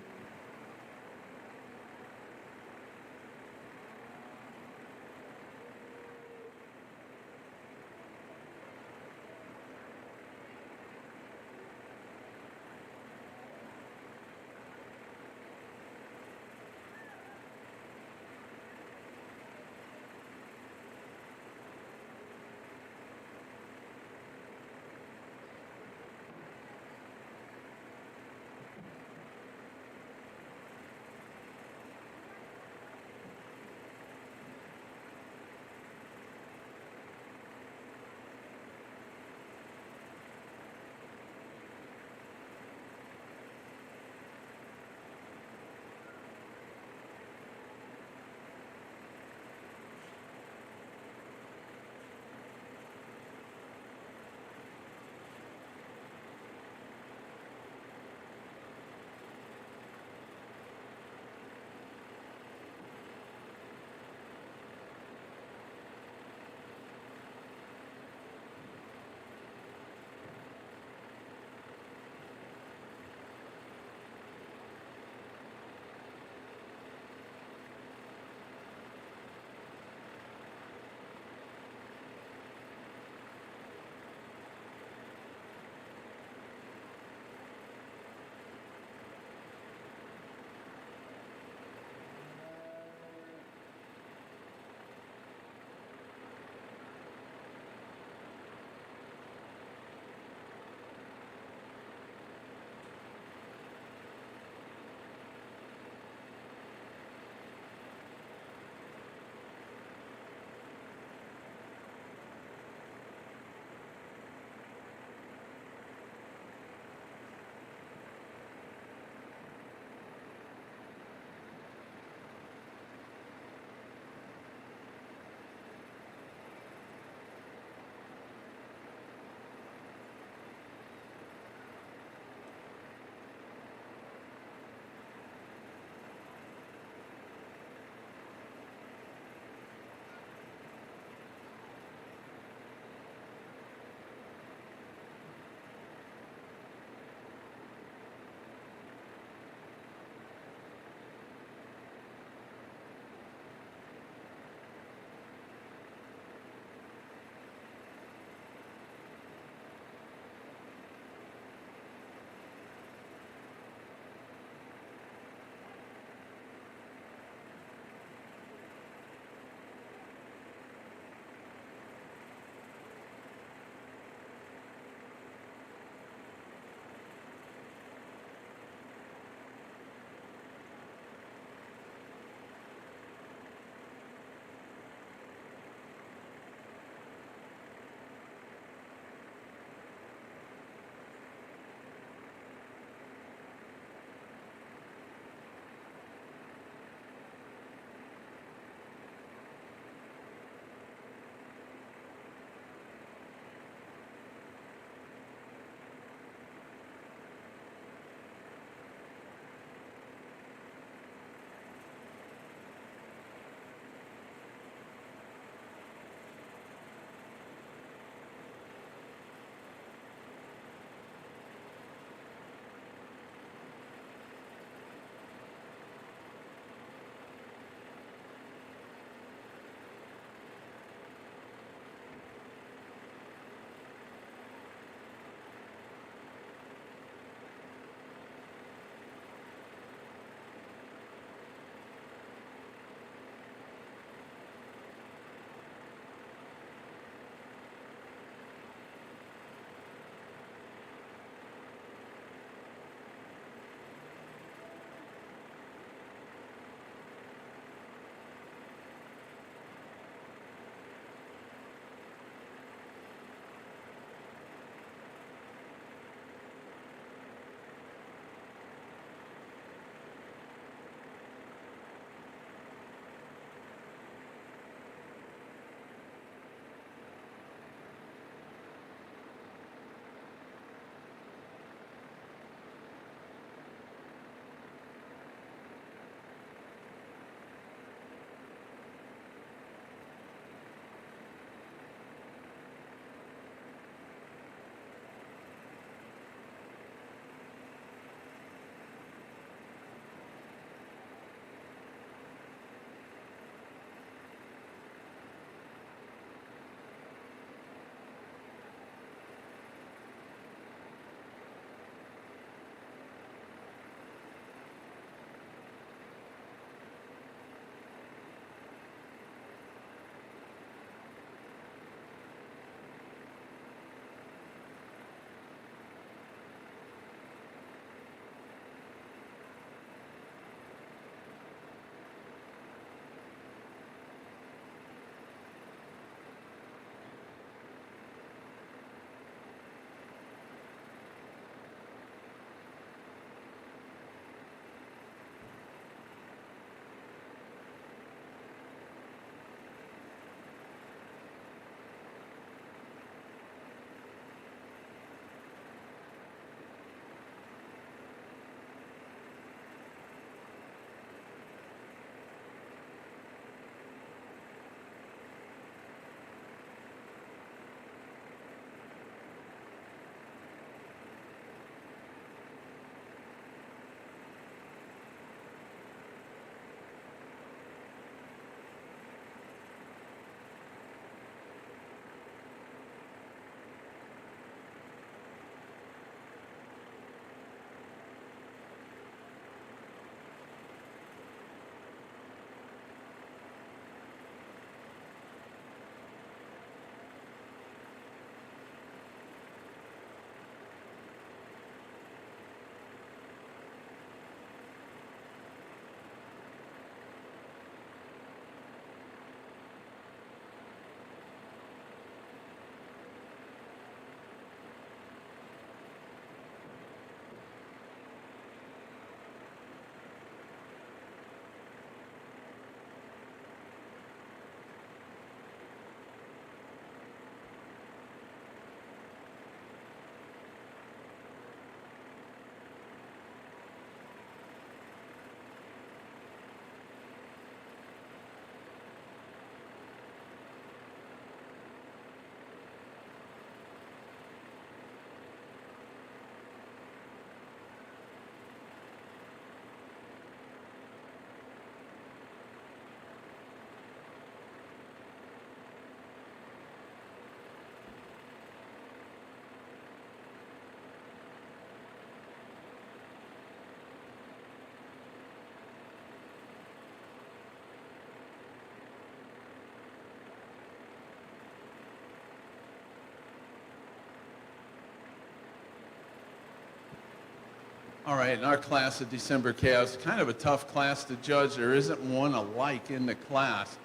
All right, in our class of December calves, kind of a tough class to judge. There isn't one alike in the class.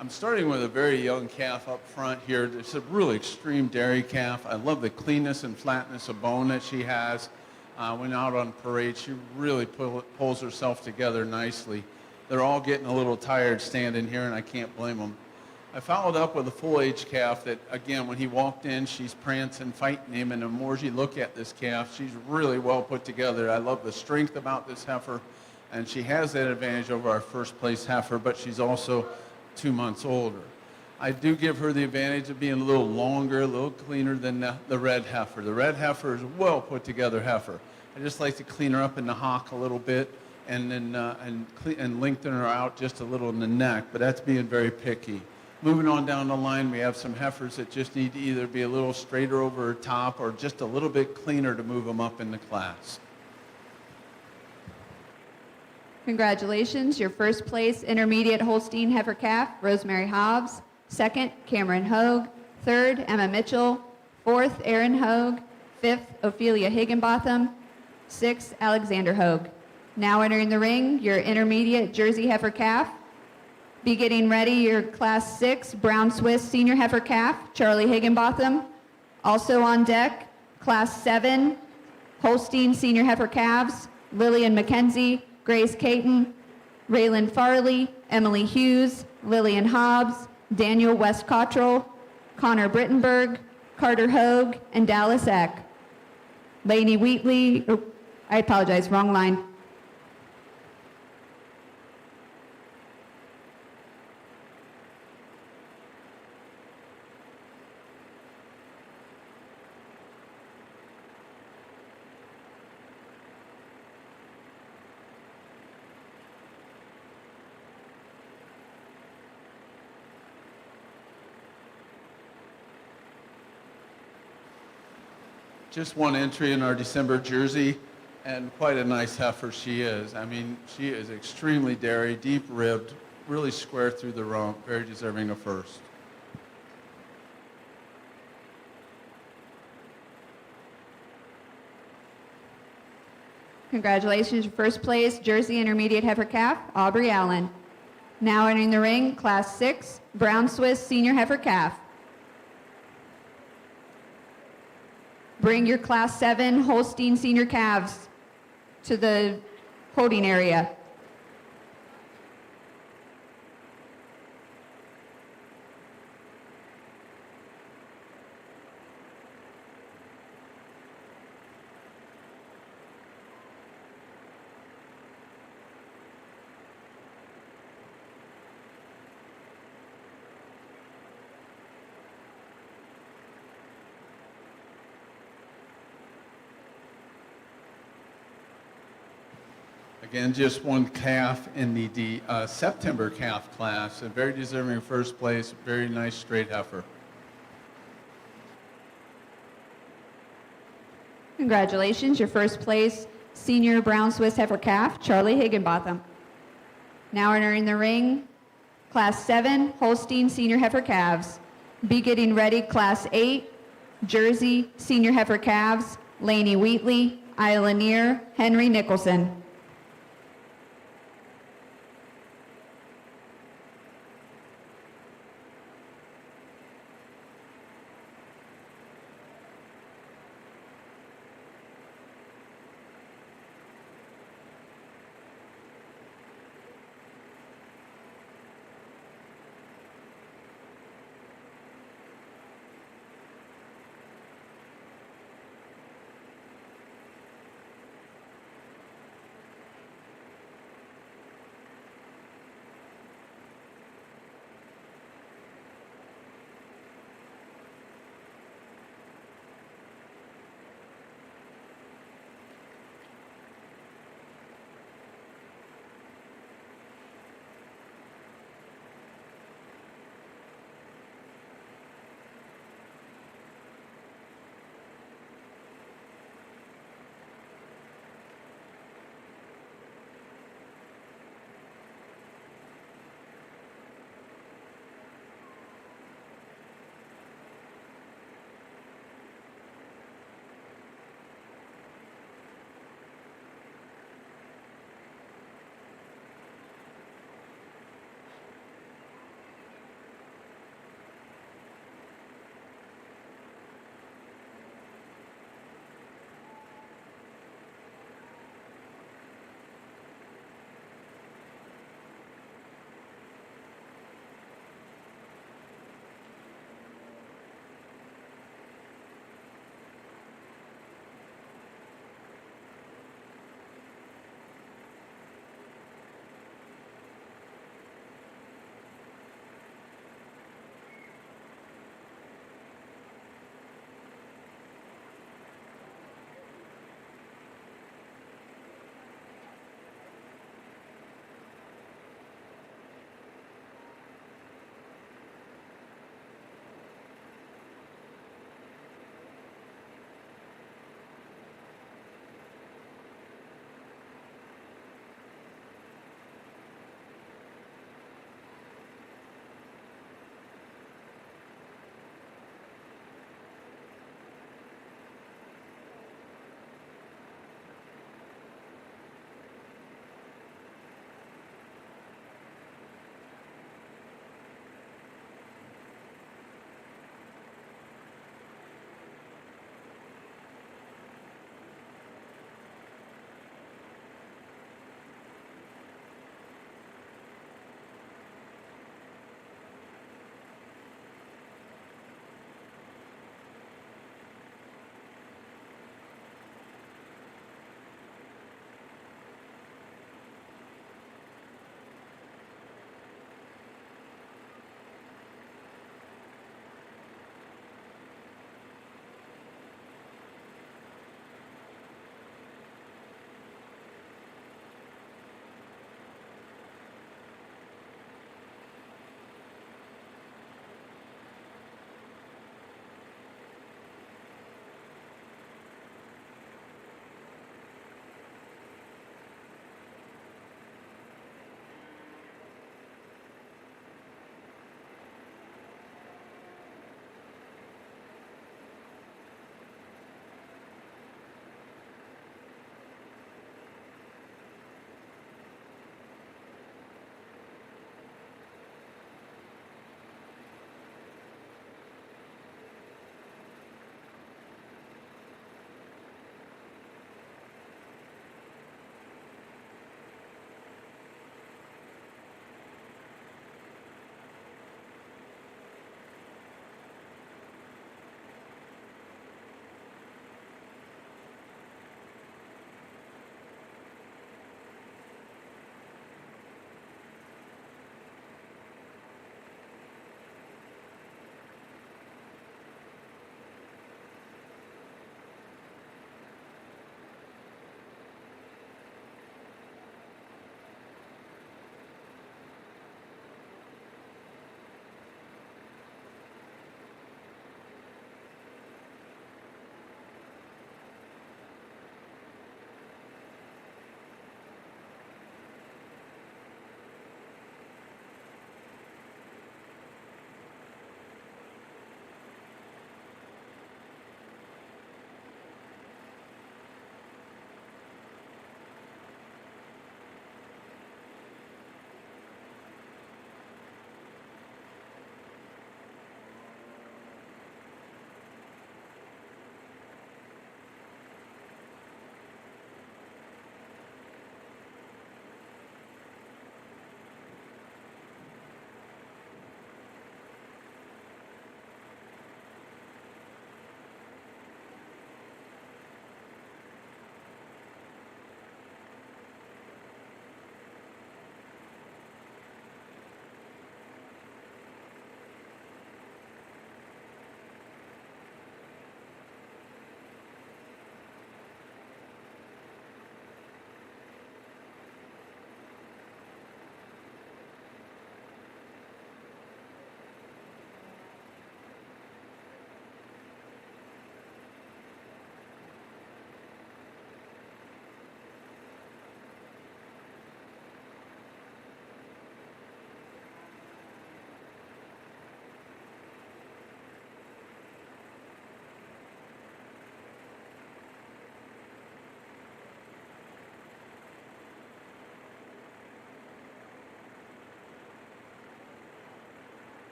I'm starting with a very young calf up front here. It's a really extreme dairy calf. I love the cleanness and flatness of bone that she has. When out on parade, she really pulls herself together nicely. They're all getting a little tired standing here, and I can't blame them. I followed up with a full-age calf that, again, when he walked in, she's prancing, fighting him, and the more you look at this calf, she's really well put together. I love the strength about this heifer, and she has that advantage over our first-place heifer, but she's also 2 months older. I do give her the advantage of being a little longer, a little cleaner than the red heifer. The red heifer is a well put together heifer. I just like to clean her up in the hock a little bit and then and lengthen her out just a little in the neck, but that's being very picky. Moving on down the line, we have some heifers that just need to either be a little straighter over her top or just a little bit cleaner to move them up in the class. Congratulations, your first place intermediate Holstein heifer calf, Rosemary Hobbs. Second, Cameron Hogue. Third, Emma Mitchell. Fourth, Aaron Hogue. Fifth, Ophelia Higginbotham. Sixth, Alexander Hogue. Now entering the ring, your intermediate Jersey heifer calf. Be getting ready your class 6 brown Swiss senior heifer calf, Charlie Higginbotham. Also on deck, class 7 Holstein senior heifer calves, Lillian McKenzie, Grace Caton, Raylan Farley, Emily Hughes, Lillian Hobbs, Daniel West Cottrell, Connor Brittenberg, Carter Hogue, and Dallas Eck. Lainey Wheatley, I apologize, wrong line. Just one entry in our December Jersey, and quite a nice heifer she is. I mean, she is extremely dairy, deep-ribbed, really square through the rump, very deserving of first. Congratulations, your first place Jersey intermediate heifer calf, Aubrey Allen. Now entering the ring, class 6 brown Swiss senior heifer calf. Bring your class 7 Holstein senior calves to the holding area. Again, just one calf in the September calf class, a very deserving first place, very nice straight heifer. Congratulations, your first place senior brown Swiss heifer calf, Charlie Higginbotham. Now entering the ring, class 7 Holstein senior heifer calves. Be getting ready, class 8 Jersey senior heifer calves, Lainey Wheatley, Isla Neer, Henry Nicholson.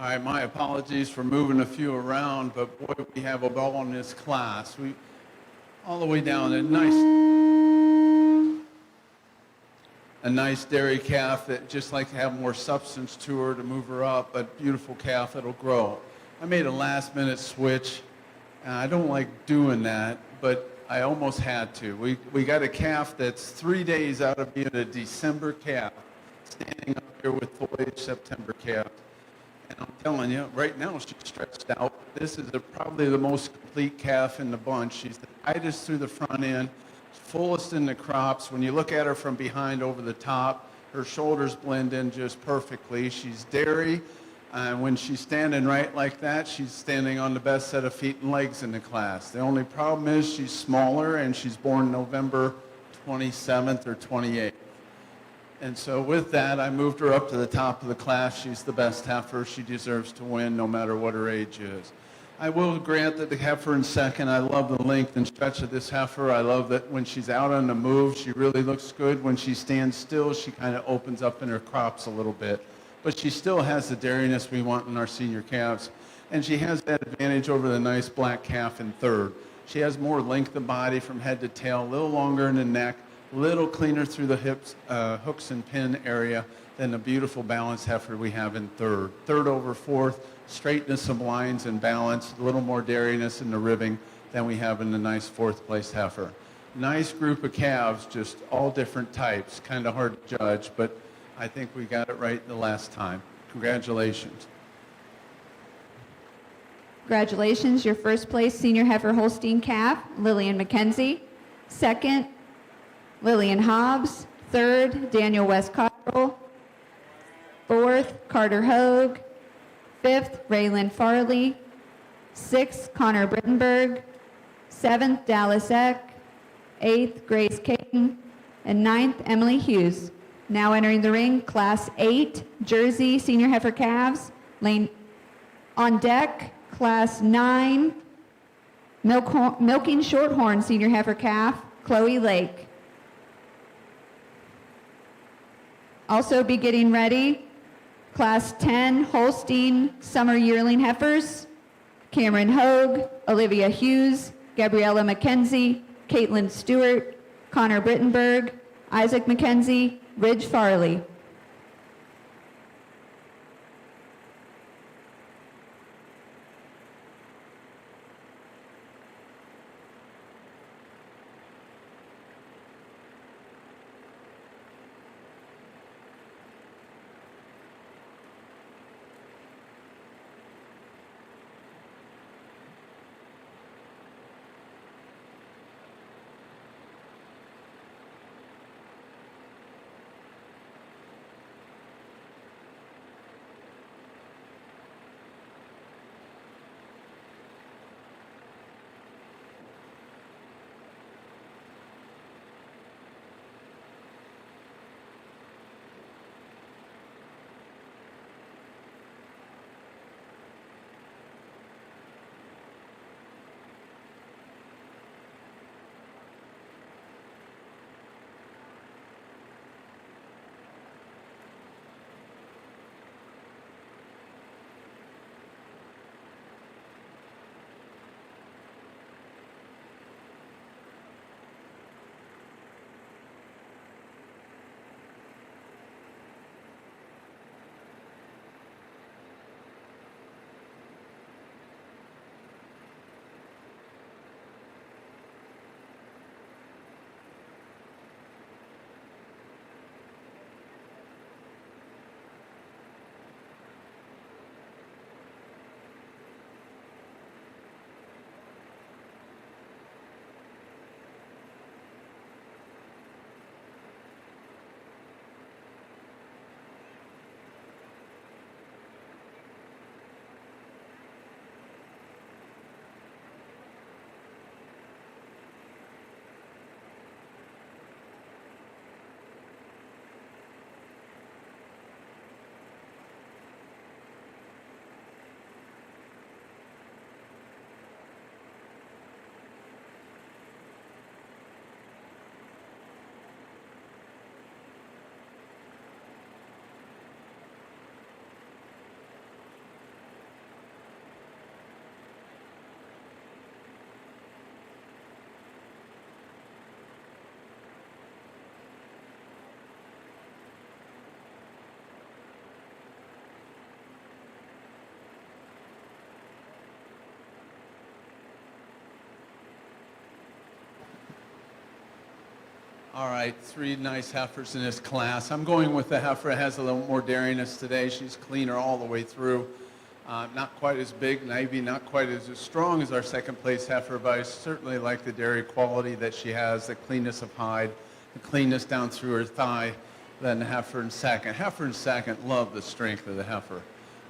All right, my apologies for moving a few around, but boy, we have a ball in this class. We all the way down a nice dairy calf that just like to have more substance to her to move her up, but beautiful calf that'll grow. I made a last minute switch, and I don't like doing that, but I almost had to. We got a calf that's 3 days out of being a December calf, standing up here with foliage September calf. And I'm telling you, right now she's stretched out. This is probably the most complete calf in the bunch. She's the tightest through the front end, fullest in the crops. When you look at her from behind over the top, her shoulders blend in just perfectly. She's dairy, and when she's standing right like that, she's standing on the best set of feet and legs in the class. The only problem is she's smaller, and she's born November 27th or 28th. And so with that, I moved her up to the top of the class. She's the best heifer. She deserves to win no matter what her age is. I will grant that the heifer in second. I love the length and stretch of this heifer. I love that when she's out on the move, she really looks good. When she stands still, she kind of opens up in her crops a little bit. But she still has the dairiness we want in our senior calves. And she has that advantage over the nice black calf in third. She has more length of body from head to tail, a little longer in the neck, little cleaner through the hips, hooks and pin area than the beautiful balanced heifer we have in third. Third over fourth, straightness of lines and balance, a little more dairiness in the ribbing than we have in the nice fourth place heifer. Nice group of calves, just all different types, kind of hard to judge, but I think we got it right the last time. Congratulations. Congratulations, your first place senior heifer Holstein calf, Lillian McKenzie. Second, Lillian Hobbs. Third, Daniel West Cottrell. Fourth, Carter Hogue. Fifth, Raylan Farley. Sixth, Connor Brittenberg. Seventh, Dallas Eck. Eighth, Grace Caton. And ninth, Emily Hughes. Now entering the ring, Class 8, Jersey Senior Heifer Calves. Lane on deck, Class 9, Milking Shorthorn Senior Heifer Calf, Chloe Lake. Also be getting ready, Class 10, Holstein Summer Yearling Heifers, Cameron Hogue, Olivia Hughes, Gabriella McKenzie, Caitlin Stewart, Connor Brittenberg, Isaac McKenzie, Ridge Farley. All right, 3 nice heifers in this class. I'm going with the heifer that has a little more daringness today. She's cleaner all the way through. Not quite as big, maybe not quite as strong as our second place heifer, but I certainly like the dairy quality that she has, the cleanness of hide, the cleanness down through her thigh, than the heifer in second. Heifer in second, love the strength of the heifer.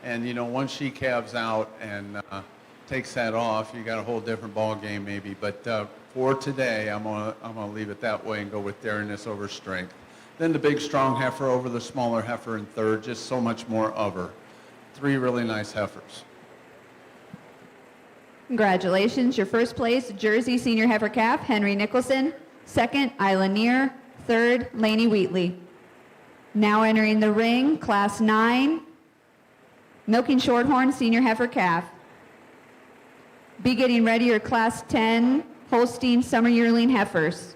And you know, once she calves out and takes that off, you got a whole different ball game maybe. But for today, I'm gonna leave it that way and go with daringness over strength. Then the big strong heifer over the smaller heifer in third, just so much more of her. 3 really nice heifers. Congratulations, your first place Jersey Senior Heifer Calf, Henry Nicholson. Second, Isla Neer. Third, Laney Wheatley. Now entering the ring, Class 9, Milking Shorthorn Senior Heifer Calf. Be getting ready your Class 10 Holstein Summer Yearling Heifers.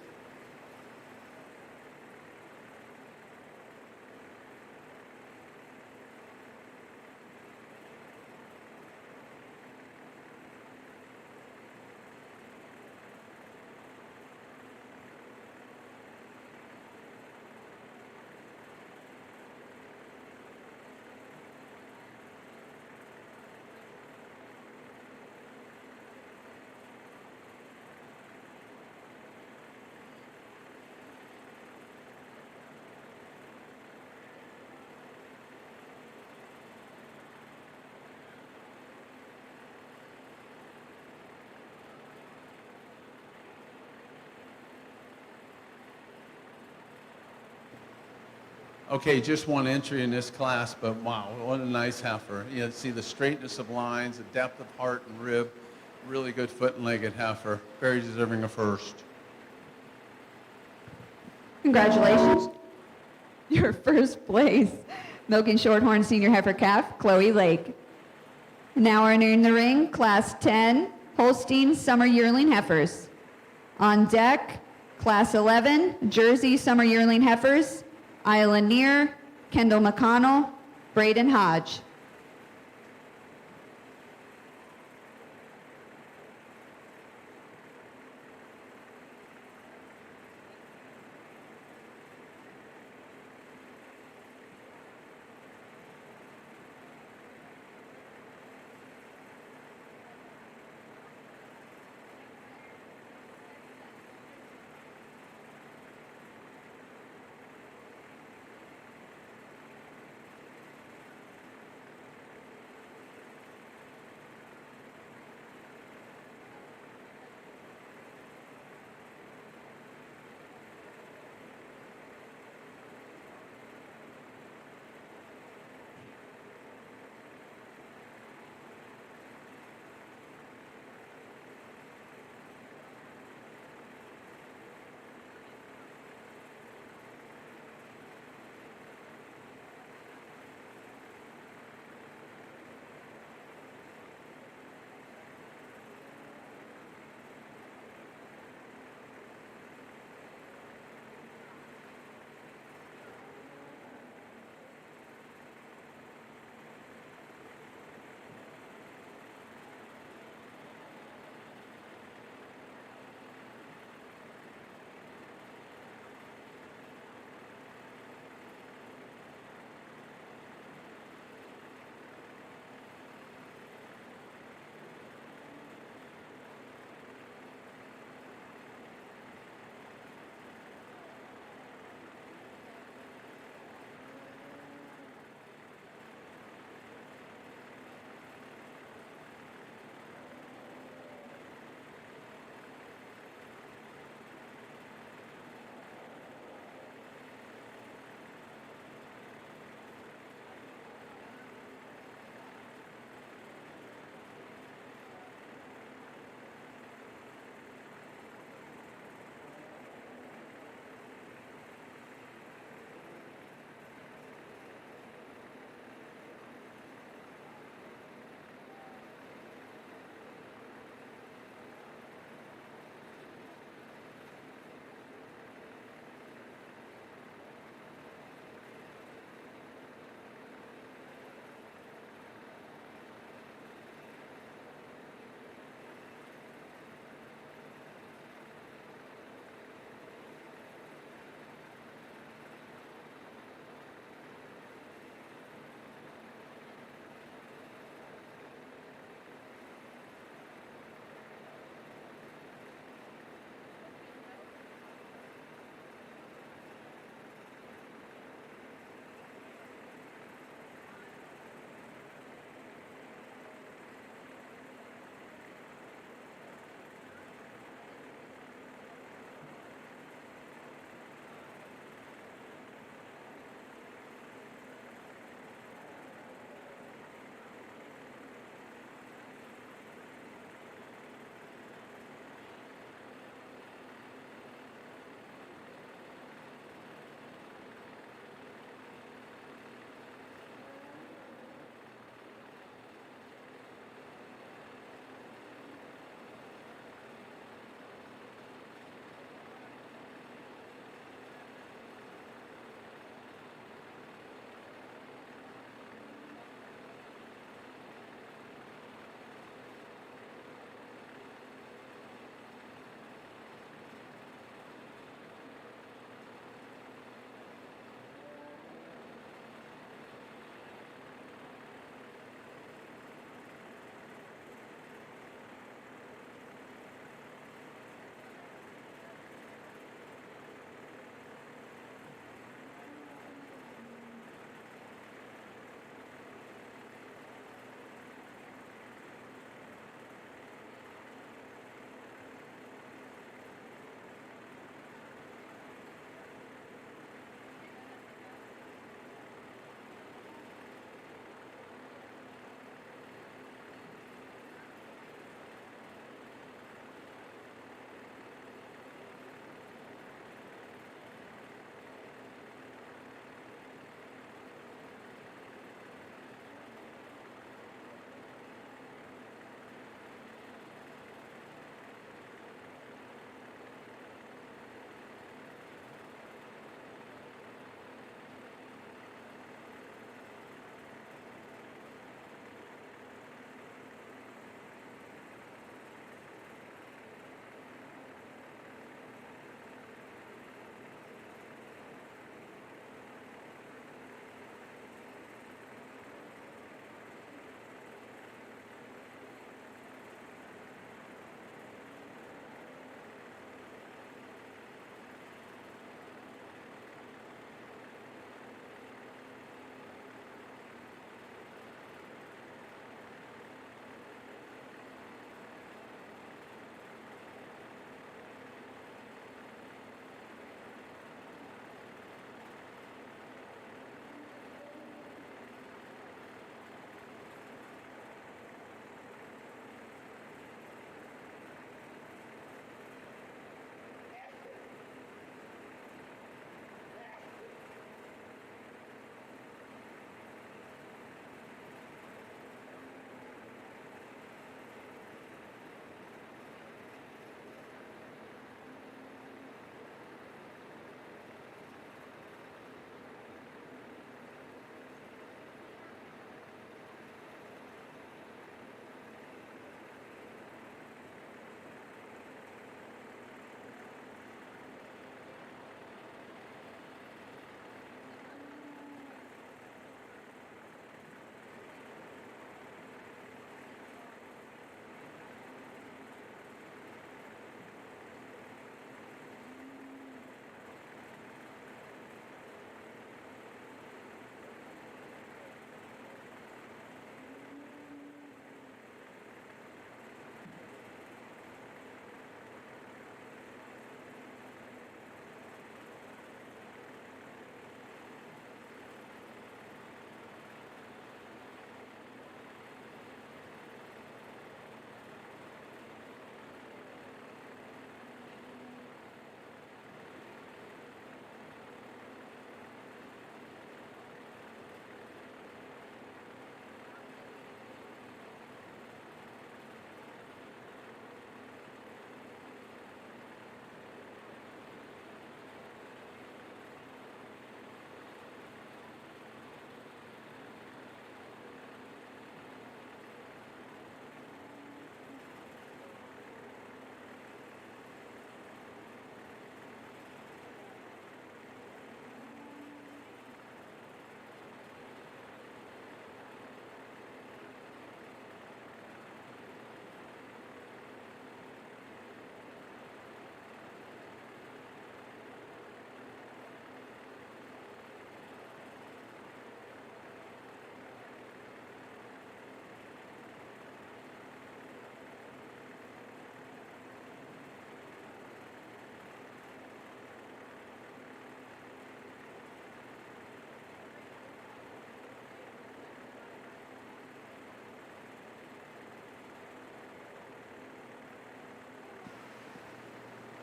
Okay, just one entry in this class, but wow, what a nice heifer. You see the straightness of lines, the depth of heart and rib, really good foot and legged heifer, very deserving of first. Congratulations, your first place Milking Shorthorn Senior Heifer Calf, Chloe Lake. Now entering the ring, Class 10 Holstein Summer Yearling Heifers. On deck, Class 11 Jersey Summer Yearling Heifers, Isla Neer, Kendall McConnell, Braden Hodge.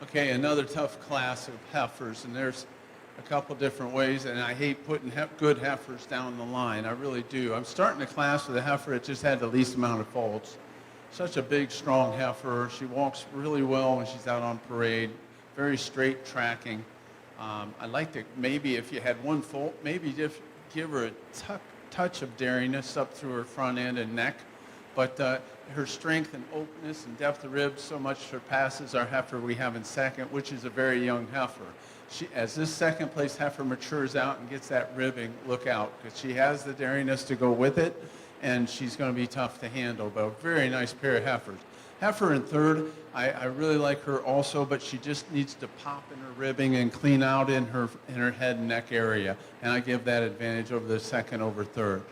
Okay, another tough class of heifers, and there's a couple different ways, and I hate putting good heifers down the line. I really do. I'm starting a class with a heifer that just had the least amount of faults. Such a big, strong heifer. She walks really well when she's out on parade. Very straight tracking. I'd like to, maybe if you had one fault, maybe just give her a touch of dariness up through her front end and neck. But her strength and openness and depth of ribs so much surpasses our heifer we have in second, which is a very young heifer. As this second place heifer matures out and gets that ribbing, look out, because she has the dariness to go with it, and she's going to be tough to handle. But a very nice pair of heifers. Heifer in third, I really like her also, but she just needs to pop in her ribbing and clean out in her head and neck area, and I give that advantage over the second over third.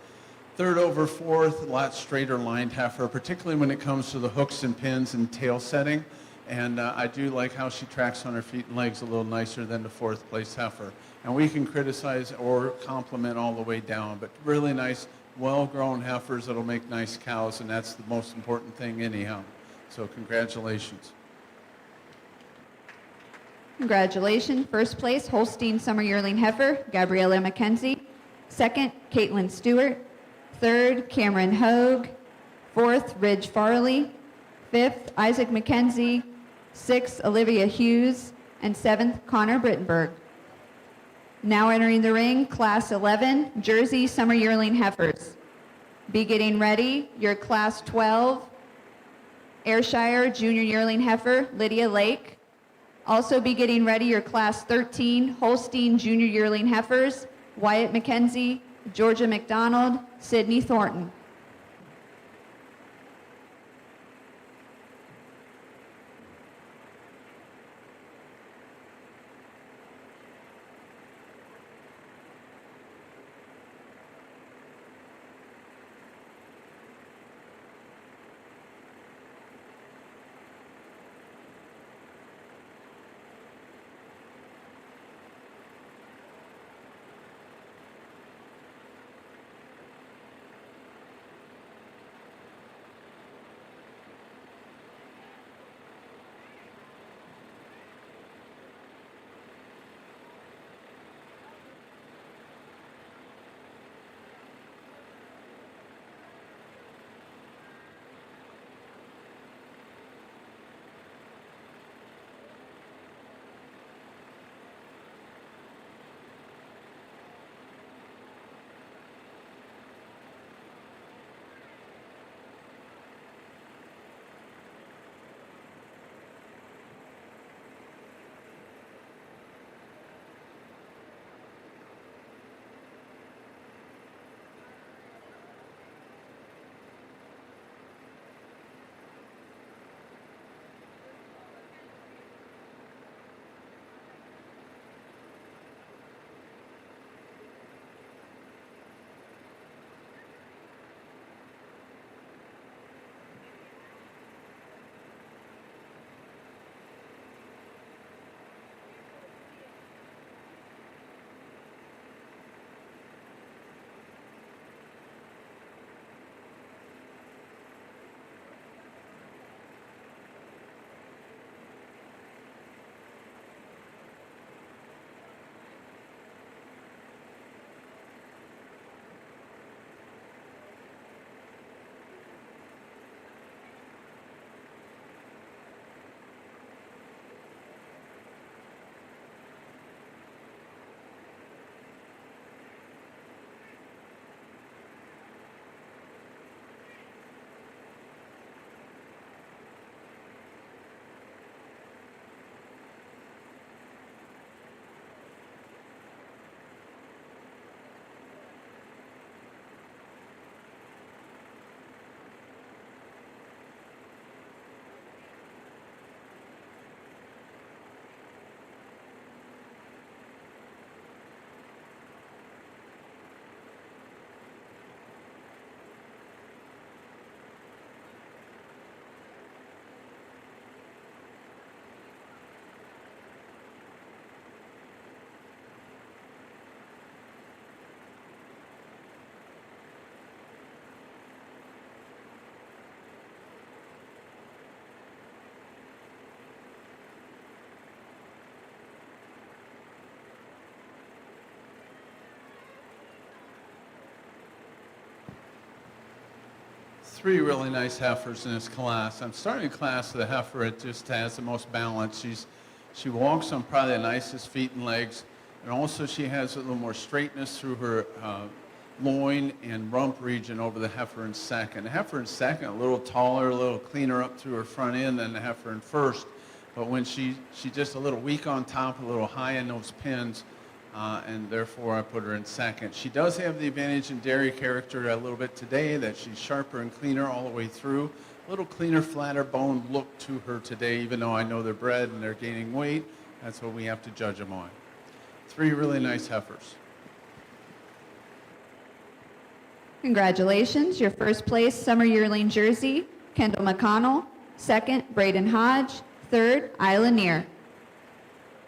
Third over fourth, a lot straighter lined heifer, particularly when it comes to the hooks and pins and tail setting. And I do like how she tracks on her feet and legs a little nicer than the fourth place heifer. And we can criticize or compliment all the way down, but really nice, well-grown heifers that'll make nice cows, and that's the most important thing anyhow. So congratulations. Congratulations. First place, Holstein Summer Yearling Heifer, Gabriella McKenzie. Second, Caitlin Stewart. Third, Cameron Hogue. Fourth, Ridge Farley. Fifth, Isaac McKenzie. Sixth, Olivia Hughes. And seventh, Connor Brittenberg. Now entering the ring, Class 11, Jersey Summer Yearling Heifers. Be getting ready, your Class 12, Ayrshire Junior Yearling Heifer, Lydia Lake. Also be getting ready your Class 13, Holstein Junior Yearling Heifers, Wyatt McKenzie, Georgia McDonald, Sydney Thornton. three really nice heifers in this class. I'm starting a class with a heifer that just has the most balance. She walks on probably the nicest feet and legs, and also she has a little more straightness through her loin and rump region over the heifer in second. The heifer in second, a little taller, a little cleaner up through her front end than the heifer in first, but when she's just a little weak on top, a little high in those pins, and therefore I put her in second. She does have the advantage in dairy character a little bit today, that she's sharper and cleaner all the way through. A little cleaner, flatter bone look to her today, even though I know they're bred and they're gaining weight. That's what we have to judge them on. Three really nice heifers. Congratulations, your first place summer yearling jersey, Kendall McConnell. Second, Braden Hodge. Third, Isla Neer.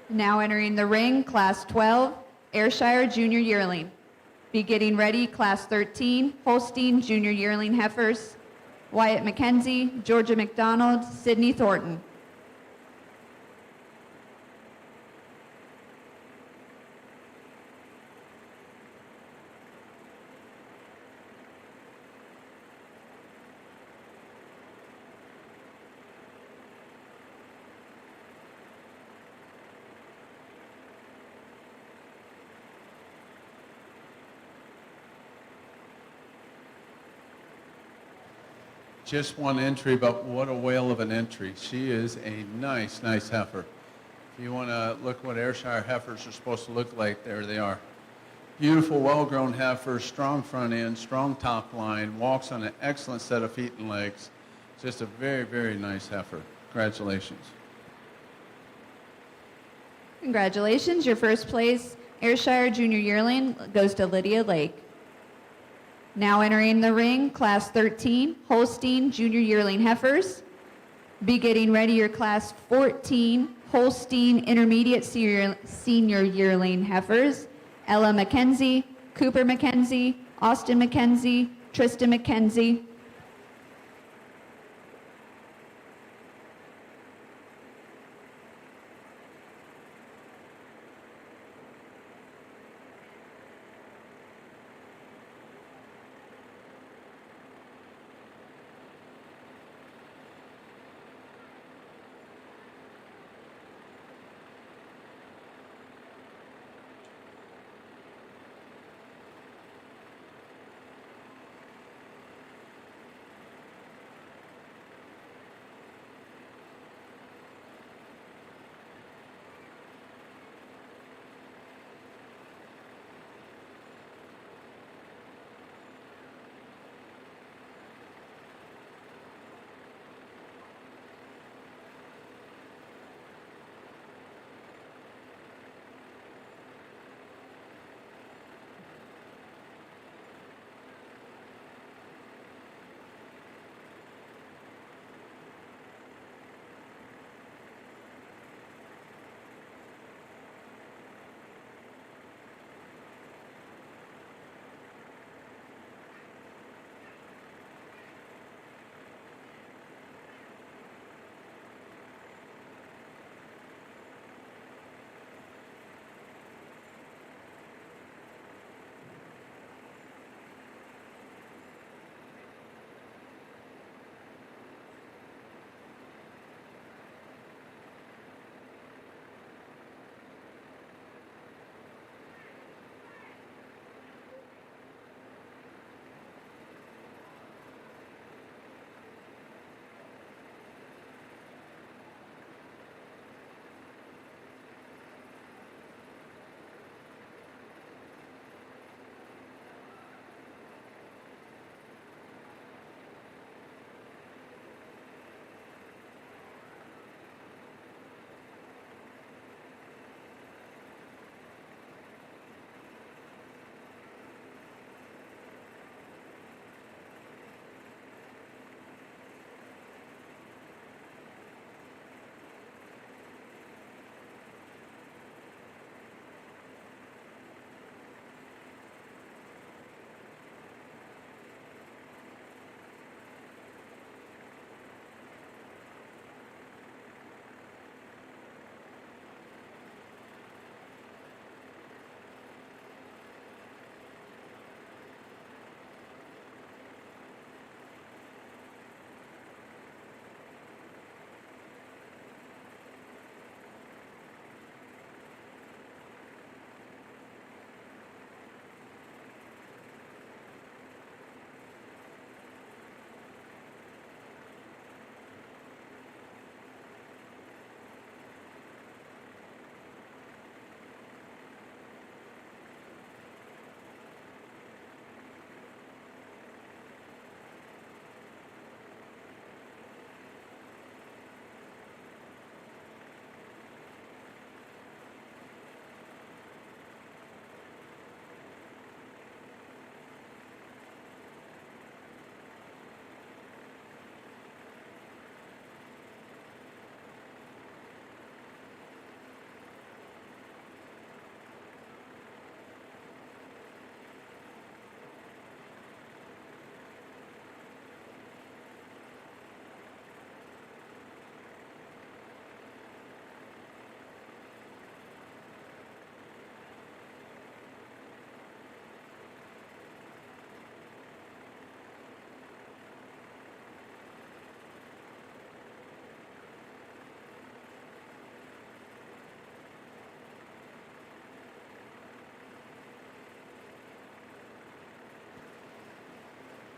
Now entering the ring, Class 12, Ayrshire Junior Yearling. Be getting ready, Class 13, Holstein Junior Yearling Heifers, Wyatt McKenzie, Georgia McDonald, Sydney Thornton. Just one entry, but what a whale of an entry. She is a nice heifer. If you want to look what Ayrshire heifers are supposed to look like, there they are. Beautiful, well-grown heifer, strong front end, strong top line, walks on an excellent set of feet and legs. Just a very nice heifer. Congratulations. Congratulations, your first place Ayrshire Junior Yearling goes to Lydia Lake. Now entering the ring, Class 13, Holstein Junior Yearling Heifers. Be getting ready your Class 14, Holstein Intermediate Senior Yearling Heifers. Ella McKenzie, Cooper McKenzie, Austin McKenzie, Tristan McKenzie.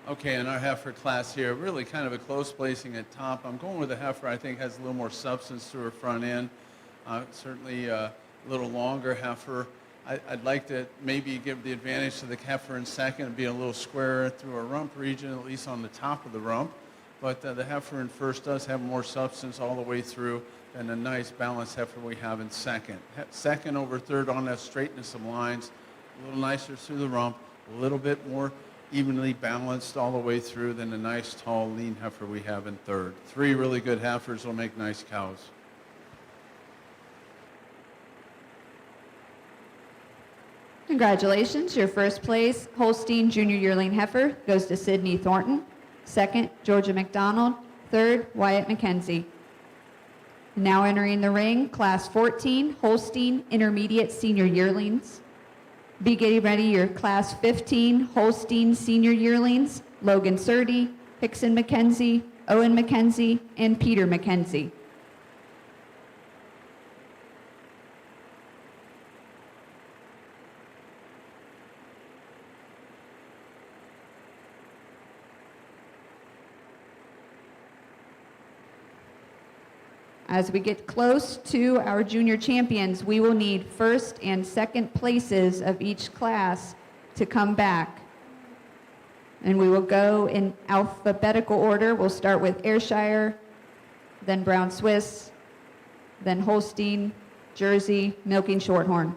Okay, in our heifer class here, really kind of a close placing at top. I'm going with a heifer I think has a little more substance to her front end. Certainly a little longer heifer. I'd like to maybe give the advantage to the heifer in second, being a little squarer through her rump region, at least on the top of the rump. But the heifer in first does have more substance all the way through than the nice balanced heifer we have in second. Second over third on that straightness of lines, a little nicer through the rump, a little bit more evenly balanced all the way through than the nice, tall, lean heifer we have in third. Three really good heifers will make nice cows. Congratulations, your first place Holstein Junior Yearling Heifer goes to Sydney Thornton. Second, Georgia McDonald. Third, Wyatt McKenzie. Now entering the ring, Class 14 Holstein Intermediate Senior Yearlings. Be getting ready your Class 15 Holstein Senior Yearlings, Logan Surdy, Hickson McKenzie, Owen McKenzie, and Peter McKenzie. As we get close to our junior champions, we will need first and second places of each class to come back. And we will go in alphabetical order. We'll start with Ayrshire, then Brown Swiss, then Holstein, Jersey, Milking Shorthorn.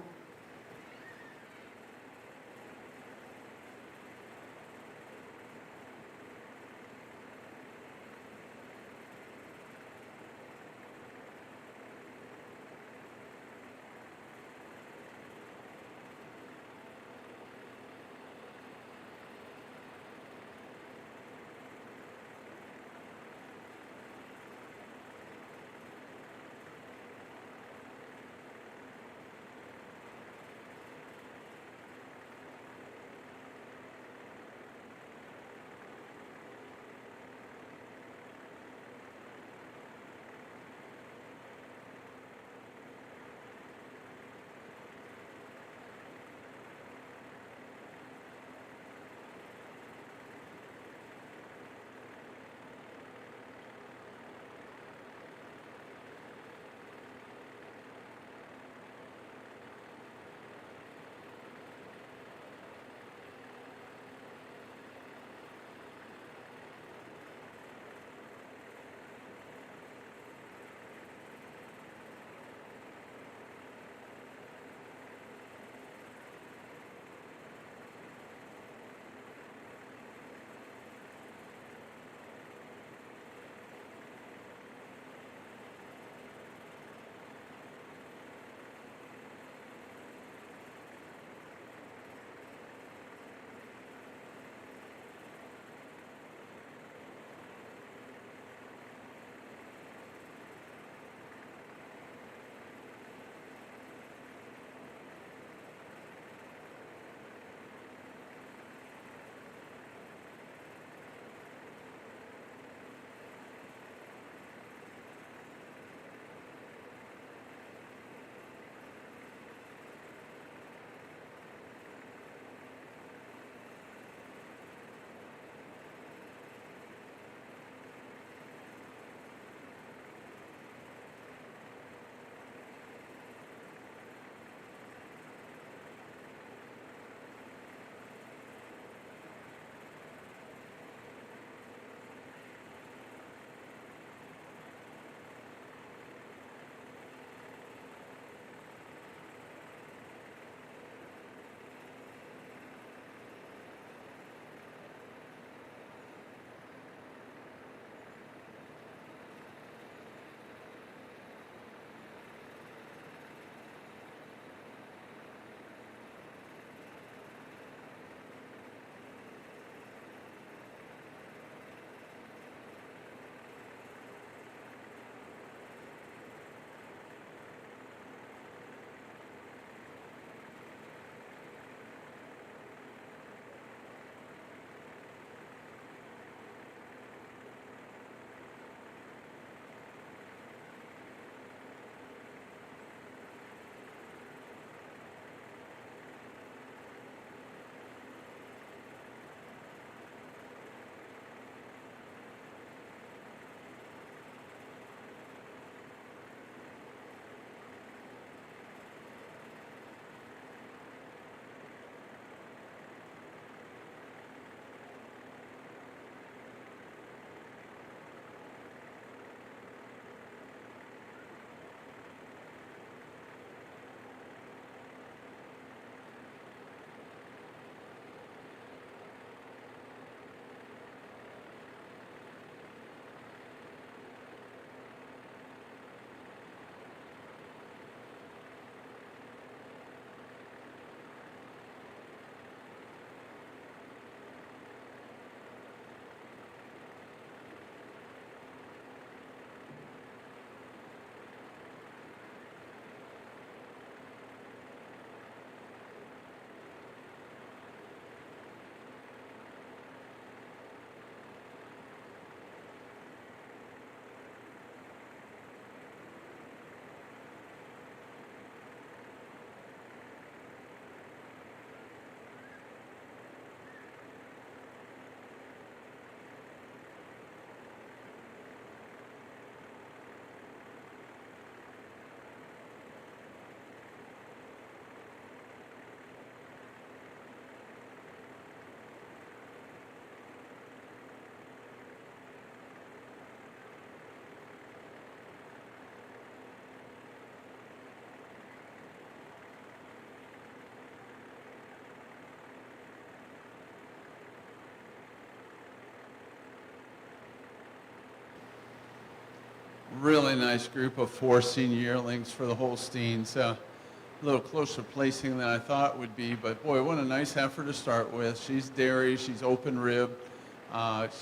really nice group of 4 senior yearlings for the Holsteins. A little closer placing than I thought would be, but boy, what a nice heifer to start with. She's dairy, she's open rib.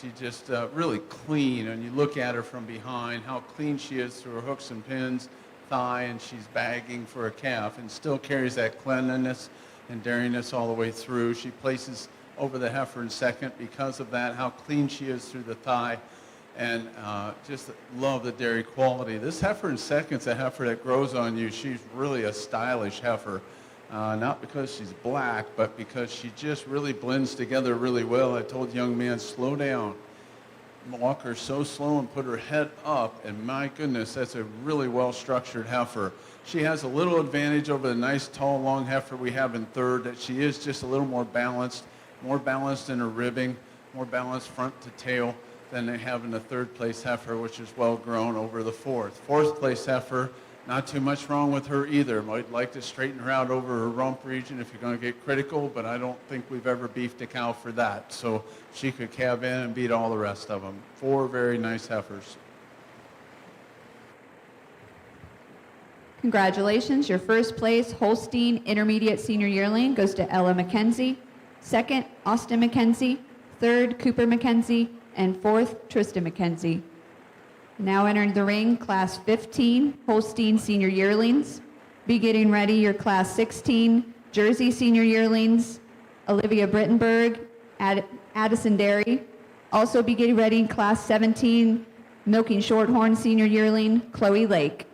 She just really clean, and you look at her from behind, how clean she is through her hooks and pins, thigh, and she's bagging for a calf, and still carries that cleanliness and dairiness all the way through. She places over the heifer in second because of that, how clean she is through the thigh, and just love the dairy quality. This heifer in second's a heifer that grows on you. She's really a stylish heifer. Not because she's black, but because she just really blends together really well. I told young men, slow down. Walk her so slow and put her head up, and my goodness, that's a really well-structured heifer. She has a little advantage over the nice, tall, long heifer we have in third, that she is just a little more balanced in her ribbing, more balanced front to tail than they have in the third place heifer, which is well grown over the fourth. Fourth place heifer, not too much wrong with her either. Might like to straighten her out over her rump region if you're going to get critical, but I don't think we've ever beefed a cow for that. So she could cab in and beat all the rest of them. 4 very nice heifers. Congratulations, your first place Holstein Intermediate Senior Yearling goes to Ella McKenzie. Second, Austin McKenzie. Third, Cooper McKenzie. And fourth, Tristan McKenzie. Now entering the ring, class 15, Holstein Senior Yearlings. Be getting ready your class 16, Jersey Senior Yearlings, Olivia Brittenberg, Addison Dairy. Also be getting ready class 17, Milking Shorthorn Senior Yearling, Chloe Lake.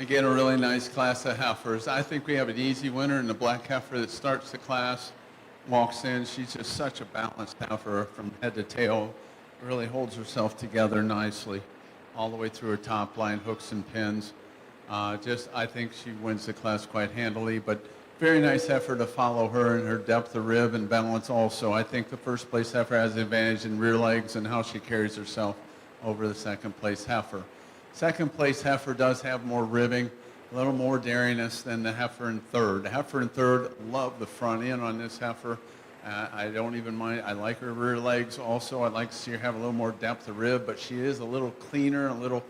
Again, a really nice class of heifers. I think we have an easy winner in the black heifer that starts the class, walks in. She's just such a balanced heifer from head to tail. Really holds herself together nicely all the way through her top line, hooks and pins. I think she wins the class quite handily, but very nice heifer to follow her and her depth of rib and balance also. I think the first place heifer has the advantage in rear legs and how she carries herself over the second place heifer. Second place heifer does have more ribbing, a little more daringness than the heifer in third. The heifer in third, love the front end on this heifer. I don't even mind. I like her rear legs also. I'd like to see her have a little more depth of rib, but she is a little cleaner, a little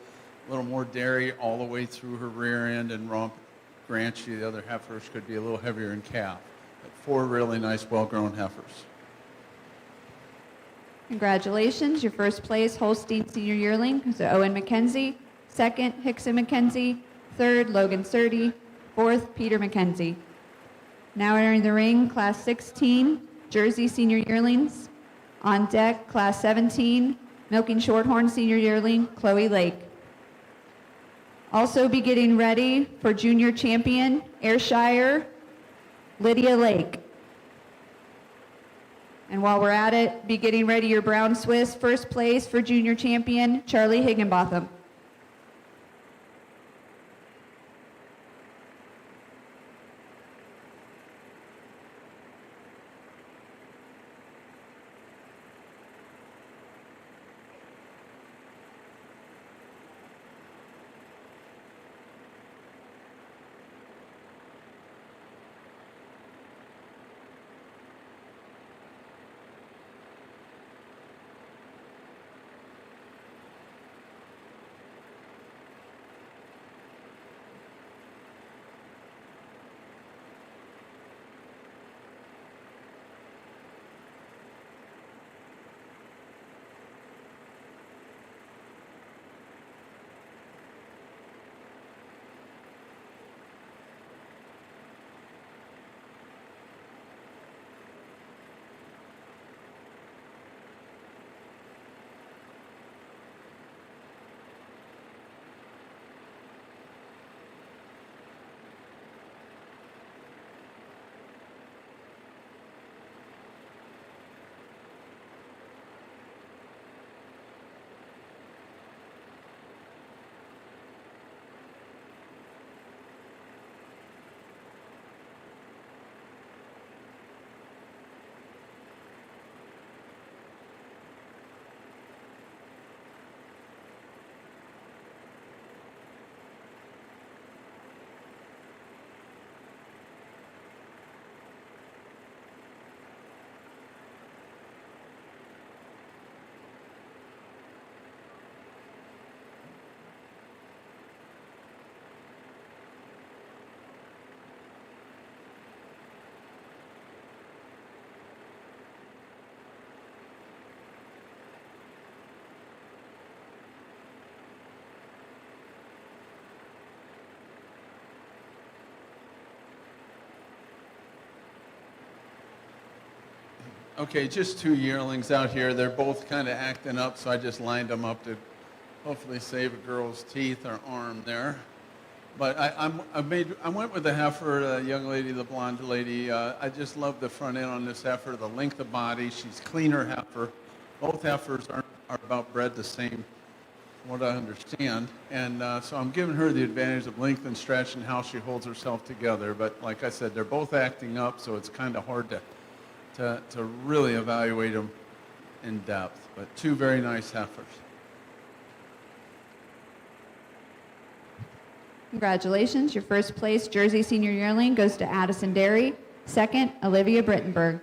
more dairy all the way through her rear end and rump. Grant you, the other heifers could be a little heavier in calf. But 4 really nice, well-grown heifers. Congratulations. Your first place Holstein Senior Yearling is Owen McKenzie. Second, Hickson McKenzie. Third, Logan Surdy. Fourth, Peter McKenzie. Now entering the ring, Class 16, Jersey Senior Yearlings. On deck, Class 17, Milking Shorthorn Senior Yearling, Chloe Lake. Also be getting ready for Junior Champion, Ayrshire, Lydia Lake. And while we're at it, be getting ready your Brown Swiss, first place for Junior Champion, Charlie Higginbotham. Okay, just 2 yearlings out here. They're both kind of acting up, so I just lined them up to hopefully save a girl's teeth or arm there. But I went with the heifer, the young lady, the blonde lady. I just love the front end on this heifer, the length of body. She's cleaner heifer. Both heifers are about bred the same, from what I understand. And so I'm giving her the advantage of length and stretch and how she holds herself together. But like I said, they're both acting up, so it's kind of hard to really evaluate them in depth. But 2 very nice heifers. Congratulations. Your first place Jersey Senior Yearling goes to Addison Dairy. Second, Olivia Brittenberg.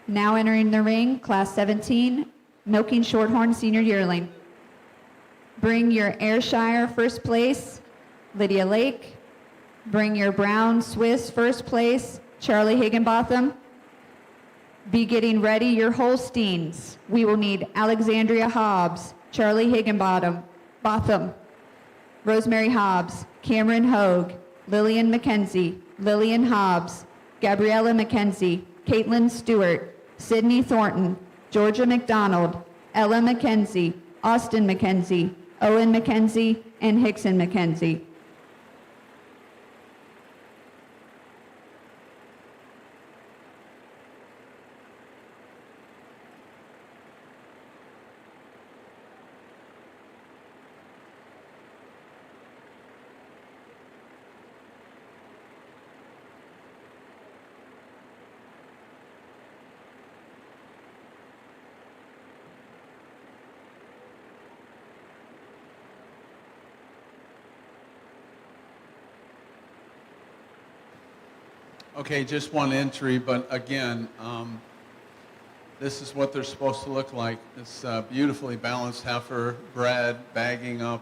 Now entering the ring, Class 17, Milking Shorthorn Senior Yearling. Bring your Ayrshire first place, Lydia Lake. Bring your Brown Swiss first place, Charlie Higginbotham. Be getting ready your Holsteins. We will need Alexandria Hobbs, Charlie Higginbotham, Rosemary Hobbs, Cameron Hogue, Lillian McKenzie, Lillian Hobbs, Gabriella McKenzie, Caitlin Stewart, Sydney Thornton, Georgia McDonald, Ella McKenzie, Austin McKenzie, Owen McKenzie, and Hickson McKenzie. Okay, just one entry, but again, this is what they're supposed to look like. This beautifully balanced heifer, bred, bagging up,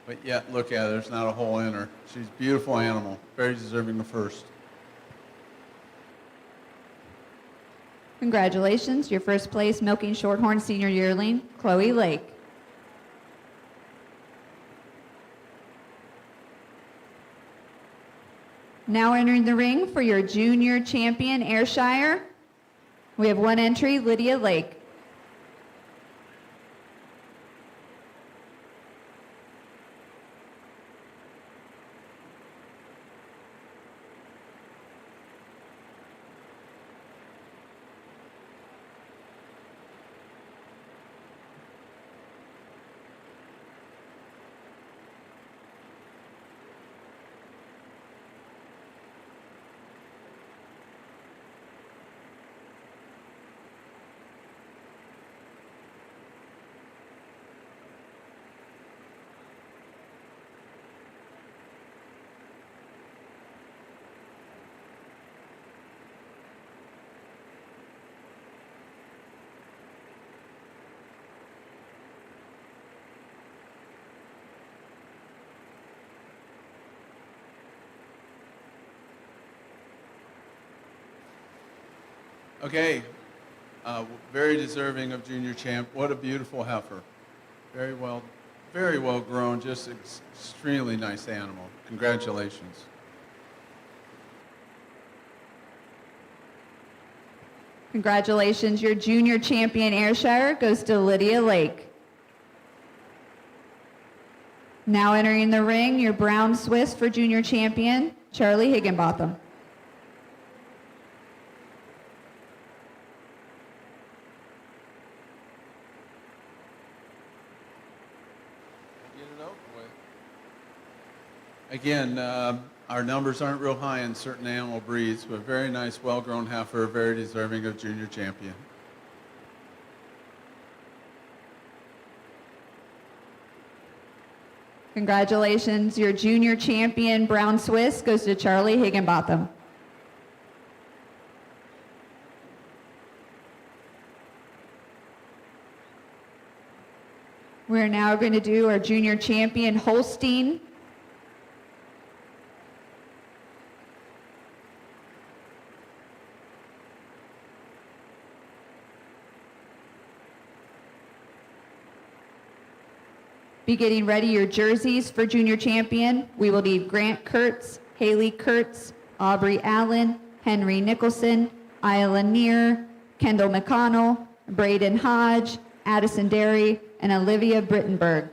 but yet look at her, there's not a hole in her. She's a beautiful animal, very deserving of first. Congratulations, your first place milking shorthorn senior yearling, Chloe Lake. Now entering the ring for your junior champion, Ayrshire, we have one entry, Lydia Lake. Okay, very deserving of junior champ. What a beautiful heifer. Very well grown, just extremely nice animal. Congratulations. Congratulations, your junior champion, Ayrshire, goes to Lydia Lake. Now entering the ring, your brown Swiss for junior champion, Charlie Higginbotham. Again, our numbers aren't real high in certain animal breeds, but very nice, well-grown heifer, very deserving of junior champion. Congratulations, your junior champion, brown Swiss, goes to Charlie Higginbotham. We're now going to do our junior champion, Holstein. Be getting ready your jerseys for junior champion. We will need Grant Kurtz, Haley Kurtz, Aubrey Allen, Henry Nicholson, Isla Neer, Kendall McConnell, Braden Hodge, Addison Derry, and Olivia Brittenberg.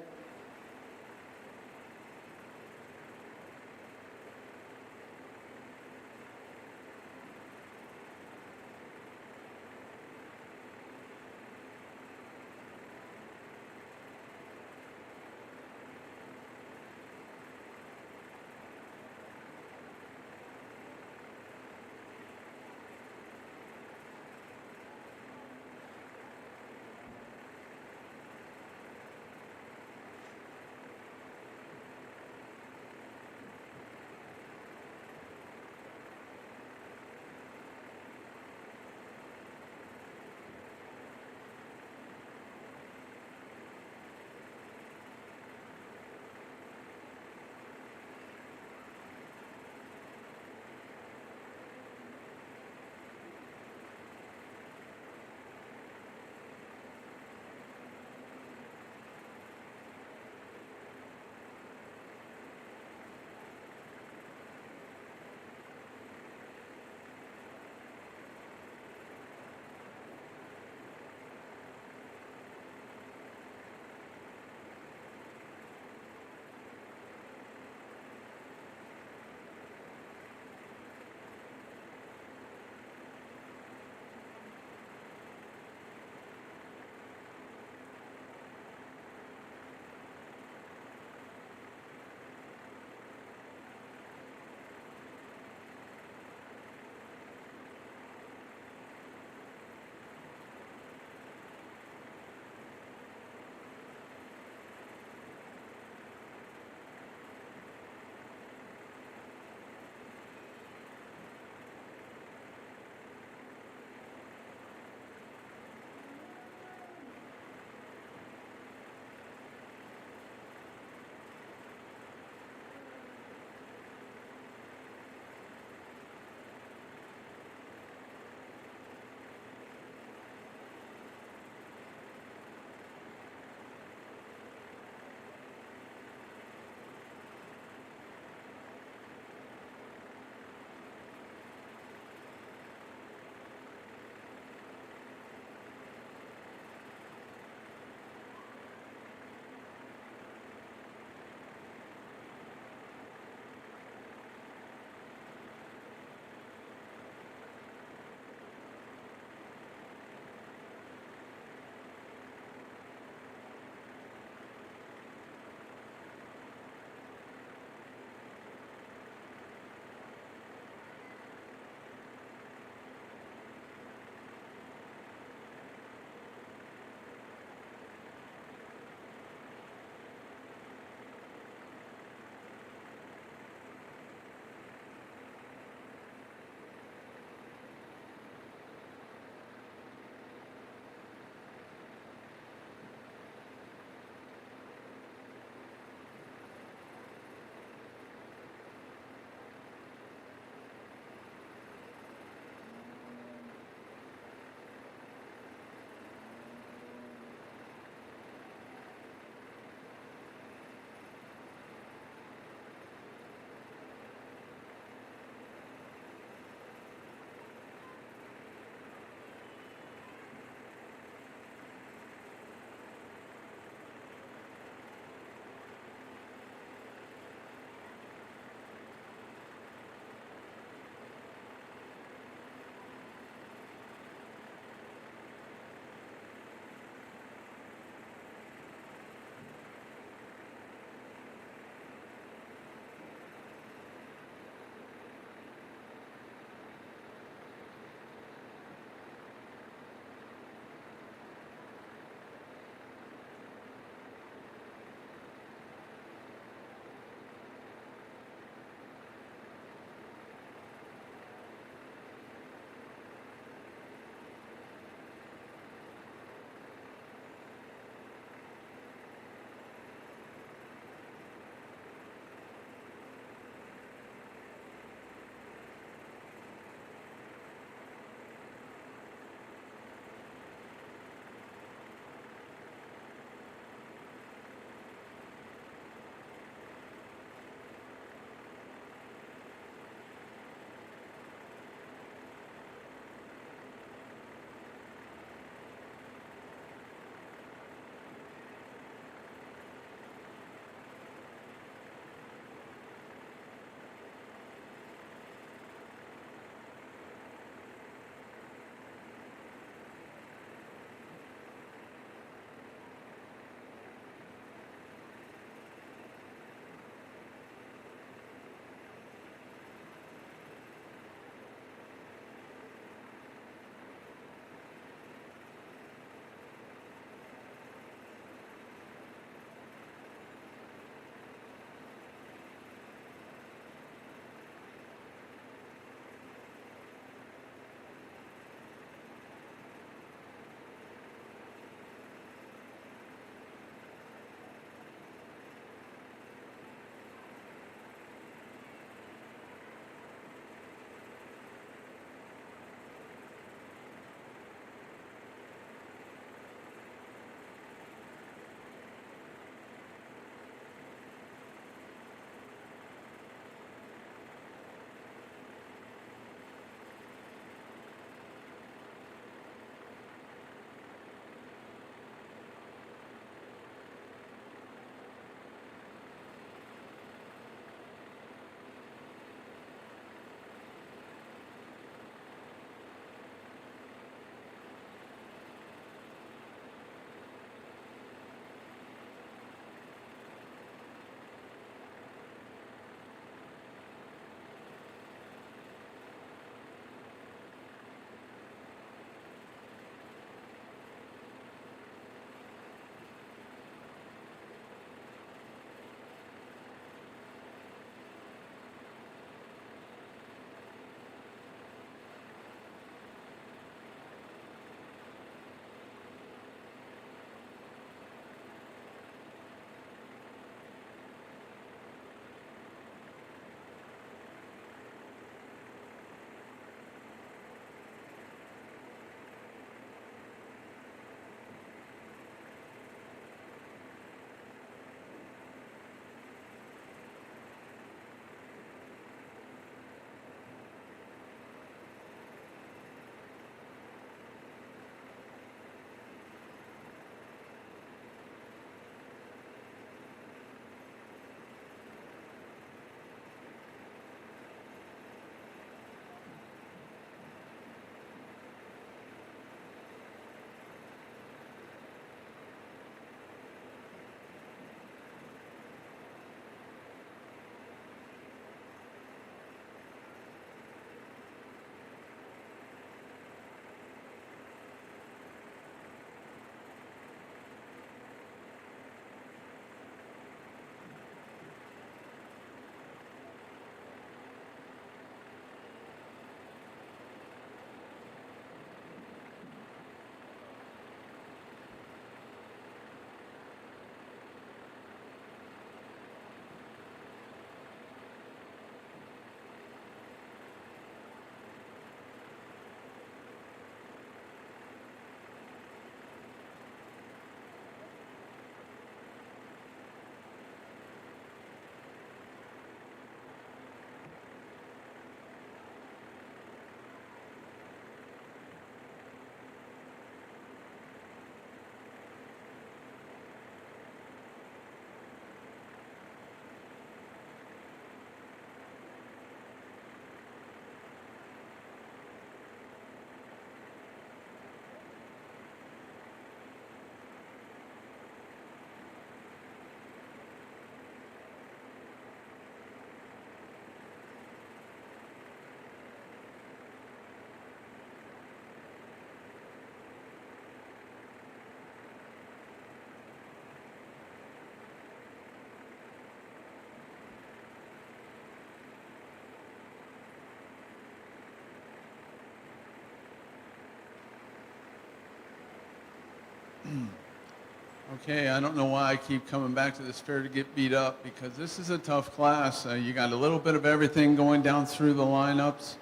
Okay, I don't know why I keep coming back to this fair to get beat up, because this is a tough class. You got a little bit of everything going down through the lineups,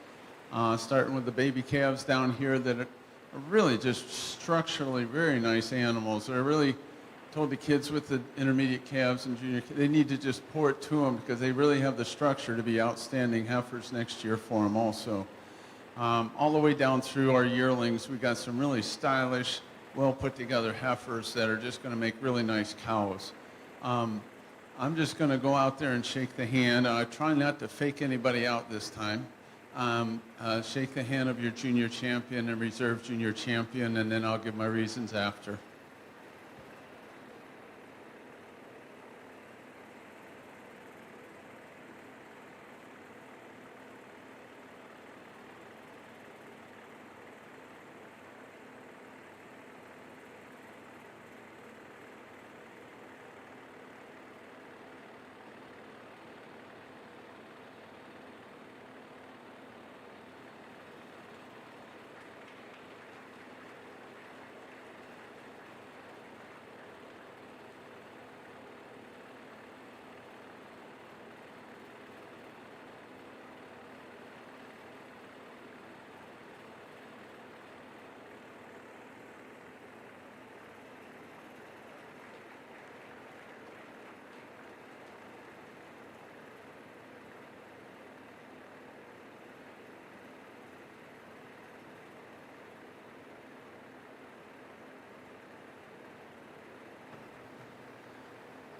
starting with the baby calves down here that are really just structurally very nice animals. They're really told the kids with the intermediate calves and junior, they need to just pour it to them because they really have the structure to be outstanding heifers next year for them also. All the way down through our yearlings, we got some really stylish, well put together heifers that are just going to make really nice cows. I'm just going to go out there and shake the hand. I try not to fake anybody out this time. Shake the hand of your junior champion and reserve junior champion, and then I'll give my reasons after.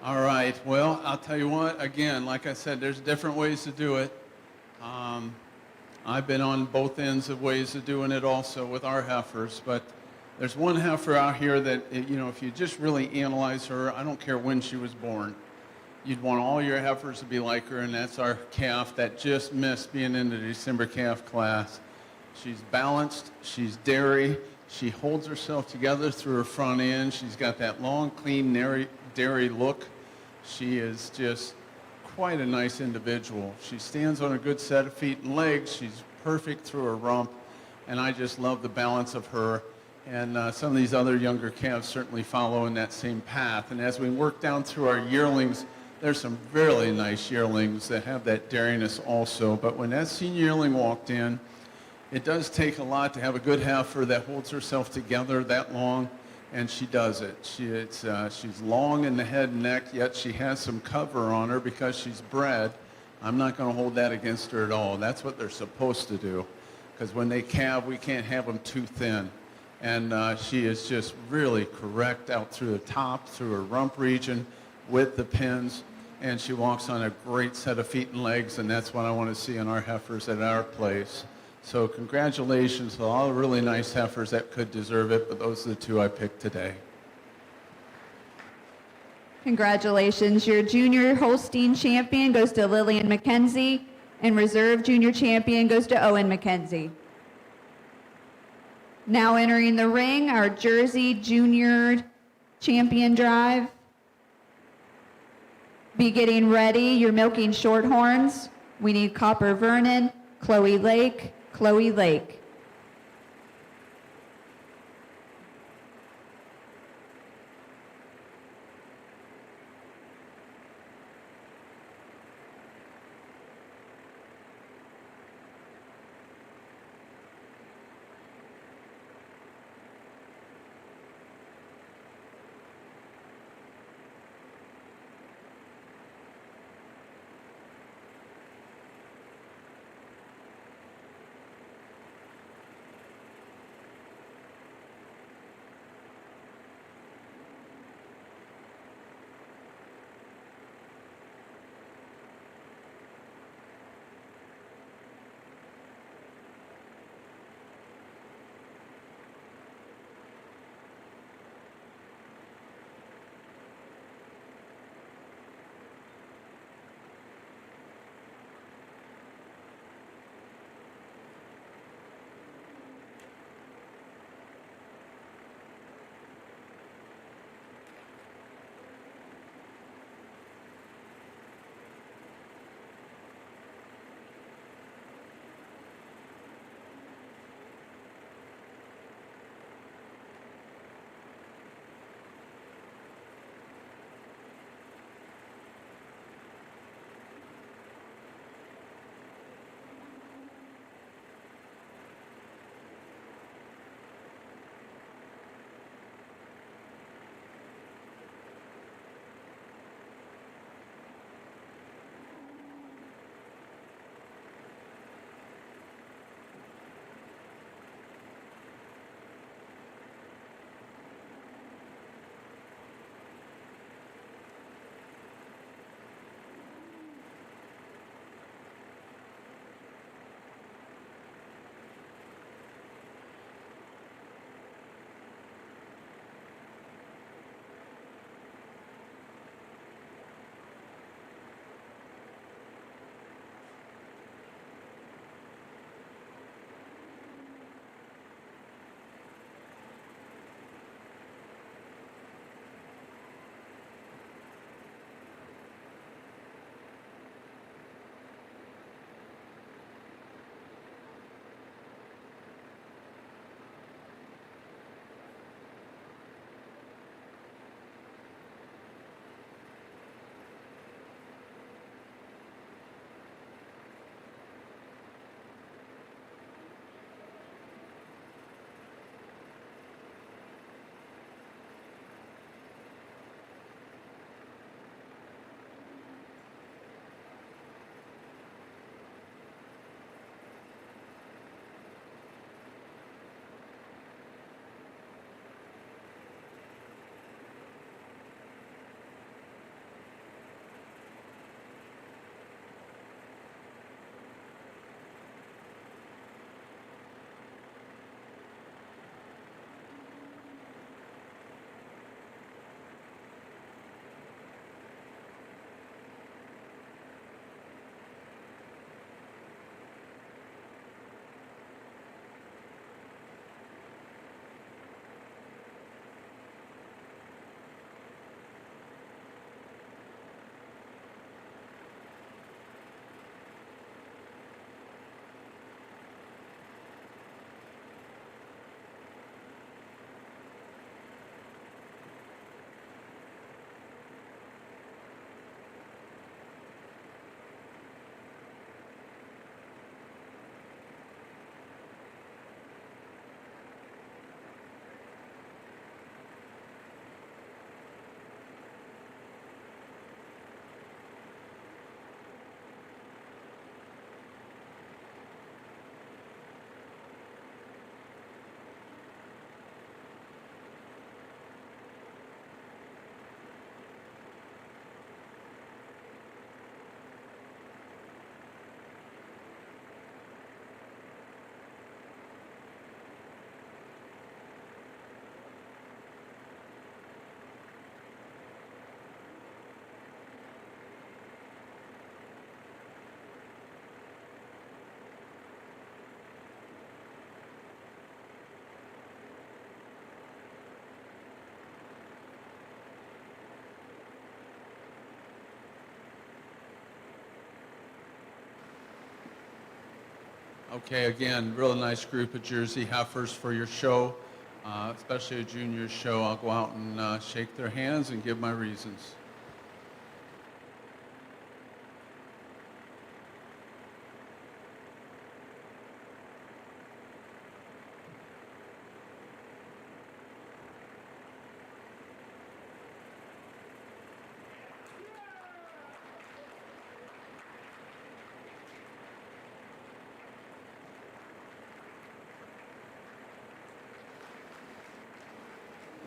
All right, well, I'll tell you what, again, like I said, there's different ways to do it. I've been on both ends of ways of doing it also with our heifers, but there's one heifer out here that, you know, if you just really analyze her, I don't care when she was born, you'd want all your heifers to be like her, and that's our calf that just missed being in the December calf class. She's balanced, she's dairy, she holds herself together through her front end, she's got that long, clean, dairy look. She is just quite a nice individual. She stands on a good set of feet and legs. She's perfect through her rump, and I just love the balance of her. And some of these other younger calves certainly follow in that same path. And as we work down through our yearlings, there's some really nice yearlings that have that dairiness also. But when that senior yearling walked in, it does take a lot to have a good heifer that holds herself together that long. And she does it. She's long in the head and neck, yet she has some cover on her because she's bred. I'm not going to hold that against her at all. That's what they're supposed to do, because when they calve, we can't have them too thin. And she is just really correct out through the top, through her rump region, with the pins, and she walks on a great set of feet and legs, and that's what I want to see in our heifers at our place. So congratulations to all the really nice heifers that could deserve it, but those are the two I picked today. Congratulations. Your junior Holstein champion goes to Lillian McKenzie, and reserve junior champion goes to Owen McKenzie. Now entering the ring, our Jersey junior champion drive. Be getting ready. You're milking Shorthorns. We need Copper Vernon, Chloe Lake, Chloe Lake. Okay, again, real nice group of Jersey heifers for your show, especially a junior show. I'll go out and shake their hands and give my reasons.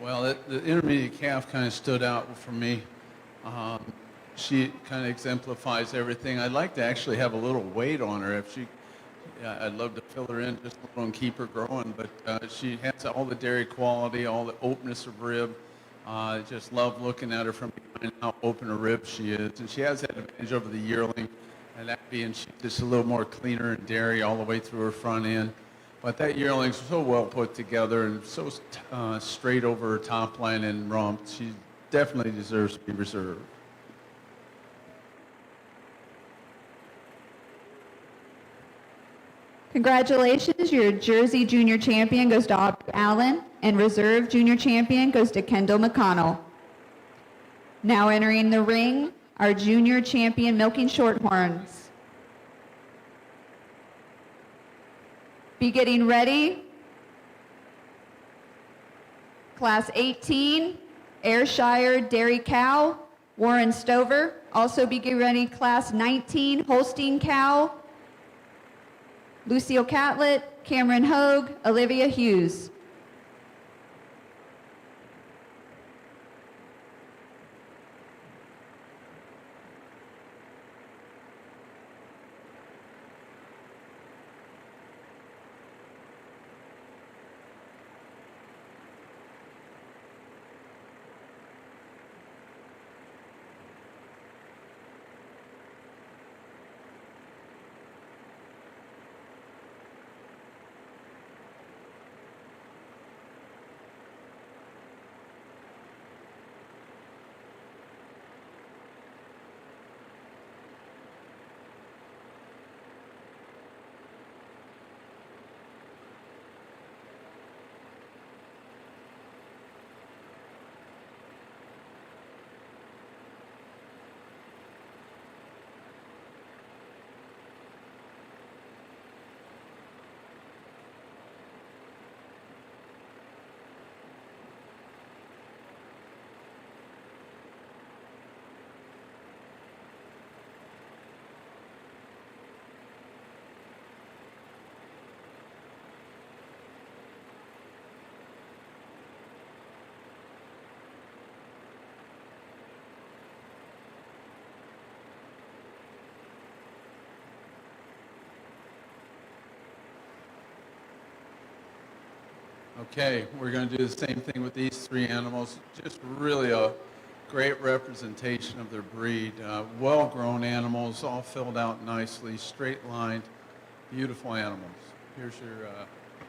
Well, the intermediate calf kind of stood out for me. She kind of exemplifies everything. I'd like to actually have a little weight on her. If she, I'd love to fill her in just a little and keep her growing. But she has all the dairy quality, all the openness of rib. Just love looking at her from behind, how open a rib she is. And she has that advantage over the yearling, and that being she's just a little more cleaner in dairy all the way through her front end. But that yearling's so well put together and so straight over her top line and rump. She definitely deserves to be reserved. Congratulations, your Jersey Junior Champion goes to Aubrey Allen, and Reserve Junior Champion goes to Kendall McConnell. Now entering the ring, our Junior Champion Milking Shorthorns. Be getting ready. Class 18, Ayrshire Dairy Cow, Warren Stover. Also be getting ready, Class 19, Holstein Cow, Lucille Catlett, Cameron Hogue, Olivia Hughes. Okay, we're going to do the same thing with these three animals. Just really a great representation of their breed. Well-grown animals, all filled out nicely, straight-lined, beautiful animals. Here's your,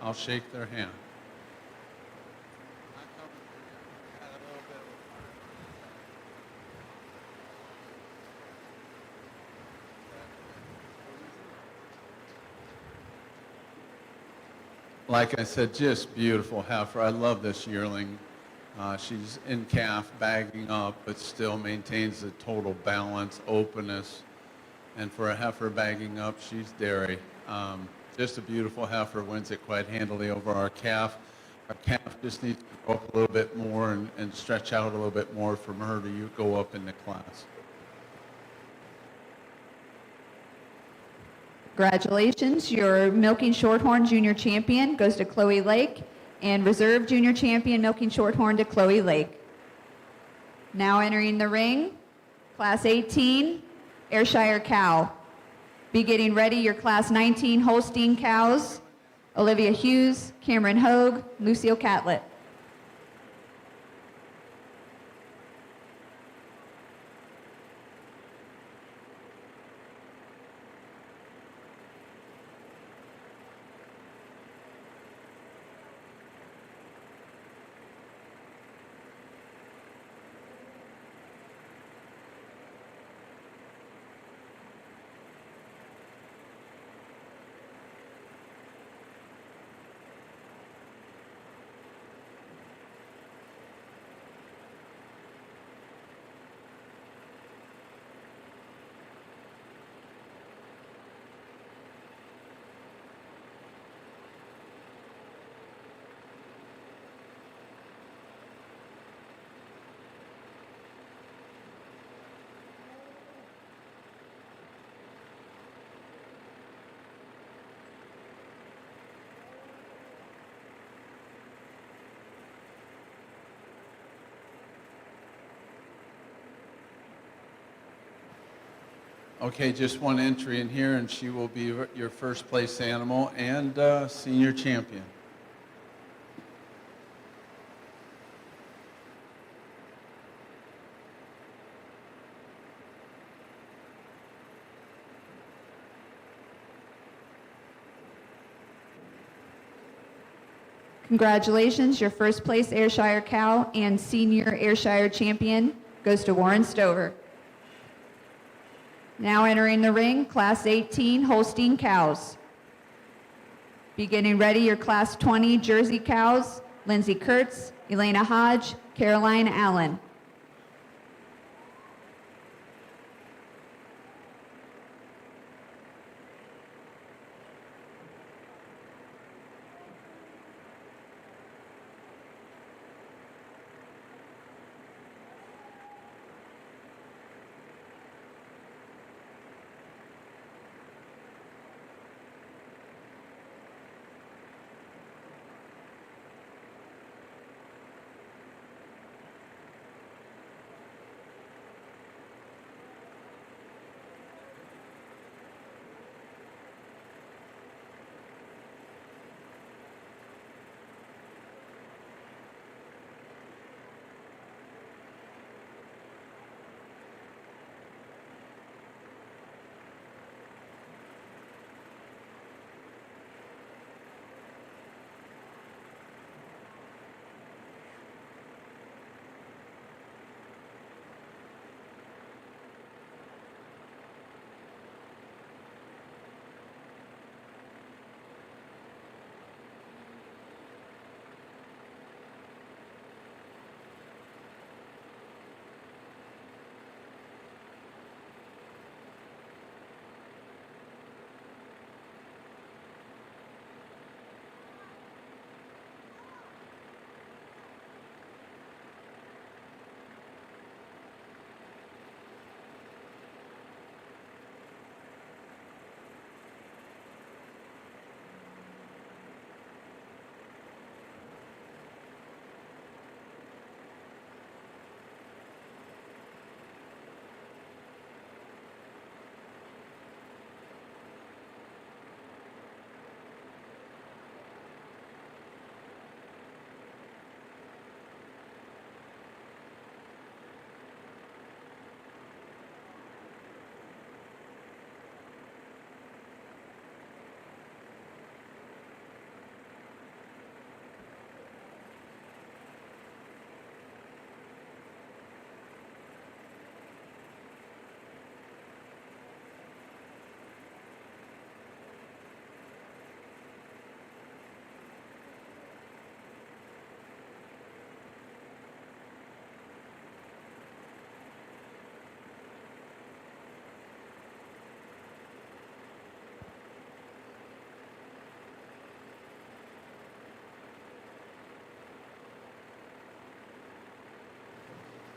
I'll shake their hand. Like I said, just beautiful heifer. I love this yearling. She's in calf, bagging up, but still maintains the total balance, openness. And for a heifer bagging up, she's dairy. Just a beautiful heifer, wins it quite handily over our calf. Our calf just needs to go up a little bit more and stretch out a little bit more for her to go up in the class. Congratulations, your Milking Shorthorn Junior Champion goes to Chloe Lake, and Reserve Junior Champion Milking Shorthorn to Chloe Lake. Now entering the ring, Class 18, Ayrshire Cow. Be getting ready, your Class 19 Holstein Cows, Olivia Hughes, Cameron Hogue, Lucille Catlett. Okay, just one entry in here, and she will be your first place animal and senior champion. Congratulations, your first place Ayrshire cow and senior Ayrshire champion goes to Warren Stover. Now entering the ring, Class 18 Holstein cows. Be getting ready your Class 20 Jersey cows, Lindsay Kurtz, Elena Hodge, Caroline Allen.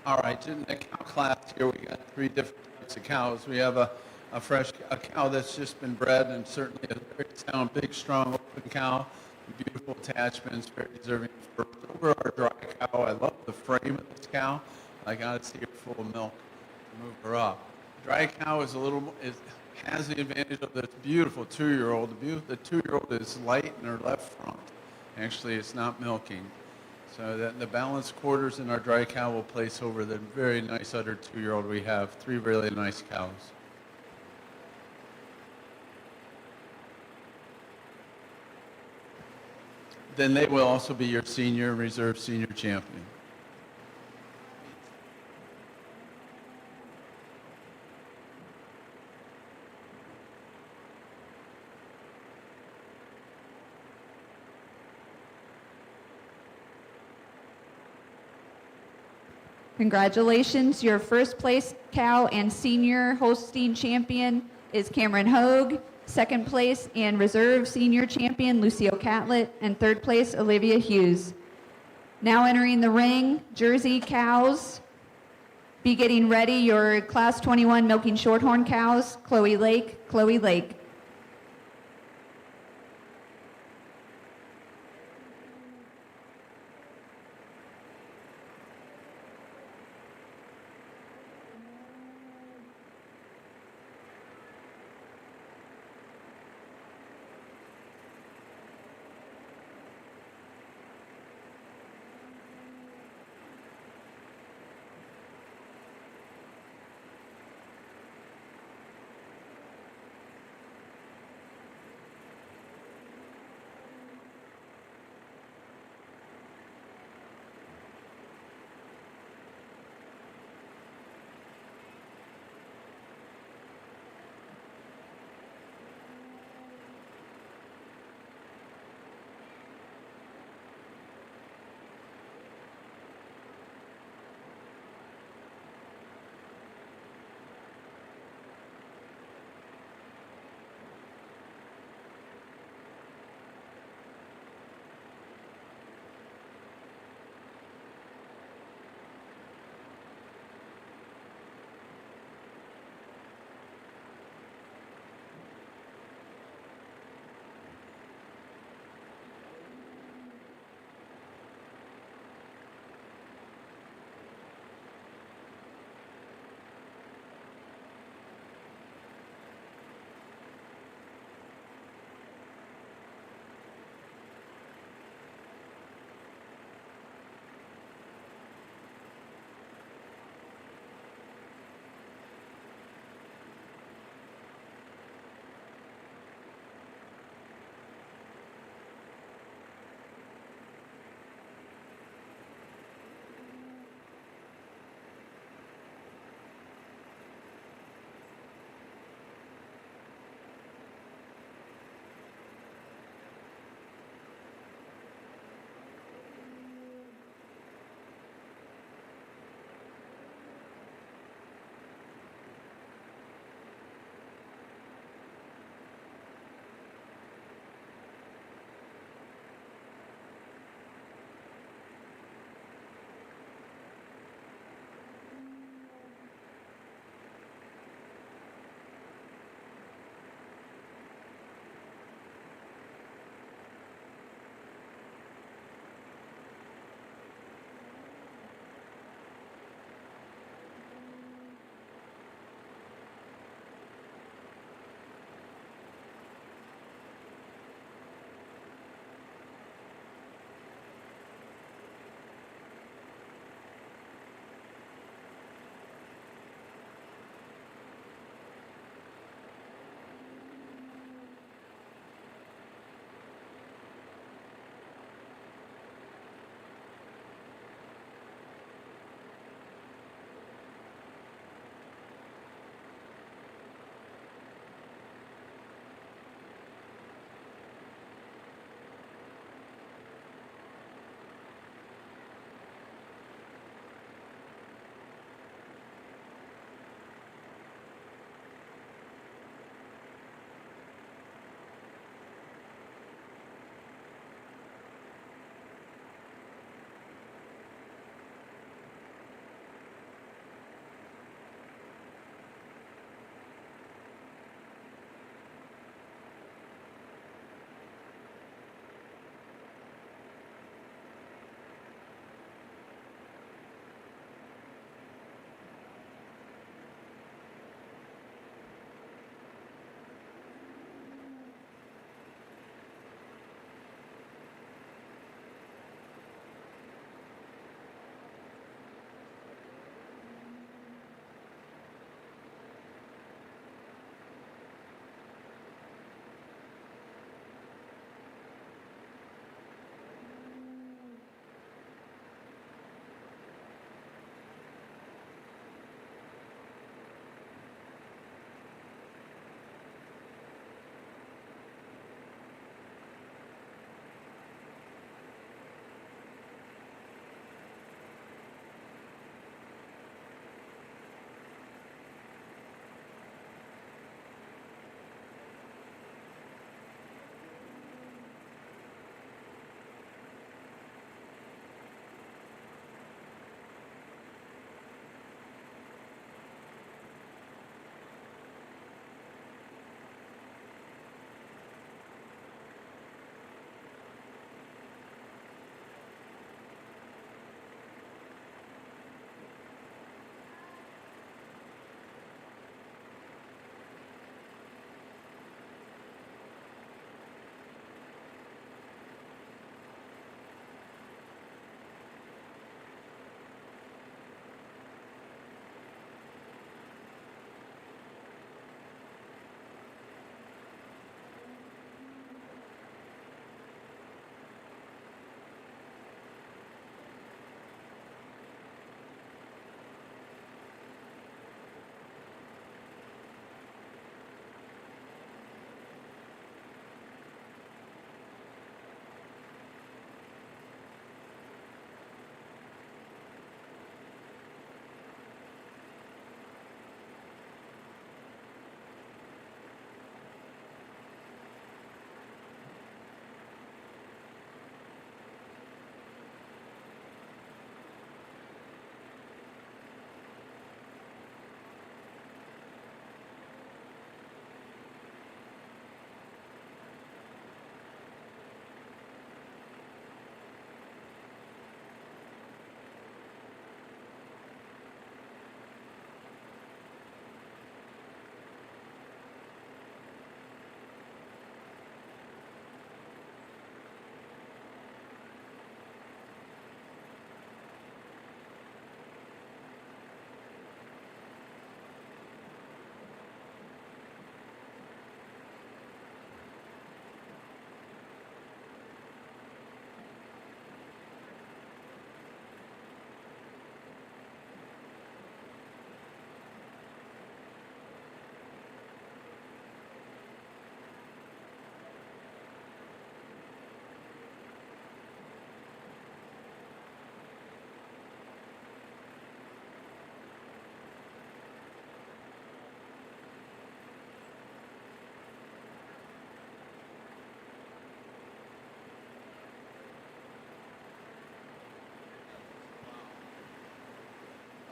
All right, in the cow class here, we got three different types of cows. We have a cow that's just been bred, and certainly a very sound, big, strong, open cow, beautiful attachments, very deserving of birth. Over our dry cow, I love the frame of this cow. I got to see her full of milk to move her up. Dry cow has the advantage of this beautiful 2-year-old. The 2-year-old is light in her left front. Actually, it's not milking. So that the balanced quarters in our dry cow will place over the very nice udder 2-year-old we have. 3 really nice cows. Then they will also be your senior reserve senior champion. Congratulations, your first place cow and senior Holstein champion is Cameron Hogue. Second place and reserve senior champion Lucio Catlett, and third place Olivia Hughes. Now entering the ring, Jersey cows. Be getting ready your class 21 milking shorthorn cows, Chloe Lake, Chloe Lake.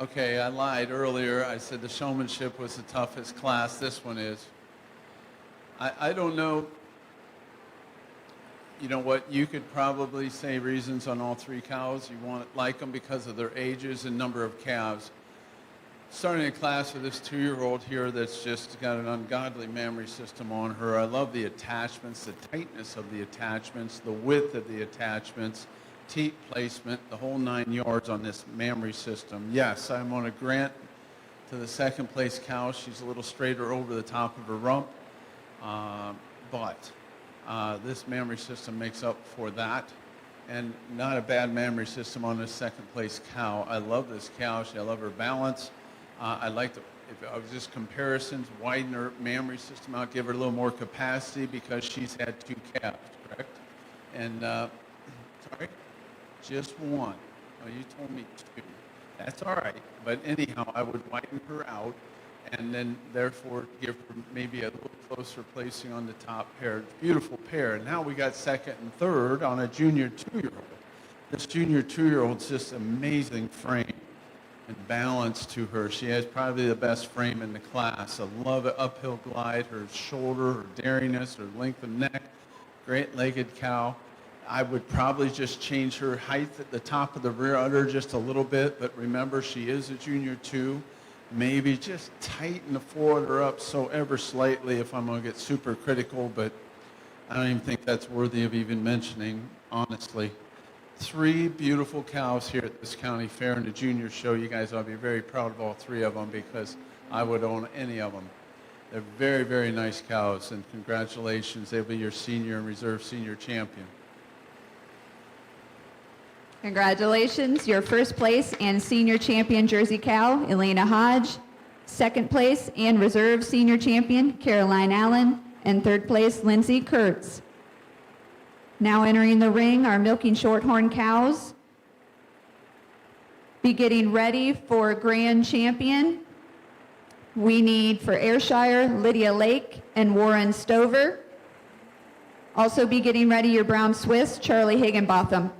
Okay, I lied earlier. I said the showmanship was the toughest class. This one is. I don't know. You know what? You could probably say reasons on all three cows. You like them because of their ages and number of calves. Starting a class with this 2-year-old here that's just got an ungodly mammary system on her. I love the attachments, the tightness of the attachments, the width of the attachments, teat placement, the whole 9 yards on this mammary system. Yes, I'm going to grant to the second place cow. She's a little straighter over the top of her rump, but this mammary system makes up for that. And not a bad mammary system on this second place cow. I love this cow. I love her balance. I like the, if I was just comparisons, widen her mammary system out, give her a little more capacity because she's had 2 calves, correct? And, sorry, just 1. Oh, you told me 2. That's all right. But anyhow, I would widen her out and then therefore give her maybe a little closer placing on the top pair. Beautiful pair. And now we got second and third on a junior 2-year-old. This junior 2-year-old's just amazing frame and balance to her. She has probably the best frame in the class. I love it, uphill glide, her shoulder, her dariness, her length of neck. Great legged cow. I would probably just change her height at the top of the rear udder just a little bit, but remember she is a junior 2. Maybe just tighten the forudder up so ever slightly if I'm going to get super critical, but I don't even think that's worthy of even mentioning, honestly. 3 beautiful cows here at this county fair and the junior show. You guys ought to be very proud of all 3 of them because I would own any of them. They're very, very nice cows, and congratulations. They'll be your senior and reserve senior champion. Congratulations, your first place and senior champion Jersey cow, Elena Hodge. Second place and reserve senior champion, Caroline Allen. And third place, Lindsay Kurtz. Now entering the ring are milking shorthorn cows. Be getting ready for grand champion. We need for Ayrshire, Lydia Lake and Warren Stover. Also be getting ready your brown Swiss, Charlie Higginbotham.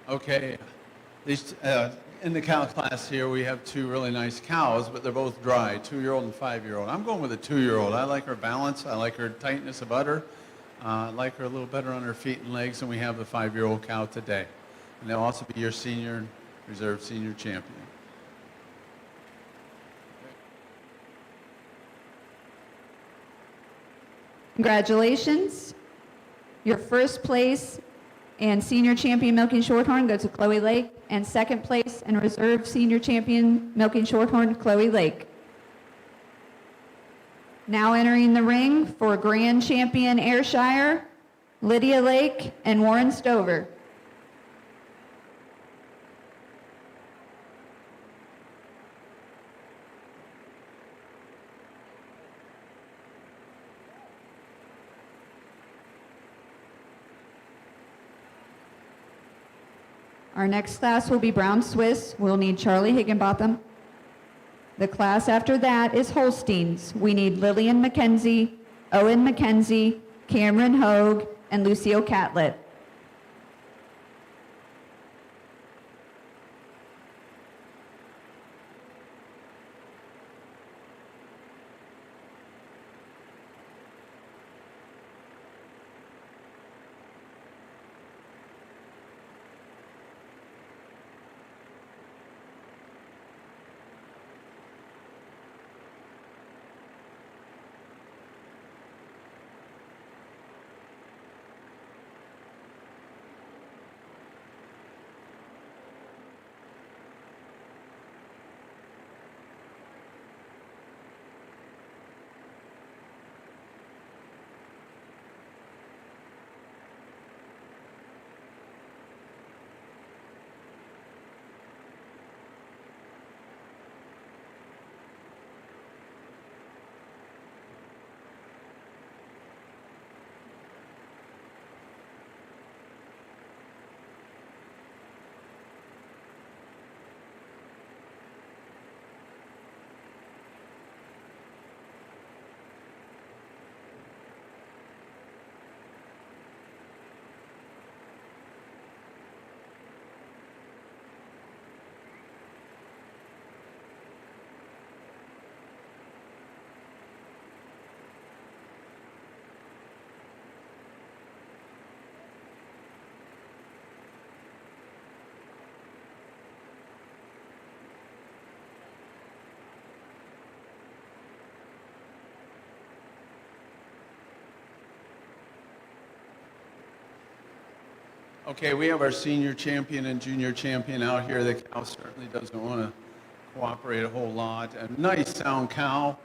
Okay, these, in the cow class here, we have 2 really nice cows, but they're both dry, 2-year-old and 5-year-old. I'm going with a 2-year-old. I like her balance. I like her tightness of udder. I like her a little better on her feet and legs than we have the 5-year-old cow today. And they'll also be your senior and reserve senior champion. Congratulations. Your first place and senior champion milking shorthorn goes to Chloe Lake, and second place and reserve senior champion milking shorthorn, Chloe Lake. Now entering the ring for grand champion Ayrshire, Lydia Lake and Warren Stover. Our next class will be Brown Swiss. We'll need Charlie Higginbotham. The class after that is Holsteins. We need Lillian McKenzie, Owen McKenzie, Cameron Hogue, and Lucille Catlett. Okay, we have our senior champion and junior champion out here. The cow certainly doesn't want to cooperate a whole lot. A nice sound cow,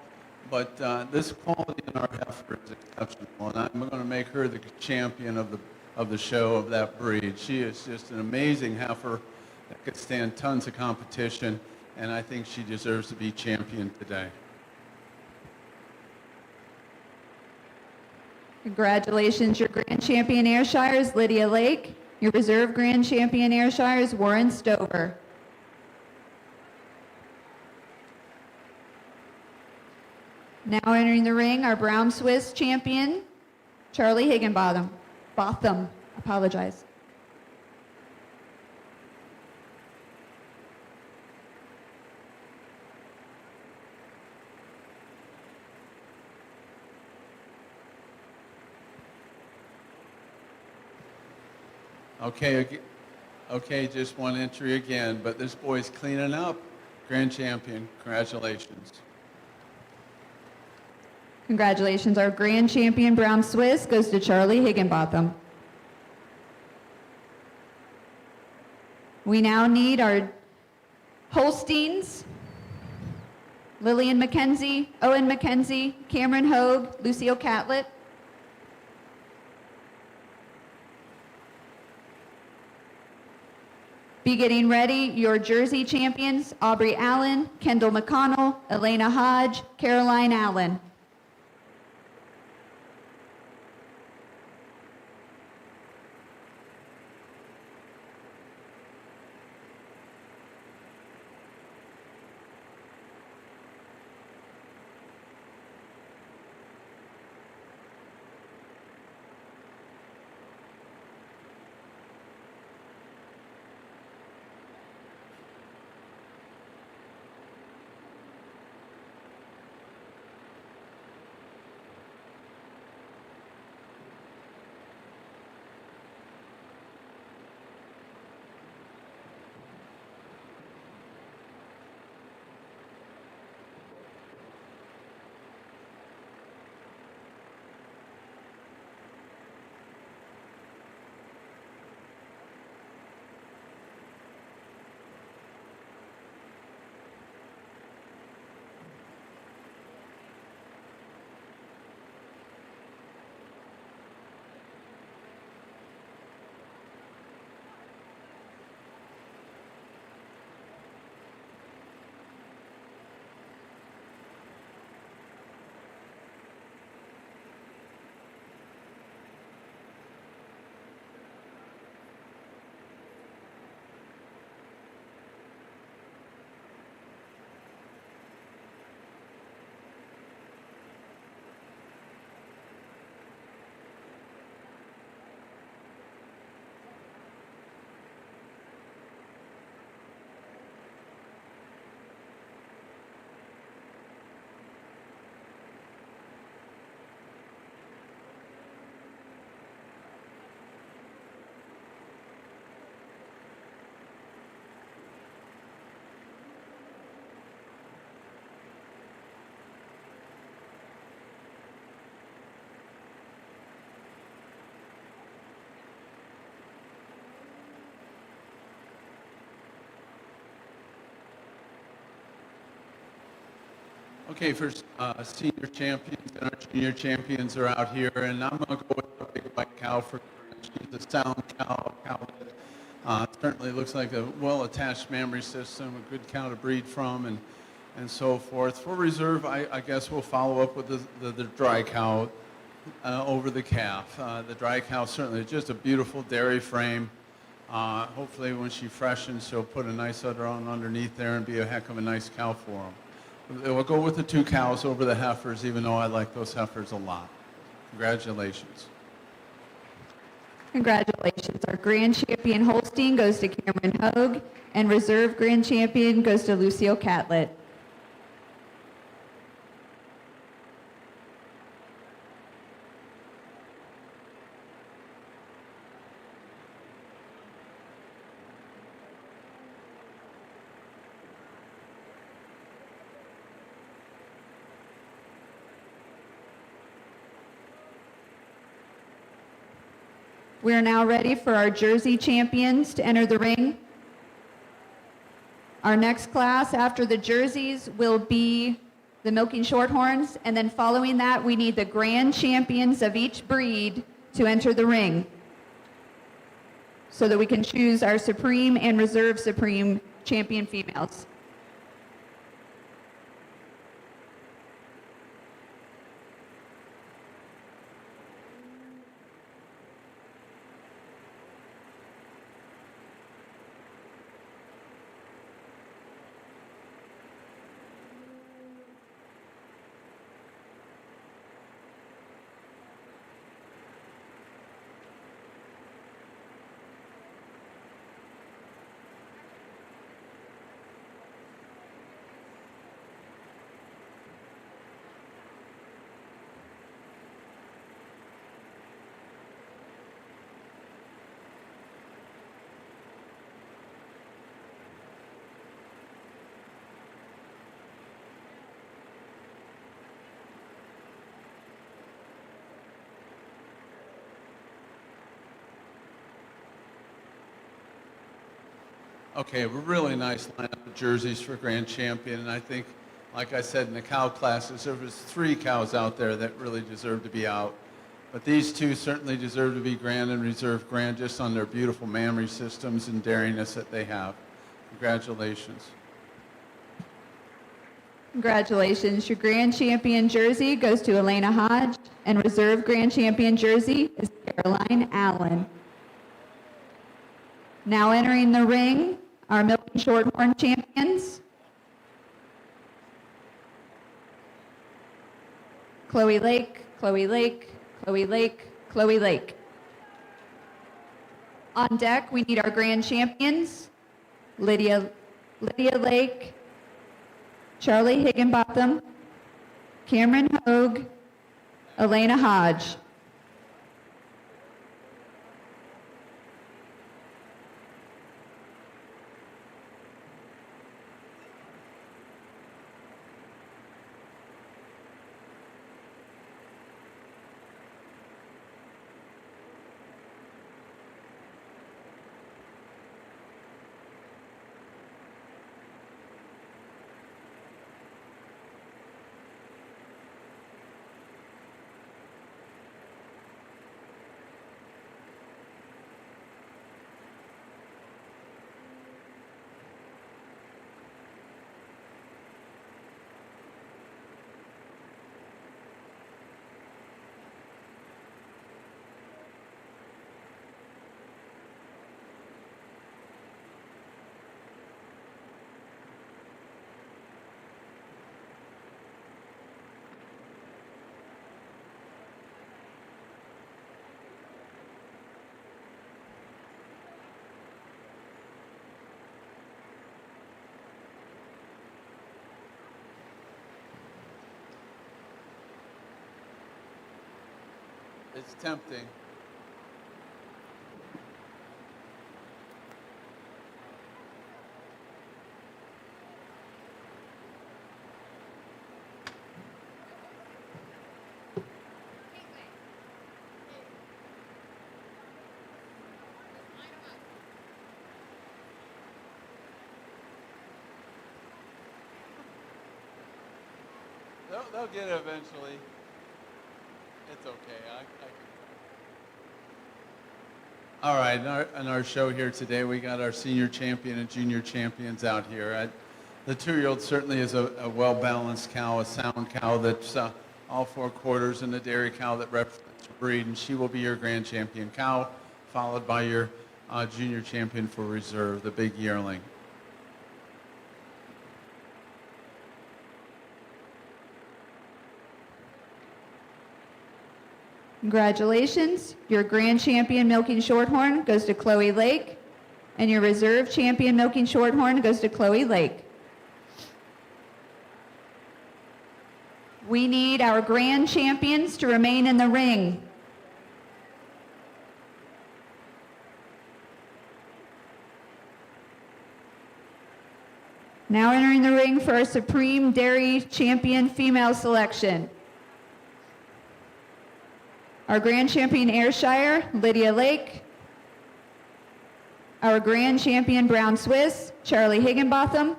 but this quality in our heifer is exceptional, and I'm going to make her the champion of the show of that breed. She is just an amazing heifer that could stand tons of competition, and I think she deserves to be champion today. Congratulations, your grand champion Ayrshire is Lydia Lake. Your reserve grand champion Ayrshire is Warren Stover. Now entering the ring, our Brown Swiss champion, Charlie Higginbotham. Apologize. Okay, just one entry again, but this boy's cleaning up. Grand champion, congratulations. Congratulations, our grand champion Brown Swiss goes to Charlie Higginbotham. We now need our Holsteins, Lillian McKenzie, Owen McKenzie, Cameron Hogue, Lucille Catlett. Be getting ready, your Jersey champions, Aubrey Allen, Kendall McConnell, Elena Hodge, Caroline Allen. Okay, first, senior champions and our junior champions are out here, and I'm going to go with a big white cow for she's a sound cow, a cow that certainly looks like a well-attached mammary system, a good cow to breed from, and so forth. For reserve, I guess we'll follow up with the dry cow over the calf. The dry cow certainly is just a beautiful dairy frame. Hopefully when she freshens, she'll put a nice udder on underneath there and be a heck of a nice cow for them. We'll go with the two cows over the heifers, even though I like those heifers a lot. Congratulations. Congratulations. Our grand champion Holstein goes to Cameron Hogue, and reserve grand champion goes to Lucille Catlett. We are now ready for our Jersey champions to enter the ring. Our next class after the jerseys will be the milking shorthorns, and then following that, we need the grand champions of each breed to enter the ring so that we can choose our supreme and reserve supreme champion females. Okay, a really nice lineup of jerseys for grand champion, and I think, like I said in the cow classes, there was 3 cows out there that really deserve to be out. But these 2 certainly deserve to be grand and reserve grand just on their beautiful mammary systems and dairiness that they have. Congratulations. Congratulations. Your grand champion jersey goes to Elena Hodge, and reserve grand champion jersey is Caroline Allen. Now entering the ring, our milking shorthorn champions, Chloe Lake, Chloe Lake, Chloe Lake, Chloe Lake. On deck, we need our grand champions, Lydia Lake, Charlie Higginbotham, Cameron Hogue, Elena Hodge. It's tempting. They'll get it eventually. It's okay. I can. All right, in our show here today, we got our senior champion and junior champions out here. The 2-year-old certainly is a well-balanced cow, a sound cow that's all 4 quarters, and a dairy cow that represents your breed, and she will be your grand champion cow, followed by your junior champion for reserve, the big yearling. Congratulations. Your grand champion milking shorthorn goes to Chloe Lake, and your reserve champion milking shorthorn goes to Chloe Lake. We need our grand champions to remain in the ring. Now entering the ring for our Supreme Dairy Champion female selection. Our grand champion Ayrshire, Lydia Lake. Our grand champion Brown Swiss, Charlie Higginbotham.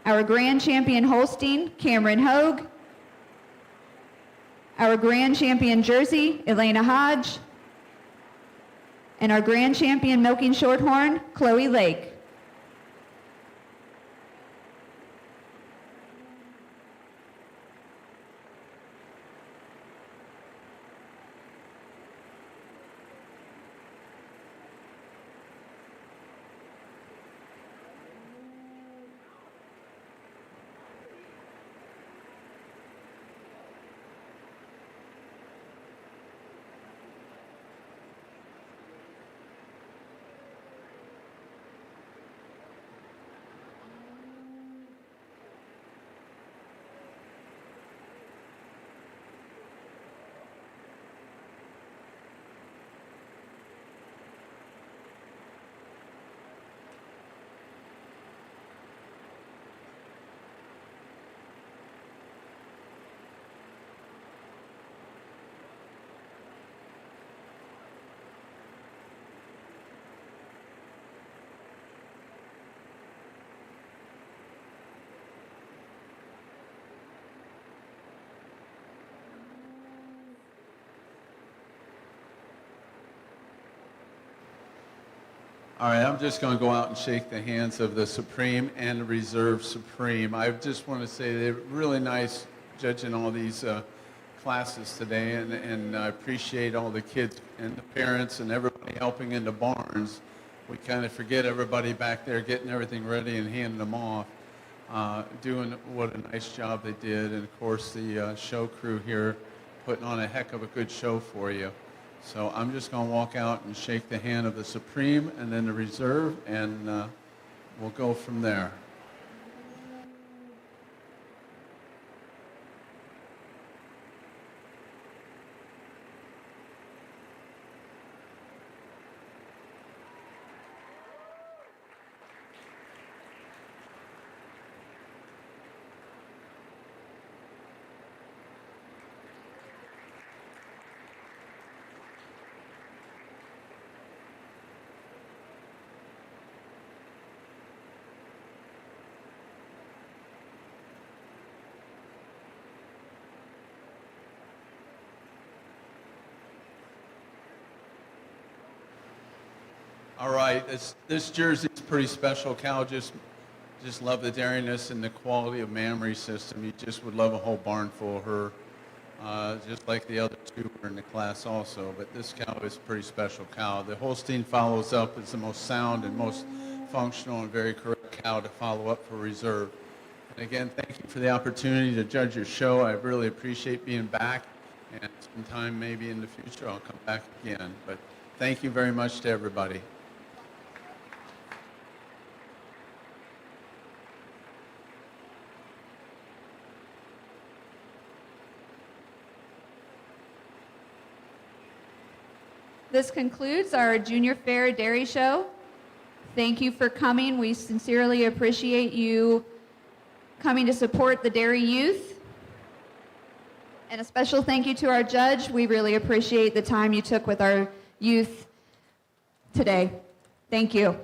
Our grand champion Holstein, Cameron Hogue. Our grand champion Jersey, Elena Hodge. And our grand champion milking shorthorn, Chloe Lake. All right, I'm just going to go out and shake the hands of the Supreme and the Reserve Supreme. I just want to say they're really nice judging all these classes today, and I appreciate all the kids and the parents and everybody helping in the barns. We kind of forget everybody back there getting everything ready and handing them off, doing what a nice job they did, and of course the show crew here putting on a heck of a good show for you. So I'm just going to walk out and shake the hand of the Supreme and then the Reserve, and we'll go from there. All right, this Jersey's a pretty special cow. Just love the dairiness and the quality of mammary system. You just would love a whole barn full of her, just like the other two were in the class also. But this cow is a pretty special cow. The Holstein follows up as the most sound and most functional and very correct cow to follow up for Reserve. And again, thank you for the opportunity to judge your show. I really appreciate being back, and sometime maybe in the future I'll come back again. But thank you very much to everybody. This concludes our Junior Fair Dairy Show. Thank you for coming. We sincerely appreciate you coming to support the dairy youth. And a special thank you to our judge. We really appreciate the time you took with our youth today. Thank you.